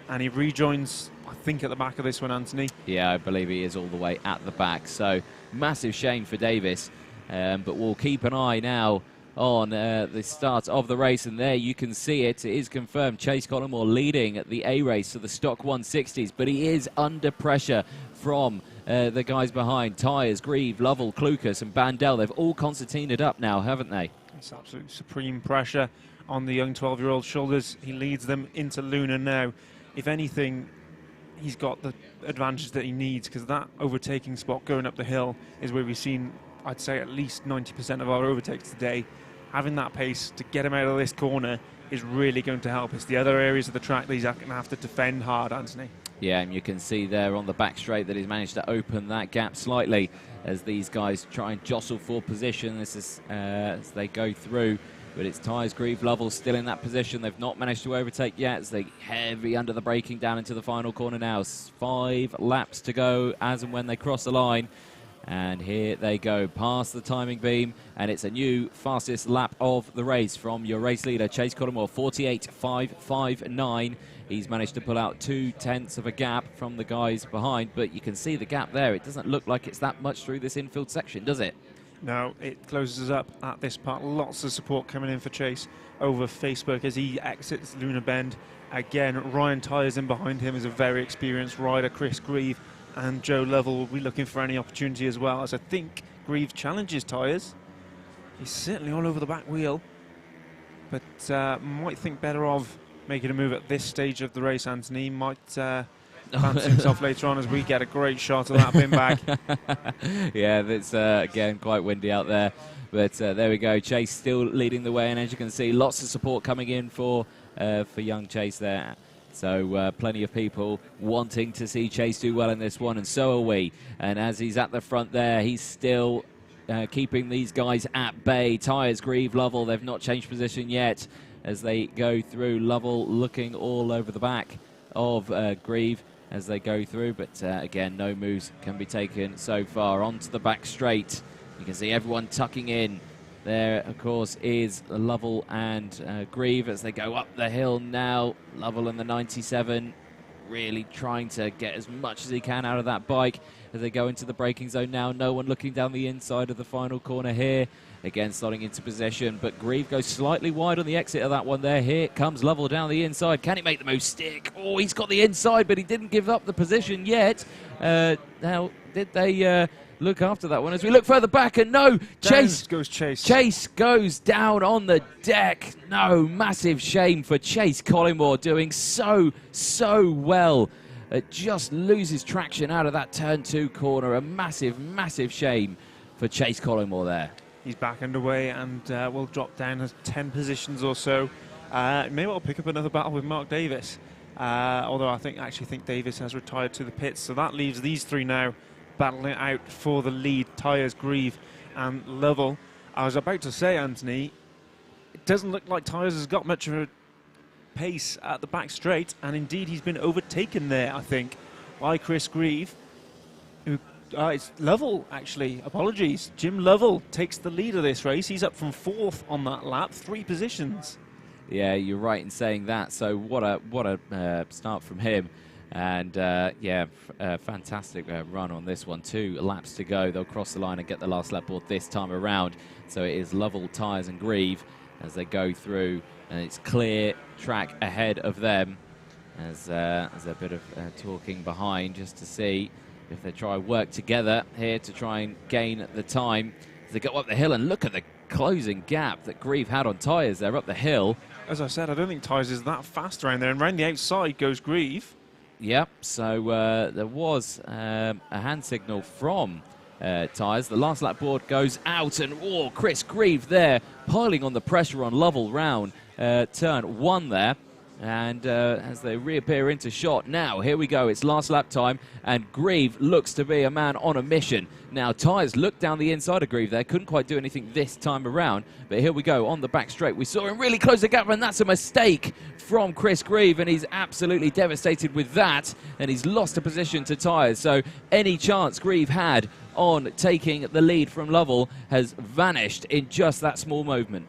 Speaker 2: and he rejoins, I think, at the back of this one, Anthony.
Speaker 1: Yeah, I believe he is all the way at the back. So massive shame for Davis, but we'll keep an eye now on the start of the race, and there you can see it. It is confirmed. Chase Collymore leading at the A race to the stock 160s, but he is under pressure from the guys behind. Tyres, Grieve, Lovell, Clucas and Bandel. They've all concertinaed up now, haven't they?
Speaker 2: It's absolute supreme pressure on the young 12-year-old shoulders. He leads them into Luna now. If anything, he's got the advantage that he needs, because that overtaking spot going up the hill is where we've seen, I'd say, at least 90% of our overtakes today. Having that pace to get him out of this corner is really going to help. It's the other areas of the track that he's going to have to defend hard, Anthony.
Speaker 1: Yeah, and you can see there on the back straight that he's managed to open that gap slightly as these guys try and jostle for position. This is as they go through, but it's Tyres, Grieve, Lovell still in that position. They've not managed to overtake yet as they heavy under the braking down into the final corner now. 5 laps to go as and when they cross the line. And here they go past the timing beam, and it's a new fastest lap of the race from your race leader, Chase Collymore, 48.559. He's managed to pull out 0.2 of a gap from the guys behind, but you can see the gap there. It doesn't look like it's that much through this infield section, does it?
Speaker 2: No, it closes up at this part. Lots of support coming in for Chase over Facebook as he exits Luna Bend. Again, Ryan Tyres in behind him is a very experienced rider. Chris Grieve and Joe Lovell will be looking for any opportunity as well, as I think Grieve challenges Tyres. He's certainly all over the back wheel, but might think better of making a move at this stage of the race, Anthony. Might fancy himself later on as we get a great shot of that bin bag.
Speaker 1: Yeah, that's again quite windy out there, but there we go. Chase still leading the way, and as you can see, lots of support coming in for young Chase there. So plenty of people wanting to see Chase do well in this one, and so are we. And as he's at the front there, he's still keeping these guys at bay. Tyres, Grieve, Lovell, they've not changed position yet as they go through. Lovell looking all over the back of Grieve as they go through, but again, no moves can be taken so far. Onto the back straight. You can see everyone tucking in. There, of course, is Lovell and Grieve as they go up the hill now. Lovell in the 97, really trying to get as much as he can out of that bike as they go into the braking zone now. No one looking down the inside of the final corner here. Again, slotting into position, but Grieve goes slightly wide on the exit of that one there. Here comes Lovell down the inside. Can he make the move stick? Oh, he's got the inside, but he didn't give up the position yet. Now, did they... look after that one as we look further back, and no, Chase
Speaker 2: goes Chase.
Speaker 1: Chase goes down on the deck. No, massive shame for Chase Collymore, doing so well. Just loses traction out of that turn 2 corner. A massive shame for Chase Collymore there.
Speaker 2: He's back underway and will drop down 10 positions or so. Maybe I'll pick up another battle with Mark Davis. Although I actually think Davis has retired to the pits, so that leaves these three now battling out for the lead. Tyres, Grieve and Lovell. I was about to say, Anthony, it doesn't look like Tyres has got much of a pace at the back straight, and indeed he's been overtaken there, I think, by Chris Grieve. Who, it's Lovell, actually, apologies. Jim Lovell takes the lead of this race. He's up from 4th on that lap, 3 positions.
Speaker 1: Yeah, you're right in saying that. So what a start from him. And yeah, fantastic run on this one. 2 laps to go. They'll cross the line and get the last lap board this time around. So it is Lovell, Tyres and Grieve as they go through, and it's clear track ahead of them as there's a bit of talking behind just to see if they try and work together here to try and gain the time as they go up the hill. And look at the closing gap that Grieve had on tyres there up the hill.
Speaker 2: As I said, I don't think Tyres is that fast around there, and round the outside goes Grieve.
Speaker 1: Yep, so there was a hand signal from Tyres. The last lap board goes out, and Chris Grieve there piling on the pressure on Lovell round turn 1 there. And as they reappear into shot now, here we go, it's last lap time, and Grieve looks to be a man on a mission. Now, Tyres looked down the inside of Grieve there, couldn't quite do anything this time around, but here we go, on the back straight. We saw him really close the gap, and that's a mistake from Chris Grieve, and he's absolutely devastated with that, and he's lost a position to Tyres. So any chance Grieve had on taking the lead from Lovell has vanished in just that small movement.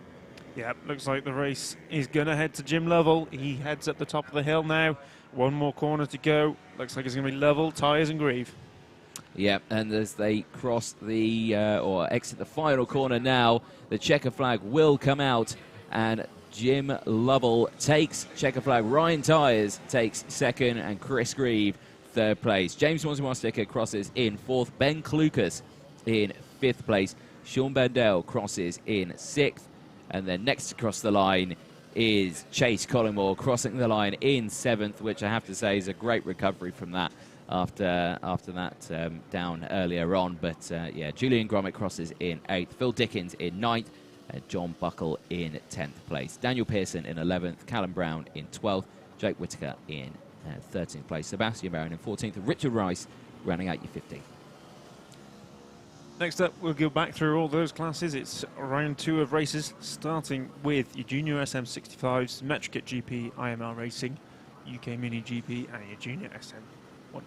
Speaker 2: Yeah, looks like the race is going to head to Jim Lovell. He heads up the top of the hill now. One more corner to go. Looks like it's going to be Lovell, Tyres and Grieve.
Speaker 1: Yeah, and as they cross the, or exit the final corner now, the checker flag will come out, and Jim Lovell takes checker flag. Ryan Tyres takes second, and Chris Grieve third place. James Swansea-Mosticker crosses in fourth. Ben Klukas in fifth place. Sean Bendel crosses in sixth. And then next across the line is Chase Collingmore crossing the line in seventh, which I have to say is a great recovery from that after that down earlier on. But yeah, Julian Gromit crosses in eighth, Phil Dickens in ninth, and John Buckle in 10th place. Daniel Pearson in 11th, Callum Brown in 12th, Jake Whittaker in 13th place, Sebastian Barron in 14th, and Richard Rice rounding out your 15th.
Speaker 2: Next up, we'll go back through all those classes. It's round 2 of races, starting with your Junior SM65s, Metrokit GP, IMR Racing, UK Mini GP, and your Junior SM140s.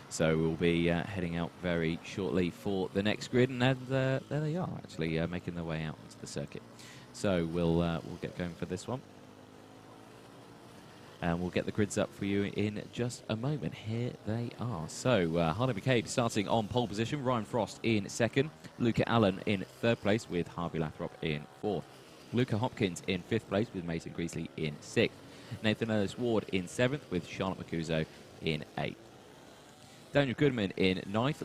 Speaker 1: So we'll be heading out very shortly for the next grid, and there they are, actually making their way out onto the circuit. So we'll get going for this one, and we'll get the grids up for you in just a moment. Here they are. So Harley McCabe starting on pole position, Ryan Frost in second, Luca Allen in third place with Harvey Lathrop in fourth, Luca Hopkins in fifth place with Mason Greasley in sixth, Nathan Ellis Ward in seventh with Charlotte Macuso in eighth. Daniel Goodman in ninth,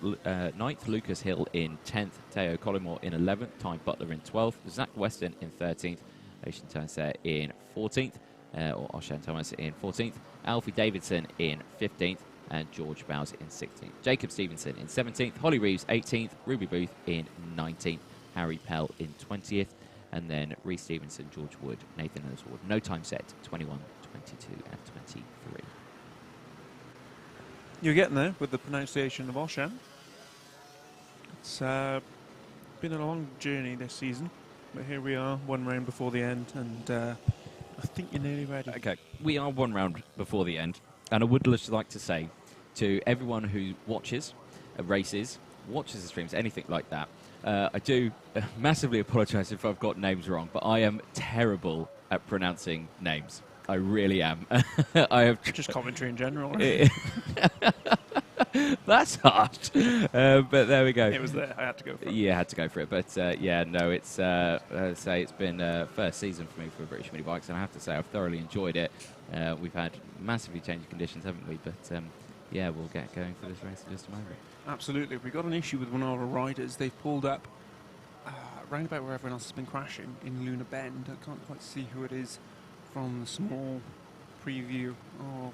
Speaker 1: Lucas Hill in 10th, Teo Collymore in 11th, Ty Butler in 12th, Zach Weston in 13th, Ocean Tanser in 14th, or Oshan Thomas in 14th, Alfie Davidson in 15th, and George Bowes in 16th. Jacob Stevenson in 17th, Holly Reeves 18th, Ruby Booth in 19th, Harry Pell in 20th, and then Reece Stevenson, George Wood, Nathan Ellsworth. No time set, 21, 22, and 23.
Speaker 2: You're getting there with the pronunciation of Osham. It's been a long journey this season, but here we are, one round before the end, and I think you're nearly ready.
Speaker 1: Okay, we are one round before the end, and I would just like to say to everyone who watches races, watches the streams, anything like that, I do massively apologise if I've got names wrong, but I am terrible at pronouncing names. I really am. I have
Speaker 2: just commentary in general.
Speaker 1: That's hard. But there we go.
Speaker 2: It was there. I had to go for it.
Speaker 1: Yeah, I had to go for it. But yeah, no, it's say it's been first season for me for British Mini Bikes, and I have to say I've thoroughly enjoyed it. We've had massively changing conditions, haven't we? But yeah, we'll get going for this race in just a moment.
Speaker 2: Absolutely. We got an issue with one of our riders. They've pulled up round about where everyone else has been crashing in Luna Bend. I can't quite see who it is from the small preview of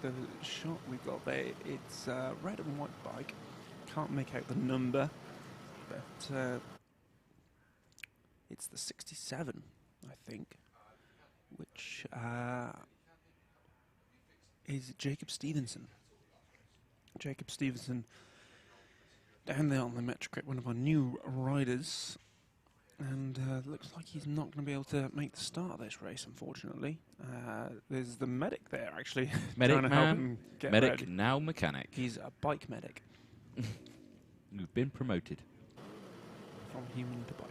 Speaker 2: the shot we've got there. It's a red and white bike. Can't make out the number, but it's the 67, I think, which is Jacob Stevenson. Jacob Stevenson down there on the Metrokit, one of our new riders. And looks like he's not going to be able to make the start of this race, unfortunately. There's the medic there, actually,
Speaker 1: Medic
Speaker 2: trying to help
Speaker 1: man,
Speaker 2: him get
Speaker 1: medic,
Speaker 2: ready.
Speaker 1: now mechanic.
Speaker 2: He's a bike medic.
Speaker 1: You've been promoted.
Speaker 2: From human to bike.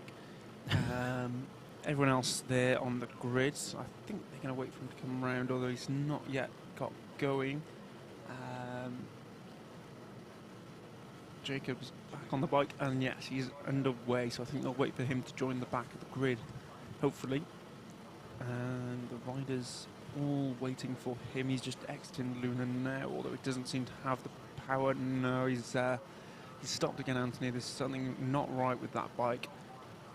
Speaker 2: Everyone else there on the grid, so I think they're going to wait for him to come around, although he's not yet got going. Jacob's back on the bike, and yes, he's underway, so I think they'll wait for him to join the back of the grid, hopefully. And the riders all waiting for him. He's just exiting Luna now, although he doesn't seem to have the power. No, he's stopped again, Anthony. There's something not right with that bike.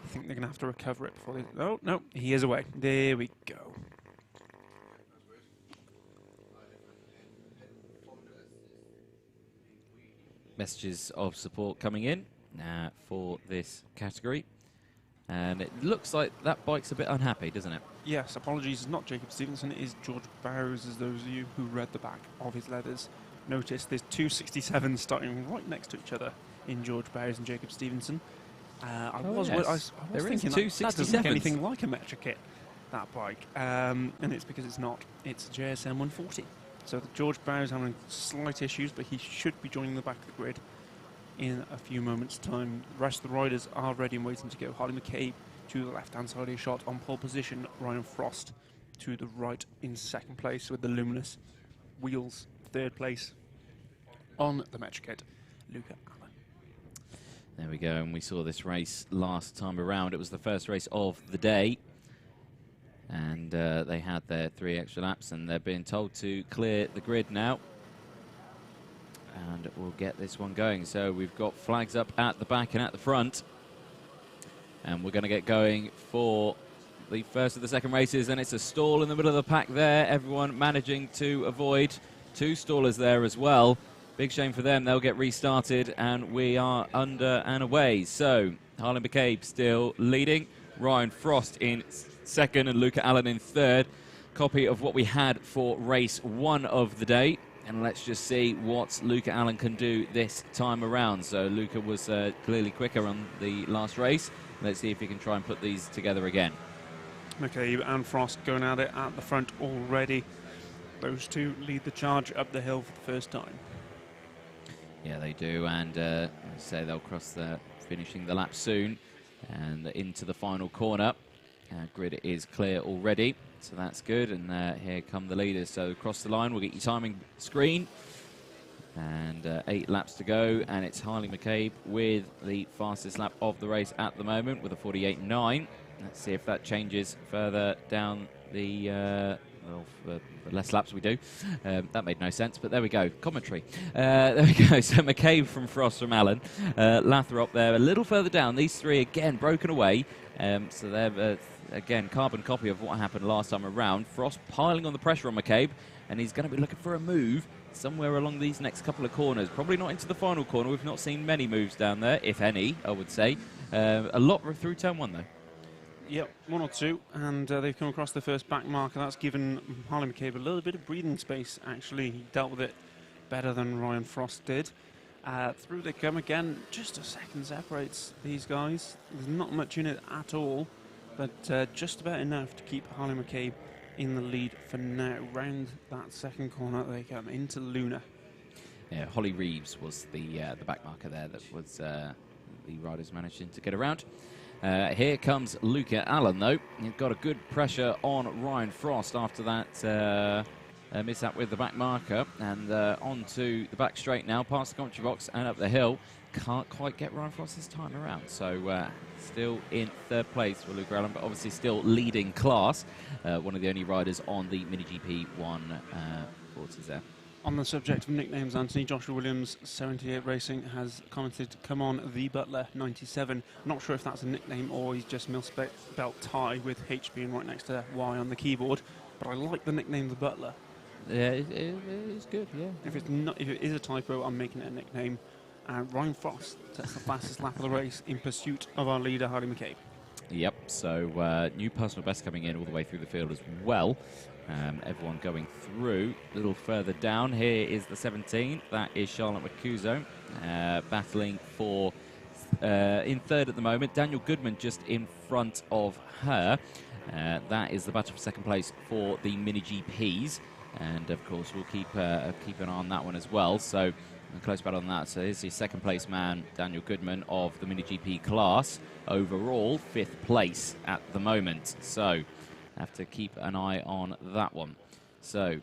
Speaker 2: I think they're going to have to recover it before they... Oh, no, he is away. There we go.
Speaker 1: Messages of support coming in for this category. And it looks like that bike's a bit unhappy, doesn't it?
Speaker 2: Yes, apologies. It's not Jacob Stevenson. It is George Bowers, as those of you who read the back of his leathers notice. There's two 67s starting right next to each other in George Bowers and Jacob Stevenson. I was thinking that doesn't look anything like a Metra kit, that bike. And it's because it's not. It's a JSM 140. So George Bowers having slight issues, but he should be joining the back of the grid in a few moments' time. The rest of the riders are ready and waiting to go. Harley McCabe to the left-hand side of your shot on pole position. Ryan Frost to the right in second place with the luminous wheels. Third place on the Metra kit, Luca Allen.
Speaker 1: There we go, and we saw this race last time around. It was the first race of the day. And they had their 3 extra laps, and they're being told to clear the grid now. And we'll get this one going. So we've got flags up at the back and at the front. And we're going to get going for the first of the second races. And it's a stall in the middle of the pack there. Everyone managing to avoid 2 stallers there as well. Big shame for them. They'll get restarted, and we are under and away. So Harlan McCabe still leading. Ryan Frost in second and Luca Allen in third. Copy of what we had for race 1 of the day. And let's just see what Luca Allen can do this time around. So Luca was clearly quicker on the last race. Let's see if he can try and put these together again.
Speaker 2: McCabe and Frost going at it at the front already. Those two lead the charge up the hill for the first time.
Speaker 1: Yeah, they do. And I say they'll cross the finishing the lap soon. And into the final corner. Grid is clear already, so that's good. And here come the leaders. So across the line, we'll get your timing screen. And 8 laps to go. And it's Harley McCabe with the fastest lap of the race at the moment with a 48.9. Let's see if that changes further down the... the less laps we do. That made no sense, but there we go. Commentary. There we go. So McCabe from Frost from Allen. Lathrop there a little further down. These 3 again broken away. So they're, again, carbon copy of what happened last time around. Frost piling on the pressure on McCabe, and he's going to be looking for a move somewhere along these next couple of corners. Probably not into the final corner. We've not seen many moves down there, if any, I would say. A lot through turn 1, though.
Speaker 2: Yep, 1 or 2, and they've come across the first back marker. That's given Harley McCabe a little bit of breathing space, actually. He dealt with it better than Ryan Frost did. Through they come again. Just a second separates these guys. There's not much in it at all, but just about enough to keep Harley McCabe in the lead for now. Round that second corner, they come into Luna.
Speaker 1: Yeah, Holly Reeves was the back marker there that was the riders managing to get around. Here comes Luca Allen, though. He's got a good pressure on Ryan Frost after that mishap with the back marker. And onto the back straight now, past the commentary box and up the hill. Can't quite get Ryan Frost this time around. So still in third place for Luca Allen, but obviously still leading class. One of the only riders on the Mini GP1 quarters there.
Speaker 2: On the subject of nicknames, Anthony, Joshua Williams, 78 Racing, has commented, "Come on, the Butler, 97. Not sure if that's a nickname or he's just misspelled Ty with H being right next to Y on the keyboard, but I like the nickname the Butler.
Speaker 1: Yeah, it is good, yeah.
Speaker 2: If it is a typo, I'm making it a nickname. And Ryan Frost sets the fastest lap of the race in pursuit of our leader, Harley McCabe.
Speaker 1: Yep, so new personal best coming in all the way through the field as well. Everyone going through. A little further down, here is the 17. That is Charlotte Macuso, battling for in third at the moment. Daniel Goodman just in front of her. That is the battle for second place for the Mini GPs. And of course, we'll keep an eye on that one as well. So a close battle on that. So here's the second place man, Daniel Goodman of the Mini GP class. Overall, 5th place at the moment. So have to keep an eye on that one. So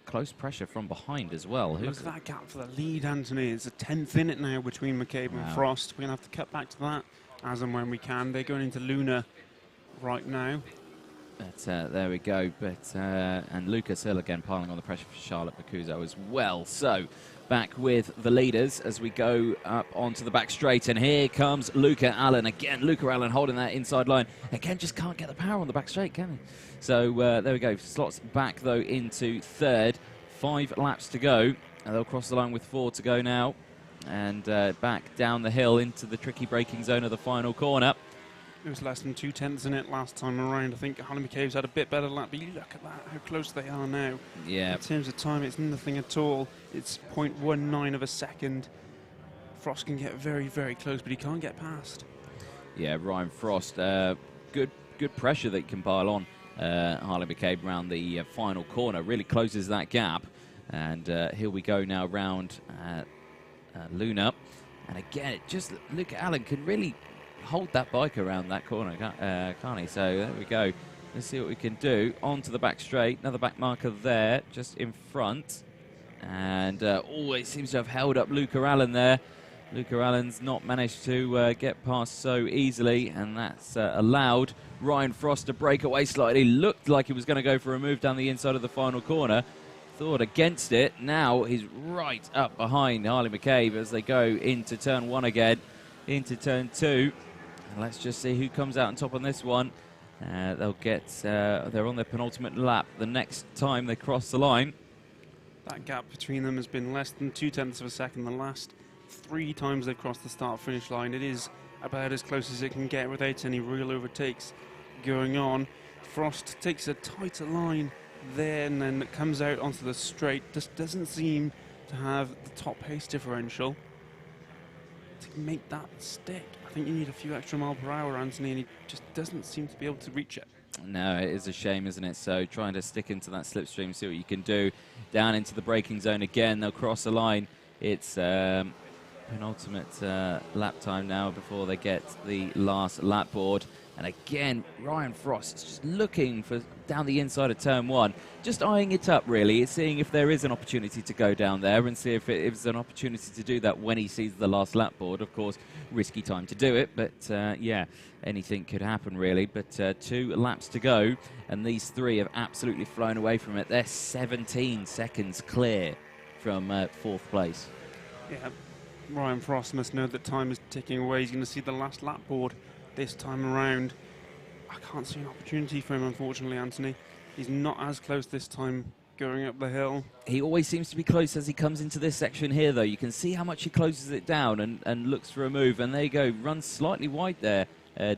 Speaker 1: close pressure from behind as well.
Speaker 3: Look at that gap for the lead, Anthony. It's a 10th in it now between McCabe and Frost. We're going to have to cut back to that as and when we can. They're going into Luna right now.
Speaker 1: But there we go. But and Lucas Hill again piling on the pressure for Charlotte Bacuzo as well. So back with the leaders as we go up onto the back straight. And here comes Luca Allen. Again, Luca Allen holding that inside line. Again, just can't get the power on the back straight, can he? So there we go. Slots back, though, into third. 5 laps to go. And they'll cross the line with 4 to go now. And back down the hill into the tricky braking zone of the final corner.
Speaker 3: It was less than 2/10 in it last time around. I think Harley McCabe's had a bit better lap, but you look at that, how close they are now.
Speaker 1: Yeah.
Speaker 3: In terms of time, it's nothing at all. It's 0.19 of a second. Frost can get very, very close, but he can't get past.
Speaker 1: Yeah, Ryan Frost, good pressure that he can pile on Harley McCabe around the final corner. Really closes that gap. And here we go now round Luna. And again, just Luca Allen can really hold that bike around that corner, can't he? So there we go. Let's see what we can do. On to the back straight. Another back marker there, just in front. And it seems to have held up Luca Allen there. Luca Allen's not managed to get past so easily, and that's allowed Ryan Frost to break away slightly. Looked like he was going to go for a move down the inside of the final corner. Thought against it. Now he's right up behind Harley McCabe as they go into turn 1 again, into turn 2. Let's just see who comes out on top on this one. They're on their penultimate lap the next time they cross the line.
Speaker 3: That gap between them has been less than 0.2 of a second. The last 3 times they've crossed the start-finish line. It is about as close as it can get without any real overtakes going on. Frost takes a tighter line there and then comes out onto the straight. Just doesn't seem to have the top pace differential to make that stick. I think you need a few extra mile per hour, Anthony, and he just doesn't seem to be able to reach it.
Speaker 1: No, it is a shame, isn't it? So trying to stick into that slipstream, see what you can do. Down into the braking zone again. They'll cross the line. It's penultimate lap time now before they get the last lap board. And again, Ryan Frost is just looking for down the inside of turn 1, just eyeing it up really, seeing if there is an opportunity to go down there and see if it's an opportunity to do that when he sees the last lap board. Of course, risky time to do it, but yeah, anything could happen really. But 2 laps to go, and these 3 have absolutely flown away from it. They're 17 seconds clear from 4th place.
Speaker 3: Yeah, Ryan Frost must know that time is ticking away. He's going to see the last lap board this time around. I can't see an opportunity for him, unfortunately, Anthony. He's not as close this time going up the hill.
Speaker 1: He always seems to be close as he comes into this section here, though. You can see how much he closes it down and looks for a move. And there you go, runs slightly wide there,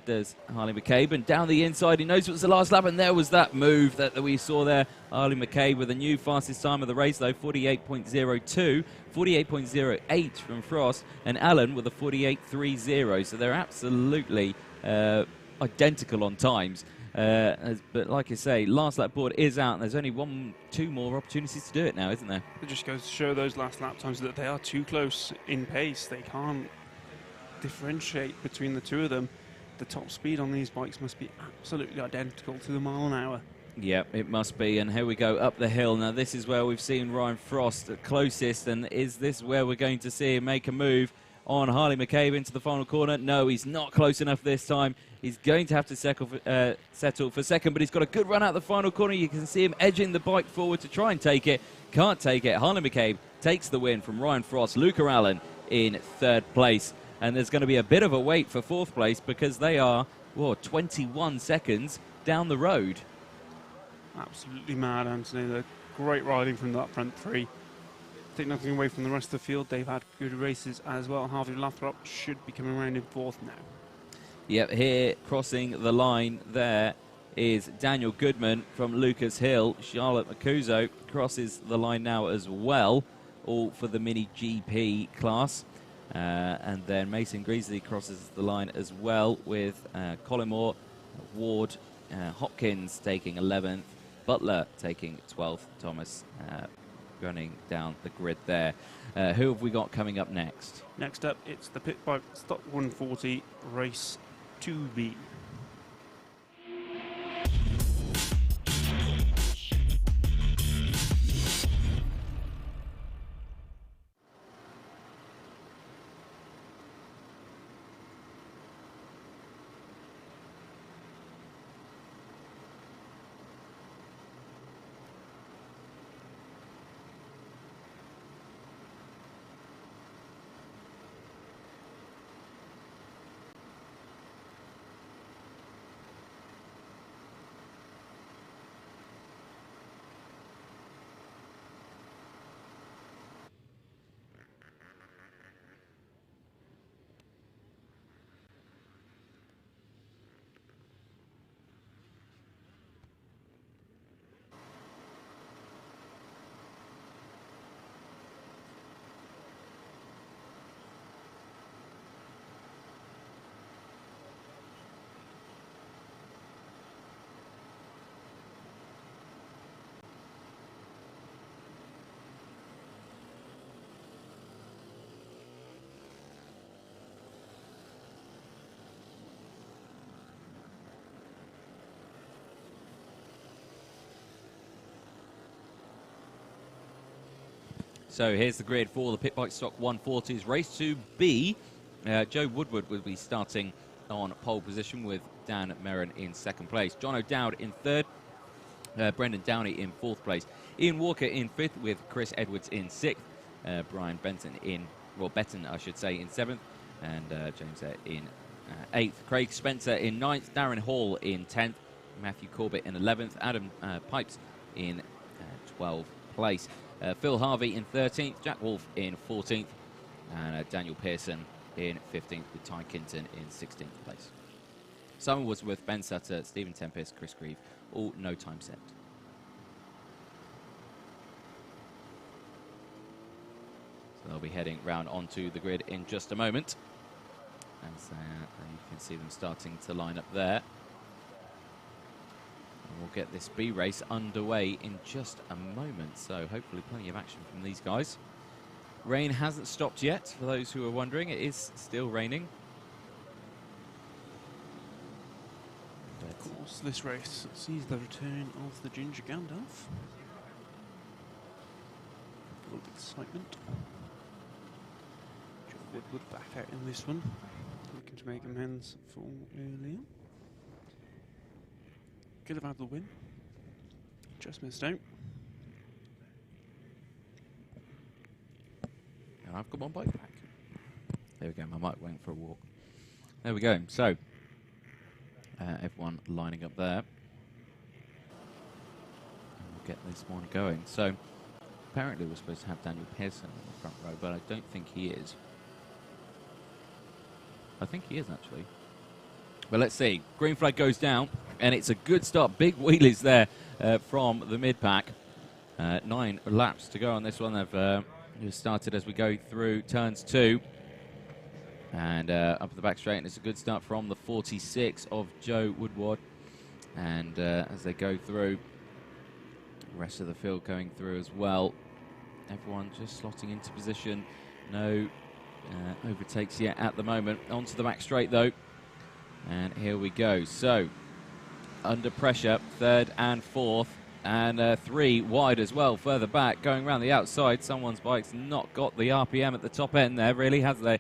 Speaker 1: does Harley McCabe. And down the inside, he knows what's the last lap, and there was that move that we saw there. Harley McCabe with a new fastest time of the race, though, 48.02. 48.08 from Frost, and Allen with a 48.30. So they're absolutely identical on times. But like I say, last lap board is out, and there's only 2 more opportunities to do it now, isn't there?
Speaker 3: It just goes to show those last lap times that they are too close in pace. They can't differentiate between the 2 of them. The top speed on these bikes must be absolutely identical to the mile an hour.
Speaker 1: Yeah, it must be. And here we go up the hill. Now, this is where we've seen Ryan Frost closest. And is this where we're going to see him make a move on Harley McCabe into the final corner? No, he's not close enough this time. He's going to have to settle for second, but he's got a good run out the final corner. You can see him edging the bike forward to try and take it. Can't take it. Harley McCabe takes the win from Ryan Frost. Luca Allen in 3rd place. And there's going to be a bit of a wait for 4th place because they are, 21 seconds down the road.
Speaker 3: Absolutely mad, Anthony. They're great riding from that front 3. Take nothing away from the rest of the field. They've had good races as well. Harvey Lathrop should be coming around in 4th now.
Speaker 1: Yep, here crossing the line there is Daniel Goodman from Lucas Hill. Charlotte Macuso crosses the line now as well, all for the Mini GP class. And then Mason Greasley crosses the line as well with Collymore, Ward, Hopkins taking 11th, Butler taking 12th, Thomas running down the grid there. Who have we got coming up next?
Speaker 3: Next up, it's the Pit Bike Stock 140 Race 2B.
Speaker 1: So here's the grid for the Pit Bike Stock 140s. Race 2B. Joe Woodward will be starting on pole position with Dan Merrin in second place. John O'Dowd in third. Brendan Downey in fourth place. Ian Walker in fifth with Chris Edwards in sixth. Brian Benton I should say, in seventh. And James in eighth. Craig Spencer in ninth. Darren Hall in 10th. Matthew Corbett in 11th. Adam Pipes in 12th place. Phil Harvey in 13th, Jack Wolf in 14th, and Daniel Pearson in 15th, with Ty Kinton in 16th place. Simon Woodsworth, Ben Sutter, Stephen Tempest, Chris Grieve, all no time set. So they'll be heading round onto the grid in just a moment. As you can see them starting to line up there. We'll get this B race underway in just a moment, so hopefully plenty of action from these guys. Rain hasn't stopped yet, for those who are wondering. It is still raining.
Speaker 3: Of course, this race sees the return of the Ginger Gandalf. Full of excitement. Joe Woodward back out in this one, looking to make amends for earlier. Could have had the win. Just missed out.
Speaker 1: And I've got my bike back. There we go, my bike went for a walk. There we go. So, everyone lining up there. And we'll get this one going. So, apparently we're supposed to have Daniel Pearson in the front row, but I don't think he is. I think he is, actually. But let's see. Green flag goes down, and it's a good start. Big wheelies there from the mid-pack. 9 laps to go on this one. They've started as we go through turns 2. And up the back straight, and it's a good start from the 46 of Joe Woodward. And as they go through, the rest of the field going through as well. Everyone just slotting into position. No overtakes yet at the moment. Onto the back straight, though. And here we go. So, under pressure, third and fourth, and 3 wide as well, further back, going around the outside. Someone's bike's not got the RPM at the top end there, really, has they?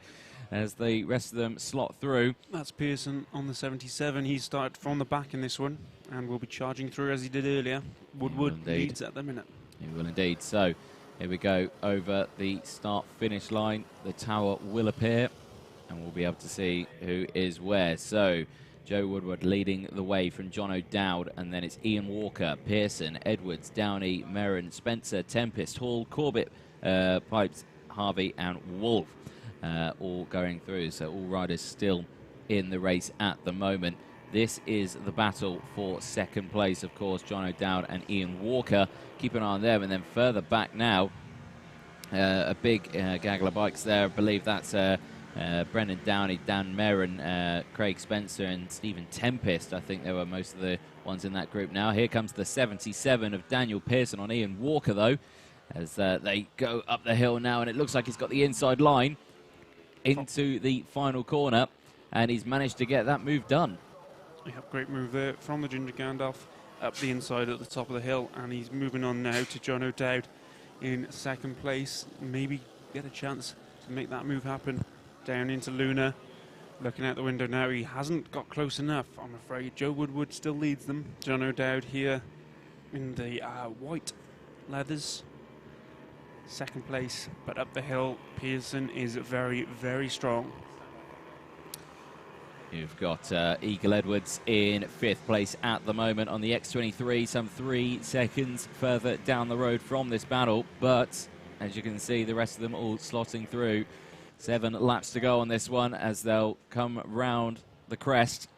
Speaker 1: As the rest of them slot through.
Speaker 3: That's Pearson on the 77. He started from the back in this one, and will be charging through as he did earlier. Woodward leads at the minute.
Speaker 1: He will indeed. So, here we go over the start-finish line. The tower will appear, and we'll be able to see who is where. So, Joe Woodward leading the way from John O'Dowd, and then it's Ian Walker, Pearson, Edwards, Downey, Merrin, Spencer, Tempest, Hall, Corbett, Pipes, Harvey, and Wolf, all going through. So all riders still in the race at the moment. This is the battle for second place, of course. John O'Dowd and Ian Walker. Keep an eye on them, and then further back now, a big gaggle of bikes there. I believe that's Brendan Downey, Dan Merrin, Craig Spencer, and Stephen Tempest. I think they were most of the ones in that group now. Here comes the 77 of Daniel Pearson on Ian Walker, though, as they go up the hill now, and it looks like he's got the inside line into the final corner, and he's managed to get that move done.
Speaker 3: Yeah, great move there from the Ginger Gandalf up the inside at the top of the hill, and he's moving on now to John O'Dowd in second place. Maybe get a chance to make that move happen down into Luna. Looking out the window now, he hasn't got close enough, I'm afraid. Joe Woodward still leads them. John O'Dowd here in the white leathers, second place, but up the hill, Pearson is very, very strong.
Speaker 1: You've got Eagle Edwards in 5th place at the moment on the X23, some 3 seconds further down the road from this battle. But as you can see, the rest of them all slotting through. 7 laps to go on this one as they'll come round the crest.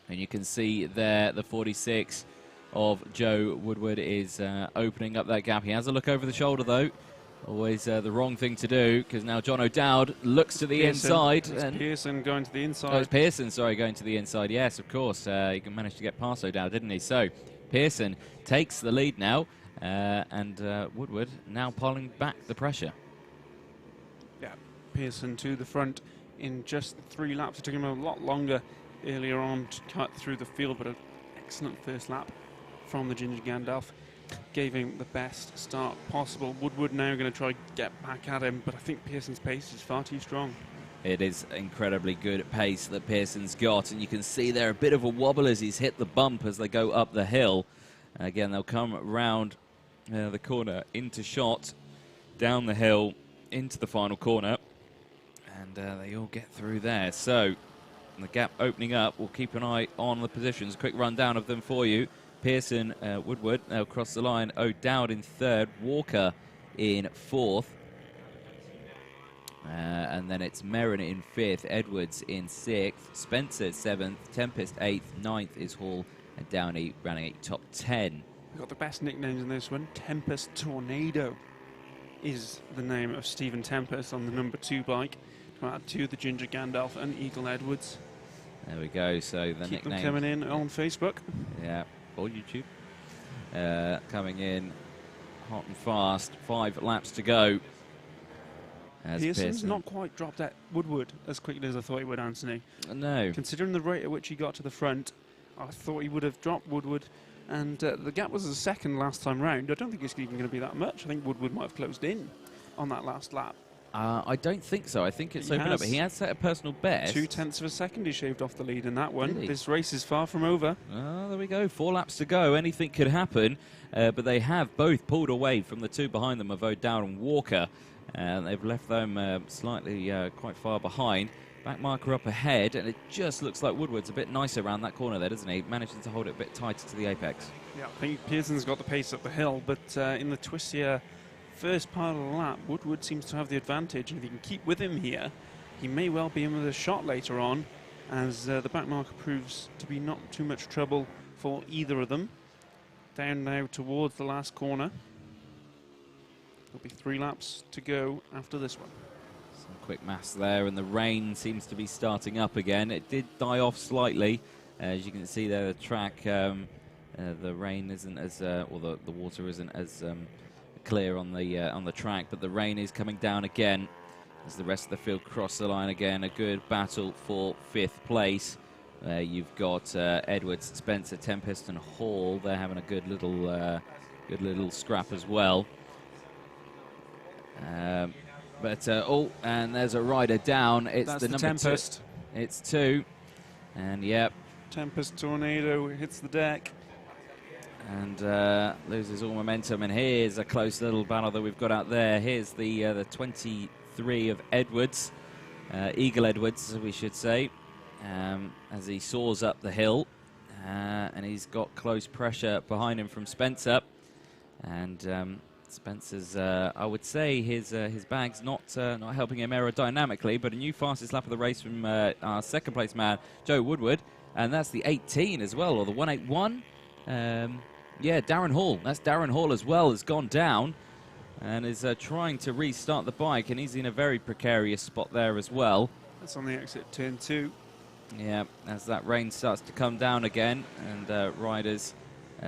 Speaker 1: And you can see there the 46 of Joe Woodward is opening up that gap. He has a look over the shoulder, though. Always the wrong thing to do, because now John O'Dowd looks to the inside.
Speaker 3: And Pearson going to the inside.
Speaker 1: Oh, it's Pearson, sorry, going to the inside. Yes, of course. He managed to get past O'Dowd, didn't he? So Pearson takes the lead now, and Woodward now pulling back the pressure.
Speaker 3: Yeah, Pearson to the front in just 3 laps. It took him a lot longer earlier on to cut through the field, but an excellent first lap from the Ginger Gandalf. Gave him the best start possible. Woodward now going to try to get back at him, but I think Pearson's pace is far too strong.
Speaker 1: It is incredibly good pace that Pearson's got, and you can see there a bit of a wobble as he's hit the bump as they go up the hill. Again, they'll come round the corner into shot, down the hill, into the final corner, and they all get through there. So the gap opening up. We'll keep an eye on the positions. Quick rundown of them for you. Pearson, Woodward, they'll cross the line. O'Dowd in 3rd, Walker in 4th. And then it's Merrin in 5th, Edwards in 6th, Spencer 7th, Tempest 8th, 9th is Hall, and Downey running at top 10.
Speaker 3: We've got the best nicknames in this one. Tempest Tornado is the name of Stephen Tempest on the number 2 bike. To add to the Ginger Gandalf and Eagle Edwards.
Speaker 1: There we go, so the
Speaker 3: Keep
Speaker 1: nicknames.
Speaker 3: them coming in on Facebook.
Speaker 1: Yeah, or YouTube. Coming in hot and fast, 5 laps to go.
Speaker 3: Pearson's not quite dropped at Woodward as quickly as I thought he would, Anthony.
Speaker 1: No.
Speaker 3: Considering the rate at which he got to the front, I thought he would have dropped Woodward. And the gap was a second last time round. I don't think it's even going to be that much. I think Woodward might have closed in on that last lap.
Speaker 1: I don't think so. I think it's opened up. But he has set a personal best.
Speaker 3: 0.2 of a second he shaved off the lead in that one.
Speaker 1: Really?
Speaker 3: This race is far from over.
Speaker 1: Oh, there we go. 4 laps to go. Anything could happen. But they have both pulled away from the 2 behind them of O'Dowd and Walker. They've left them slightly quite far behind. Back marker up ahead, and it just looks like Woodward's a bit nicer around that corner there, doesn't he? Managing to hold it a bit tighter to the apex.
Speaker 3: Yeah, I think Pearson's got the pace up the hill, but in the twistier first part of the lap, Woodward seems to have the advantage, and if he can keep with him here, he may well be in with a shot later on, as the back marker proves to be not too much trouble for either of them. Down now towards the last corner. There'll be 3 laps to go after this one.
Speaker 1: Some quick maths there, and the rain seems to be starting up again. It did die off slightly. As you can see there, the track, the rain isn't as, or the water isn't as clear on the track, but the rain is coming down again as the rest of the field cross the line again. A good battle for 5th place. You've got Edwards, Spencer, Tempest, and Hall. They're having a good little scrap as well. And there's a rider down. It's
Speaker 3: That's
Speaker 1: the number
Speaker 3: Tempest.
Speaker 1: 2. It's 2. And yep.
Speaker 3: Tempest Tornado hits the deck.
Speaker 1: And loses all momentum. And here's a close little battle that we've got out there. Here's the 23 of Edwards. Eagle Edwards, we should say. As he soars up the hill. And he's got close pressure behind him from Spencer. And Spencer's, I would say, his bag's not helping him aerodynamically, but a new fastest lap of the race from our second place man, Joe Woodward, and that's the 18 as well, or the 181. Yeah, Darren Hall. That's Darren Hall as well, has gone down. and is trying to restart the bike, and he's in a very precarious spot there as well.
Speaker 3: That's on the exit turn 2.
Speaker 1: Yeah, as that rain starts to come down again, and riders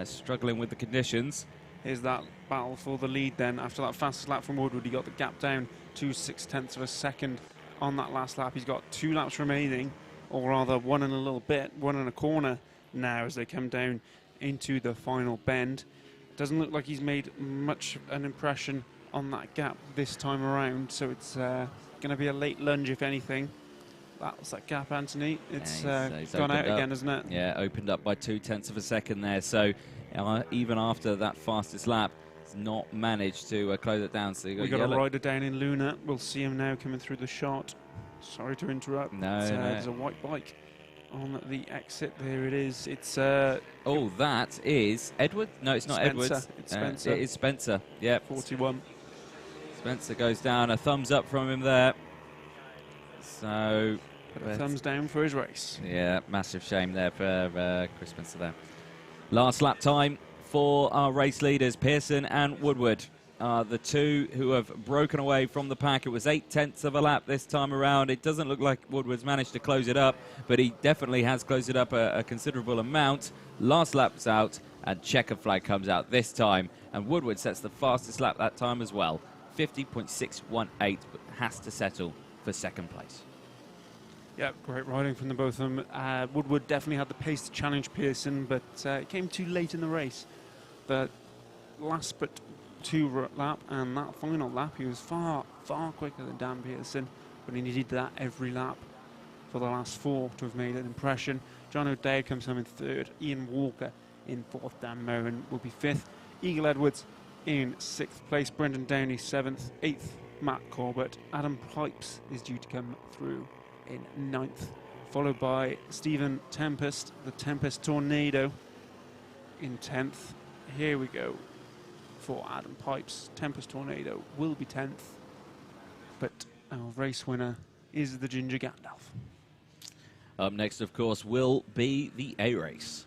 Speaker 1: struggling with the conditions.
Speaker 3: Here's that battle for the lead then. After that fastest lap from Woodward, he got the gap down to 0.6 of a second on that last lap. He's got 2 laps remaining, or rather 1 and a little bit, 1 and a corner now as they come down into the final bend. Doesn't look like he's made much of an impression on that gap this time around, so it's going to be a late lunge if anything. That's that gap, Anthony. It's
Speaker 1: he's
Speaker 3: gone out
Speaker 1: up
Speaker 3: again, isn't it?
Speaker 1: Yeah, opened up by 0.2 of a second there. So even after that fastest lap, he's not managed to close it down. So
Speaker 3: We've got a rider down in Luna. We'll see him now coming through the shot. Sorry to interrupt.
Speaker 1: No.
Speaker 3: There's a white bike on the exit. There it is. It's
Speaker 1: oh, that is Edward. No, it's not
Speaker 3: Spencer.
Speaker 1: Edwards.
Speaker 3: It's Spencer.
Speaker 1: It is Spencer. Yeah.
Speaker 3: 41.
Speaker 1: Spencer goes down. A thumbs up from him there. So,
Speaker 3: Thumbs down for his race.
Speaker 1: yeah, massive shame there for Chris Spencer there. Last lap time for our race leaders, Pearson and Woodward, are the two who have broken away from the pack. It was 0.8 of a lap this time around. It doesn't look like Woodward's managed to close it up, but he definitely has closed it up a considerable amount. Last lap's out, and checker flag comes out this time, and Woodward sets the fastest lap that time as well. 50.618, but has to settle for second place.
Speaker 3: Yeah, great riding from the both of them. Woodward definitely had the pace to challenge Pearson, but it came too late in the race. The last but 2 lap and that final lap, he was far, far quicker than Dan Pearson, but he needed that every lap for the last 4 to have made an impression. John O'Dowd comes home in 3rd, Ian Walker in 4th, Dan Mohan will be 5th, Eagle Edwards in 6th place, Brendan Downey 7th, 8th, Matt Corbett, Adam Pipes is due to come through in 9th, followed by Stephen Tempest, the Tempest Tornado in 10th. Here we go for Adam Pipes. Tempest Tornado will be 10th, but our race winner is the Ginger Gandalf.
Speaker 1: Up next, of course, will be the A race.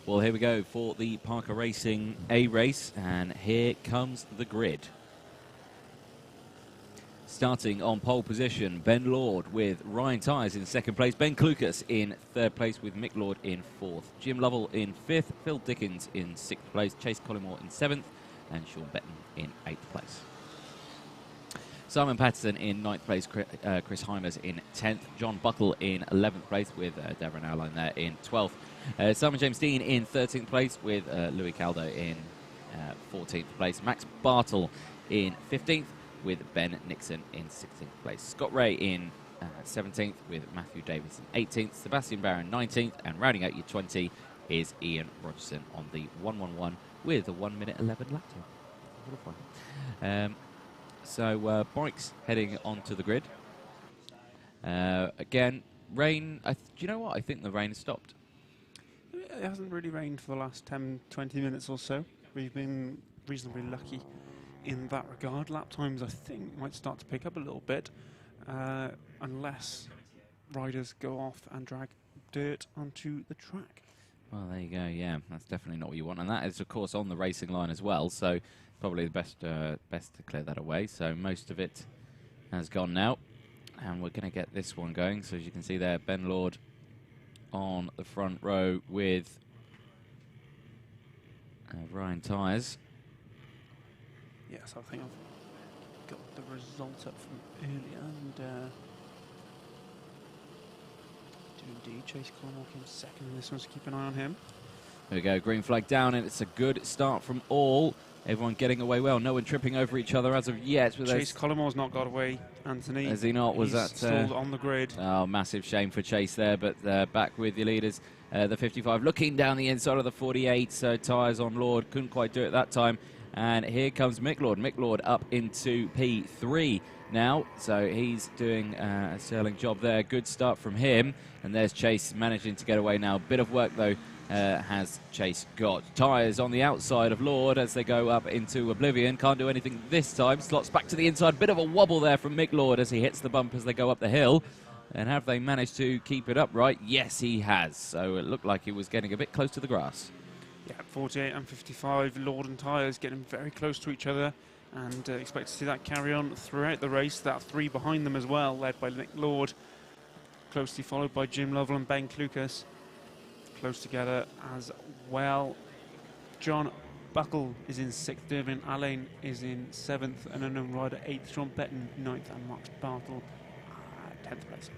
Speaker 1: Well, here we go for the Parker Racing A race, and here comes the grid. Starting on pole position, Ben Lord with Ryan Tyres in 2nd place, Ben Klukas in 3rd place with Mick Lord in 4th, Jim Lovell in 5th, Phil Dickens in 6th place, Chase Collymore in 7th, and Sean Betton in 8th place. Simon Patterson in 9th place, Chris Heimers in 10th, John Buckle in 11th place with Darren Alline there in 12th. Simon James Dean in 13th place with Louis Caldo in 14th place. Max Bartle in 15th with Ben Nixon in 16th place. Scott Ray in 17th with Matthew Davis in 18th. Sebastian Barron 19th, and rounding out your 20 is Ian Rogerson on the 111 with a 1 minute 11 lap time. What a fun. So bikes heading onto the grid. Again, rain. Do you know what? I think the rain has stopped.
Speaker 3: It hasn't really rained for the last 10-20 minutes or so. We've been reasonably lucky in that regard. Lap times, I think, might start to pick up a little bit, unless riders go off and drag dirt onto the track.
Speaker 1: Well, there you go. Yeah, that's definitely not what you want, and that is, of course, on the racing line as well. So probably the best to clear that away. So most of it has gone now, and we're going to get this one going. So as you can see there, Ben Lord on the front row with Ryan Tyres.
Speaker 3: Yes, I think I've got the results up from earlier, and do indeed. Chase Collymore came second in this one, so keep an eye on him.
Speaker 1: There we go, green flag down, and it's a good start from all. Everyone getting away well, no one tripping over each other as of yet.
Speaker 3: Chase Collymore's not got away, Anthony.
Speaker 1: Has he not? Was
Speaker 3: He's
Speaker 1: that
Speaker 3: still on the grid?
Speaker 1: Oh, massive shame for Chase there, but back with your leaders. The 55 looking down the inside of the 48, so Tyres on Lord, couldn't quite do it that time. And here comes Mick Lord. Mick Lord up into P3 now, so he's doing a sterling job there. Good start from him, and there's Chase managing to get away now. Bit of work though has Chase got. Tyres on the outside of Lord as they go up into Oblivion. Can't do anything this time. Slots back to the inside. Bit of a wobble there from Mick Lord as he hits the bump as they go up the hill. And have they managed to keep it upright? Yes, he has. So it looked like he was getting a bit close to the grass.
Speaker 3: Yeah, 48 and 55, Lord and Tyres getting very close to each other, and expect to see that carry on throughout the race. That three behind them as well, led by Nick Lord, closely followed by Jim Lovell and Ben Clucas, close together as well. John Buckle is in 6th, Dervin Allain is in 7th, and unknown rider 8th, Sean Betton 9th, and Max Bartle 10th place.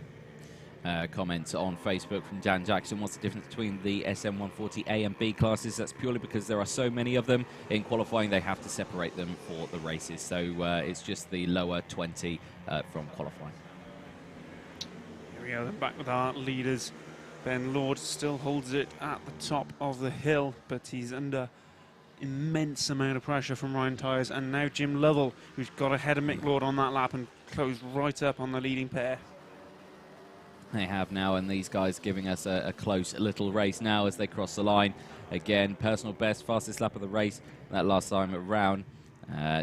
Speaker 1: Comments on Facebook from Dan Jackson. What's the difference between the SM140A and B classes? That's purely because there are so many of them. In qualifying, they have to separate them for the races. So it's just the lower 20 from qualifying.
Speaker 3: Here we go, then back with our leaders. Ben Lord still holds it at the top of the hill, but he's under immense amount of pressure from Ryan Tyres. And now Jim Lovell, who's got ahead of Mick Lord on that lap and closed right up on the leading pair.
Speaker 1: They have now, and these guys giving us a close little race now as they cross the line. Again, personal best, fastest lap of the race that last time around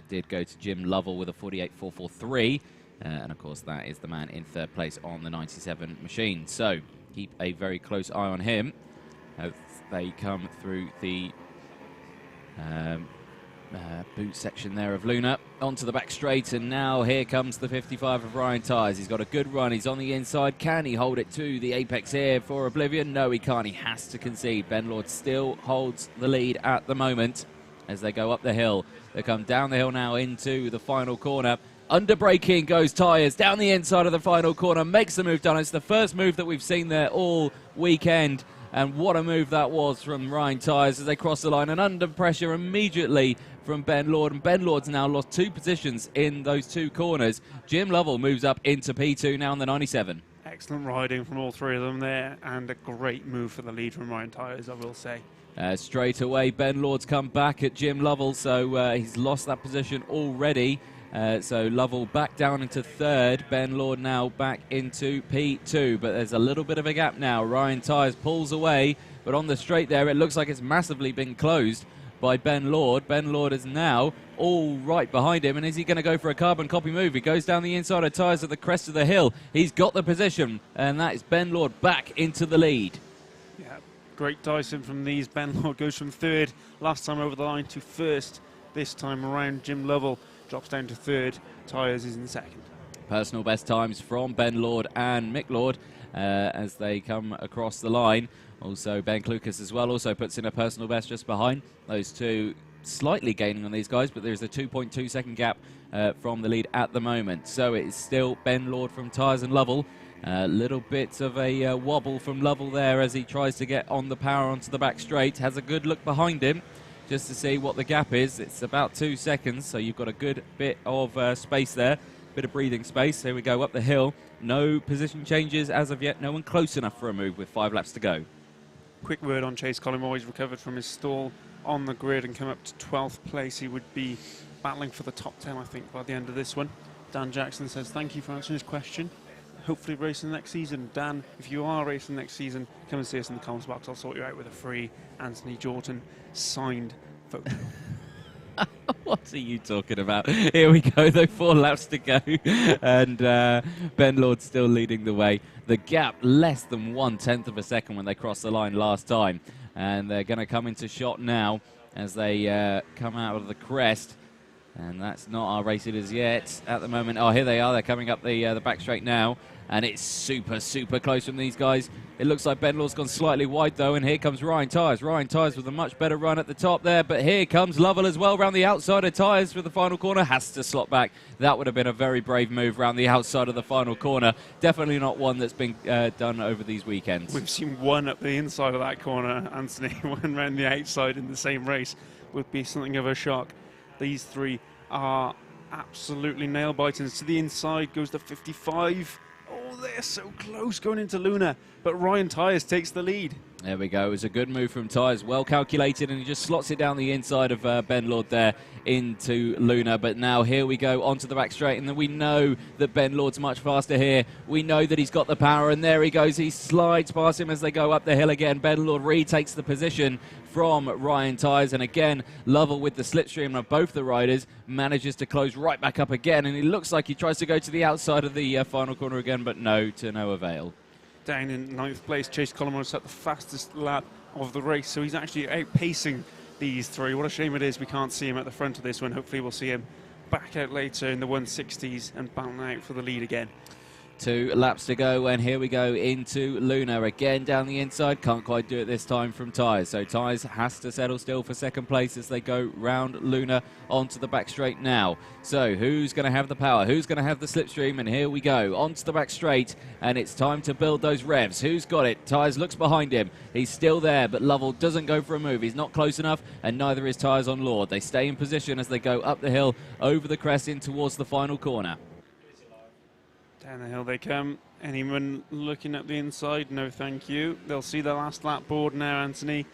Speaker 1: did go to Jim Lovell with a 48.443. And of course, that is the man in 3rd place on the 97 machine. So keep a very close eye on him as they come through the boot section there of Luna onto the back straight, and now here comes the 55 of Ryan Tyres. He's got a good run, he's on the inside. Can he hold it to the apex here for Oblivion? No, he can't. He has to concede. Ben Lord still holds the lead at the moment as they go up the hill. They come down the hill now into the final corner. Under braking goes Tyres down the inside of the final corner, makes the move down. It's the first move that we've seen there all weekend. And what a move that was from Ryan Tyres as they cross the line, and under pressure immediately from Ben Lord. And Ben Lord's now lost 2 positions in those 2 corners. Jim Lovell moves up into P2 now in the 97.
Speaker 3: Excellent riding from all 3 of them there, and a great move for the lead from Ryan Tyres, I will say.
Speaker 1: Straight away, Ben Lord's come back at Jim Lovell, so he's lost that position already. So Lovell back down into 3rd. Ben Lord now back into P2. But there's a little bit of a gap now. Ryan Tyres pulls away. But on the straight there, it looks like it's massively been closed by Ben Lord. Ben Lord is now all right behind him. And is he going to go for a carbon copy move? He goes down the inside of Tyres at the crest of the hill. He's got the position. And that is Ben Lord back into the lead.
Speaker 3: Yeah, great Dyson from these. Ben Lord goes from 3rd last time over the line to 1st this time around. Jim Lovell drops down to 3rd. Tyres is in 2nd.
Speaker 1: Personal best times from Ben Lord and Mick Lord as they come across the line. Also Ben Clucas as well also puts in a personal best just behind. Those 2 slightly gaining on these guys, but there's a 2.2 second gap from the lead at the moment. So it is still Ben Lord from Tyres and Lovell. A little bit of a wobble from Lovell there as he tries to get on the power onto the back straight. Has a good look behind him just to see what the gap is. It's about 2 seconds, so you've got a good bit of space there, bit of breathing space. Here we go up the hill. No position changes as of yet. No one close enough for a move with 5 laps to go.
Speaker 3: Quick word on Chase Collymore. He's recovered from his stall on the grid and come up to 12th place. He would be battling for the top 10, I think, by the end of this one. Dan Jackson says, thank you for answering his question. Hopefully racing next season. Dan, if you are racing next season, come and see us in the comments box. I'll sort you out with a free Anthony Jordan signed photo.
Speaker 1: What are you talking about? Here we go, though, 4 laps to go. And Ben Lord still leading the way. The gap less than 1/10 of a second when they crossed the line last time. And they're going to come into shot now as they come out of the crest. And that's not our race leaders yet at the moment. Oh, here they are. They're coming up the back straight now. and it's super, super close from these guys. It looks like Ben Lord's gone slightly wide, though, and here comes Ryan Tyres. Ryan Tyres with a much better run at the top there, but here comes Lovell as well, round the outside of Tyres for the final corner. Has to slot back. That would have been a very brave move round the outside of the final corner. Definitely not one that's been done over these weekends.
Speaker 3: We've seen one up the inside of that corner, Anthony. One round the outside in the same race would be something of a shock. These three are absolutely nail-biting. To the inside goes the 55. Oh, they're so close going into Luna, but Ryan Tyres takes the lead.
Speaker 1: There we go. It was a good move from Tyres, well calculated, and he just slots it down the inside of Ben Lord there into Luna. But now here we go onto the back straight, and then we know that Ben Lord's much faster here. We know that he's got the power, and there he goes. He slides past him as they go up the hill again. Ben Lord retakes the position from Ryan Tyres, and again Lovell with the slipstream of both the riders manages to close right back up again, and it looks like he tries to go to the outside of the final corner again, but no, to no avail.
Speaker 3: Down in 9th place, Chase Collymore set the fastest lap of the race, so he's actually outpacing these three. What a shame it is we can't see him at the front of this one. Hopefully we'll see him back out later in the 160s and battling out for the lead again.
Speaker 1: 2 laps to go, and here we go into Luna again down the inside. Can't quite do it this time from Tyres, so Tyres has to settle still for second place as they go round Luna onto the back straight now. So who's going to have the power? Who's going to have the slipstream? And here we go onto the back straight, and it's time to build those revs. Who's got it? Tyres looks behind him. He's still there, but Lovell doesn't go for a move. He's not close enough, and neither is Tyres on Lord. They stay in position as they go up the hill, over the crest, in towards the final corner.
Speaker 3: Down the hill they come. Anyone looking at the inside? No, thank you. They'll see the last lap board now, Anthony,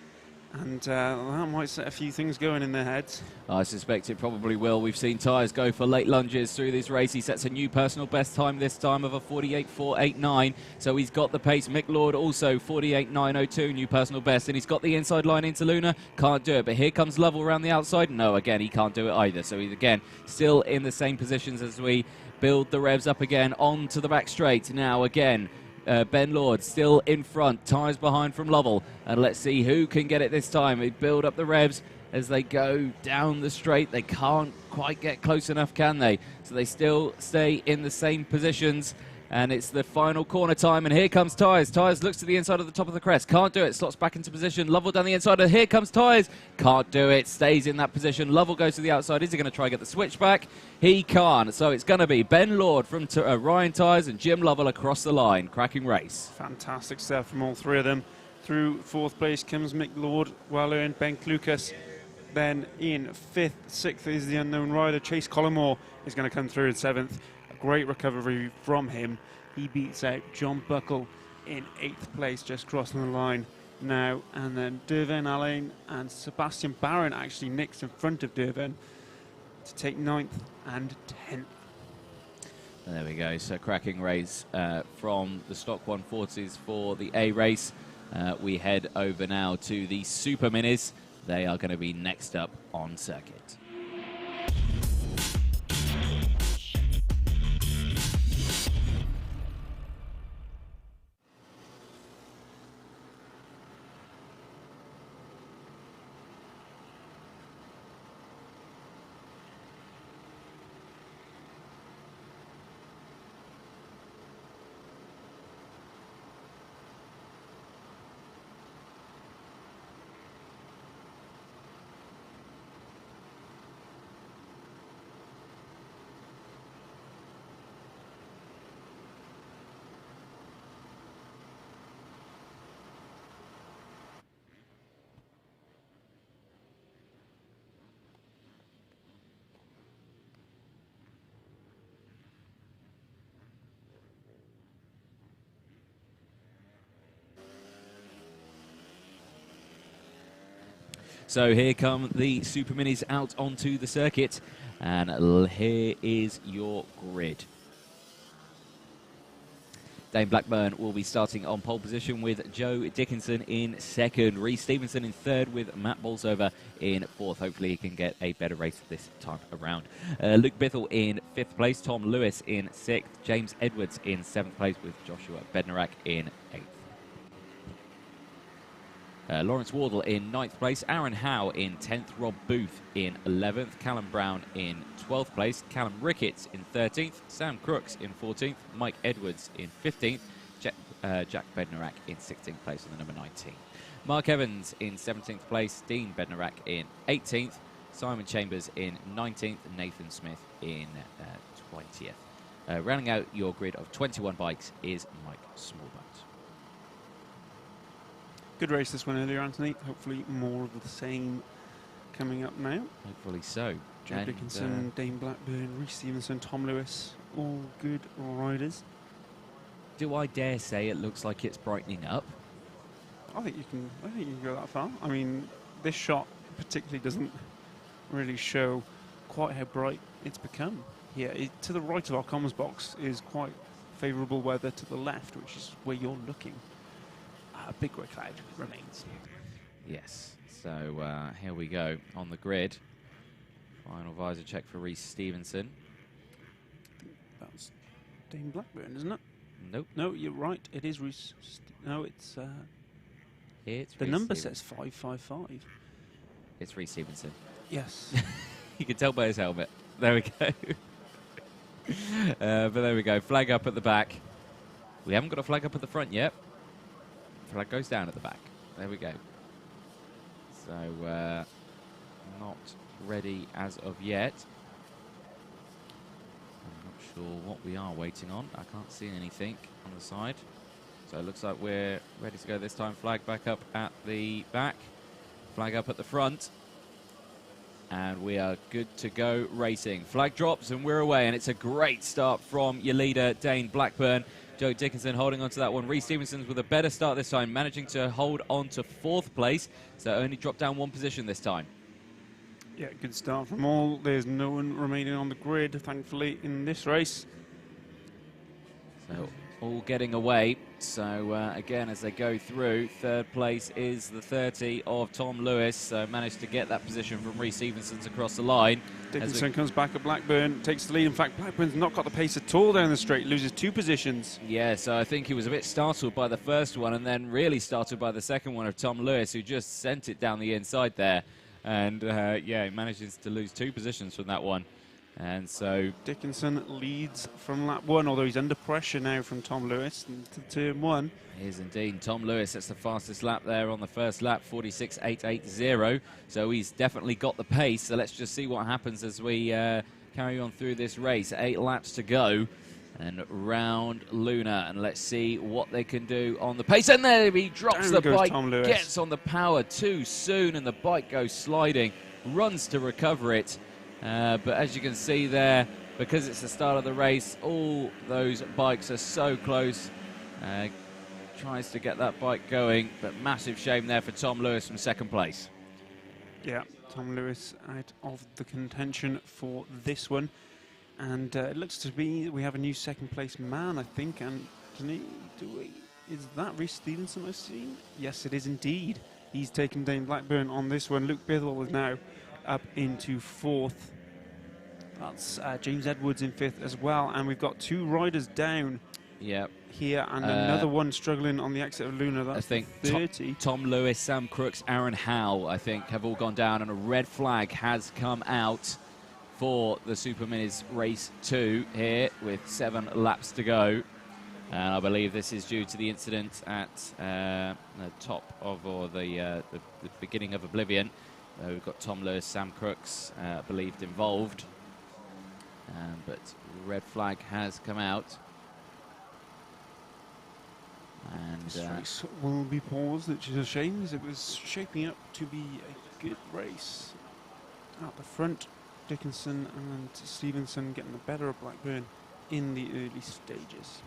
Speaker 3: and that might set a few things going in their heads.
Speaker 1: I suspect it probably will. We've seen Tyres go for late lunges through this race. He sets a new personal best time this time of a 48.489, so he's got the pace. Mick Lord also 48.902, new personal best, and he's got the inside line into Luna. Can't do it, but here comes Lovell around the outside. No, again, he can't do it either, so he's again still in the same positions as we build the revs up again onto the back straight. Now again, Ben Lord still in front, Tyres behind from Lovell, and let's see who can get it this time. They build up the revs as they go down the straight. They can't quite get close enough, can they? So they still stay in the same positions, and it's the final corner time, and here comes Tyres. Tyres looks to the inside of the top of the crest, can't do it, slots back into position. Lovell down the inside, and here comes Tyres. Can't do it, stays in that position. Lovell goes to the outside. Is he going to try and get the switch back? He can't, so it's going to be Ben Lord from Ryan Tyres and Jim Lovell across the line. Cracking race.
Speaker 3: Fantastic stuff from all three of them. Through 4th place comes Mick Lord, well earned, Ben Lucas. Then in 5th, 6th is the unknown rider. Chase Collymore is going to come through in 7th. Great recovery from him. He beats out John Buckle in 8th place, just crossing the line now. And then Dervin Alain and Sebastian Barron actually nicks in front of Dervin to take 9th and 10th.
Speaker 1: There we go. So cracking race from the stock 140s for the A race. We head over now to the Super Minis. They are going to be next up on circuit. So here come the Super Minis out onto the circuit, and here is your grid. Dane Blackburn will be starting on pole position with Joe Dickinson in 2nd, Reece Stevenson in 3rd with Matt Bolsover in 4th. Hopefully he can get a better race this time around. Luke Bithell in 5th place, Tom Lewis in 6th, James Edwards in 7th place with Joshua Bednarak in 8th. Lawrence Wardle in 9th place, Aaron Howe in 10th, Rob Booth in 11th, Callum Brown in 12th place, Callum Ricketts in 13th, Sam Crooks in 14th, Mike Edwards in 15th, Jack Bednarak in 16th place on the number 19. Mark Evans in 17th place, Dean Bednarak in 18th, Simon Chambers in 19th, Nathan Smith in 20th. Rounding out your grid of 21 bikes is Mike Smallboat.
Speaker 3: Good race this one earlier, Anthony. Hopefully more of the same coming up now.
Speaker 1: Hopefully so.
Speaker 3: Joe Dickinson, Dane Blackburn, Reece Stevenson, Tom Lewis, all good riders.
Speaker 1: Do I dare say it looks like it's brightening up?
Speaker 3: I think you can go that far. I mean, this shot particularly doesn't really show quite how bright it's become. Yeah, to the right of our comms box is quite favourable weather. To the left, which is where you're looking, a big grey cloud remains.
Speaker 1: Yes. So here we go on the grid. Final visor check for Reece Stevenson.
Speaker 3: I think that's Dane Blackburn, isn't it?
Speaker 1: Nope.
Speaker 3: No, you're right. It is Reece. No, it's.
Speaker 1: It's
Speaker 3: the
Speaker 1: Reece
Speaker 3: number
Speaker 1: Stevenson.
Speaker 3: says 555.
Speaker 1: It's Reece Stevenson.
Speaker 3: Yes.
Speaker 1: You can tell by his helmet. There we go. But there we go. Flag up at the back. We haven't got a flag up at the front yet. Flag goes down at the back. There we go. So not ready as of yet. I'm not sure what we are waiting on. I can't see anything on the side. So it looks like we're ready to go this time. Flag back up at the back. Flag up at the front. And we are good to go racing. Flag drops and we're away. And it's a great start from your leader, Dane Blackburn. Joe Dickinson holding on to that one. Reece Stevenson with a better start this time, managing to hold on to 4th place. So only dropped down 1 position this time.
Speaker 3: Yeah, good start from all. There's no one remaining on the grid, thankfully, in this race.
Speaker 1: So all getting away. So again, as they go through, 3rd place is the 30 of Tom Lewis. So managed to get that position from Reece Stevenson's across the line.
Speaker 3: Dickinson comes back at Blackburn, takes the lead. In fact, Blackburn's not got the pace at all down the straight, loses 2 positions.
Speaker 1: Yeah, so I think he was a bit startled by the first one and then really startled by the second one of Tom Lewis, who just sent it down the inside there. And yeah, he manages to lose 2 positions from that one. And so
Speaker 3: Dickinson leads from lap 1, although he's under pressure now from Tom Lewis into turn 1.
Speaker 1: he is indeed Tom Lewis. That's the fastest lap there on the first lap, 46.880. So he's definitely got the pace. So let's just see what happens as we carry on through this race. 8 laps to go. And round Luna, and let's see what they can do on the pace. And there he drops the bike, gets on the power too soon, and the bike goes sliding, runs to recover it. But as you can see there, because it's the start of the race, all those bikes are so close. Tries to get that bike going, but massive shame there for Tom Lewis from 2nd place.
Speaker 3: Yeah, Tom Lewis out of the contention for this one. And it looks to be we have a new 2nd place man, I think. Anthony, is that Reece Stevenson I've seen? Yes, it is indeed. He's taken Dane Blackburn on this one. Luke Bithell is now up into 4th. That's James Edwards in 5th as well. And we've got 2 riders down here and another one struggling on the exit of Luna. That's
Speaker 1: I think
Speaker 3: 30.
Speaker 1: Tom Lewis, Sam Crooks, Aaron Howe, I think, have all gone down, and a red flag has come out for the Super Minis Race 2 here with 7 laps to go. And I believe this is due to the incident at the top of, or the beginning of Oblivion. We've got Tom Lewis, Sam Crooks, believed involved. But red flag has come out. And
Speaker 3: this race will be paused, which is a shame, as it was shaping up to be a good race. At the front, Dickinson and Stevenson getting the better of Blackburn in the early stages.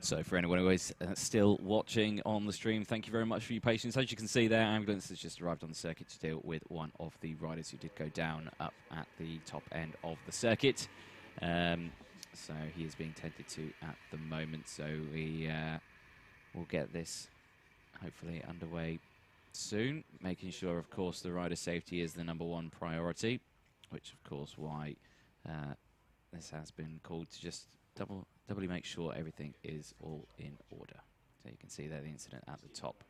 Speaker 1: So for anyone who is still watching on the stream, thank you very much for your patience. As you can see there, ambulance has just arrived on the circuit to deal with one of the riders who did go down up at the top end of the circuit. So he is being tended to at the moment. So we will get this hopefully underway soon, making sure, of course, the rider safety is the #1 priority, which, of course, why this has been called to just doubly make sure everything is all in order. So you can see there the incident at the top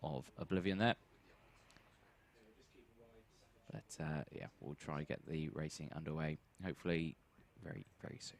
Speaker 1: of Oblivion there. But yeah, we'll try and get the racing underway, hopefully very, very soon.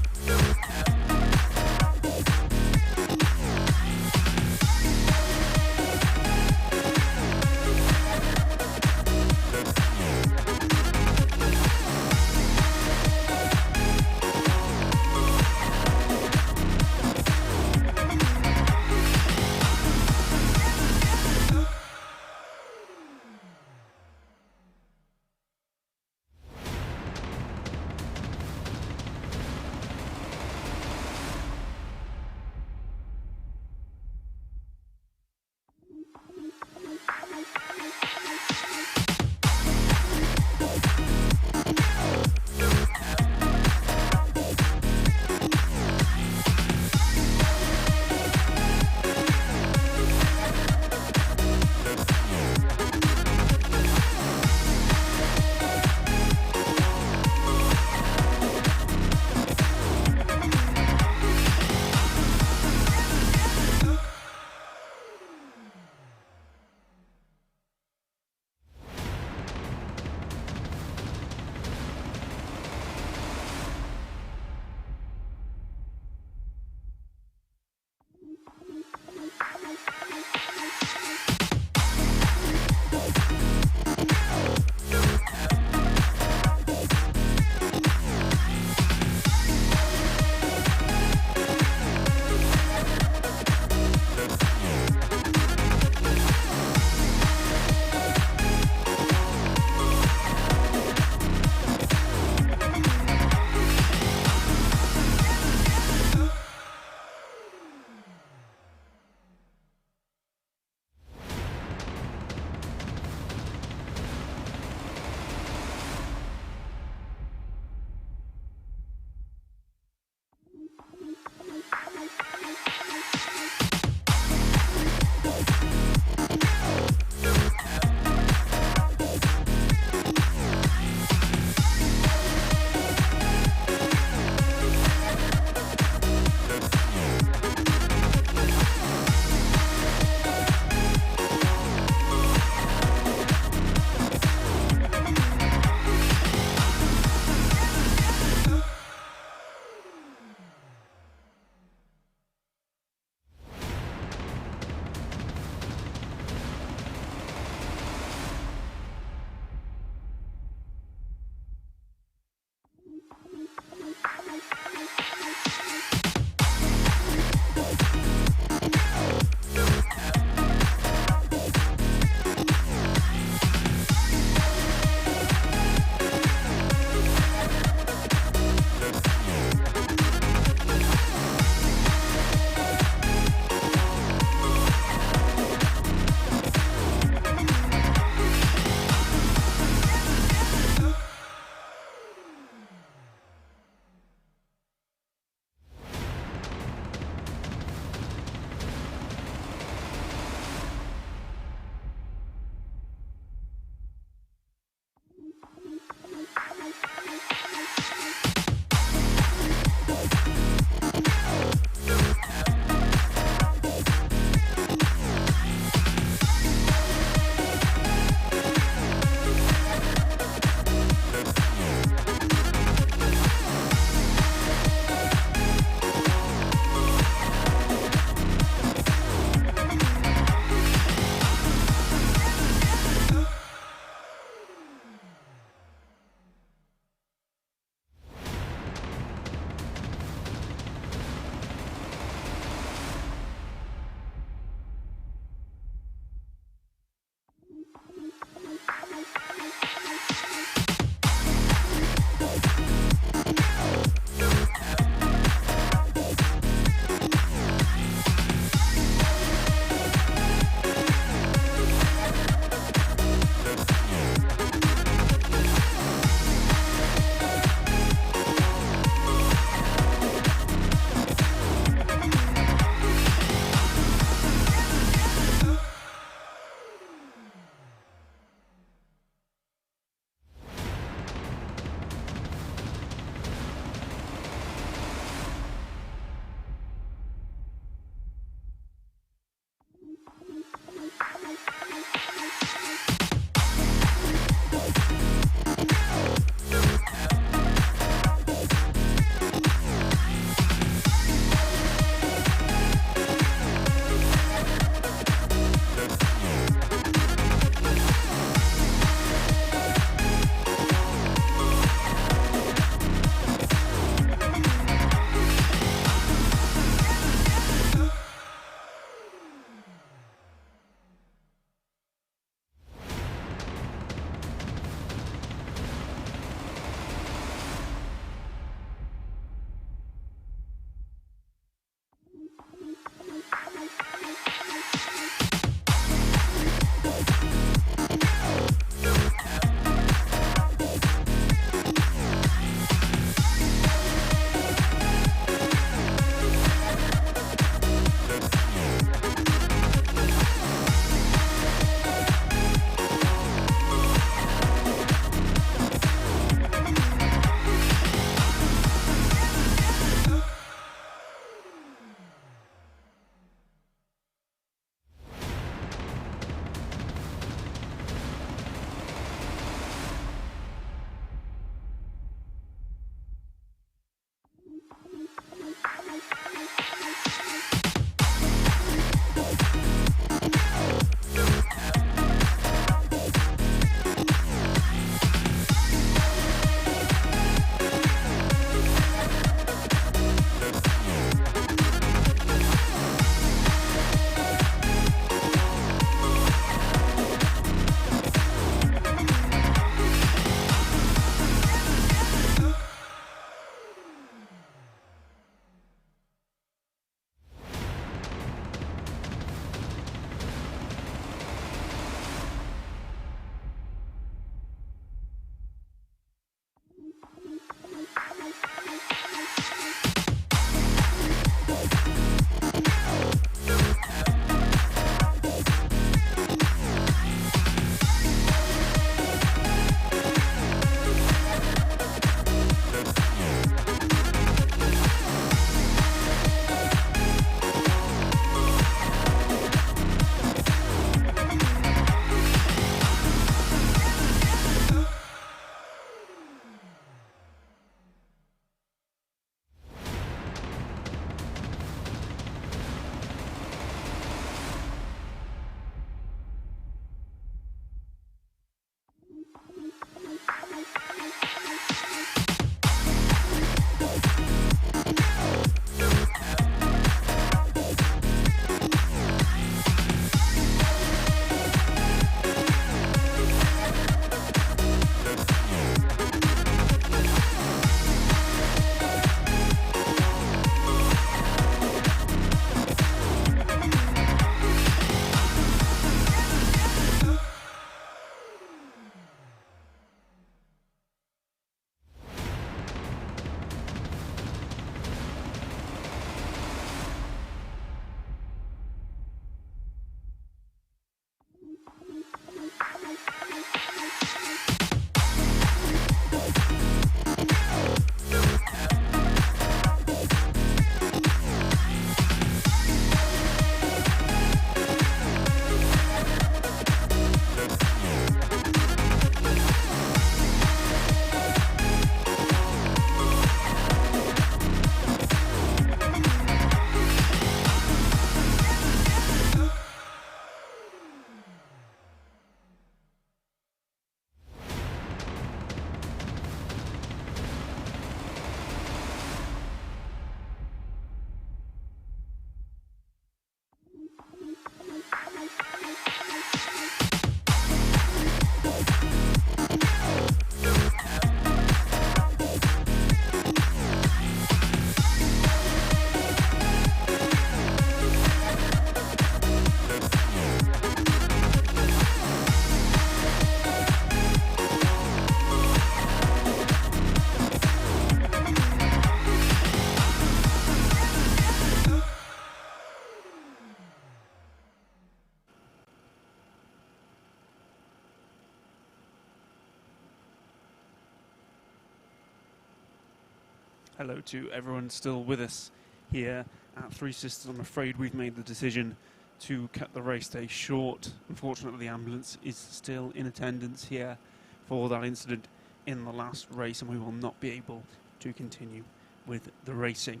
Speaker 3: Hello to everyone still with us here at Three Sisters. I'm afraid we've made the decision to cut the race day short. Unfortunately, the ambulance is still in attendance here for that incident in the last race, and we will not be able to continue with the racing.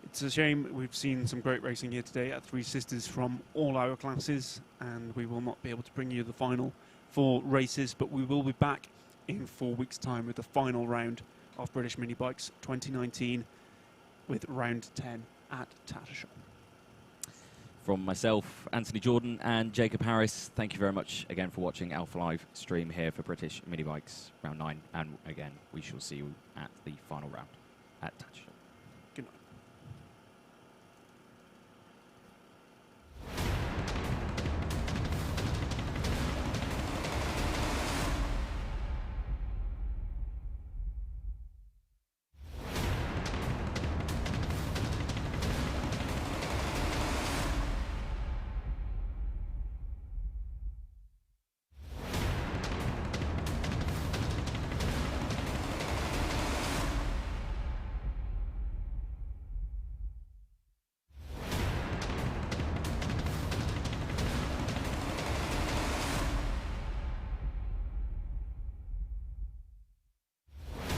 Speaker 3: It's a shame. We've seen some great racing here today at Three Sisters from all our classes, and we will not be able to bring you the final 4 races, but we will be back in 4 weeks' time with the final round of British Mini Bikes 2019 with round 10 at Tattershall.
Speaker 1: From myself, Anthony Jordan, and Jacob Harris, thank you very much again for watching Alpha Live stream here for British Mini Bikes round 9, and again we shall see you at the final round at Tattershall.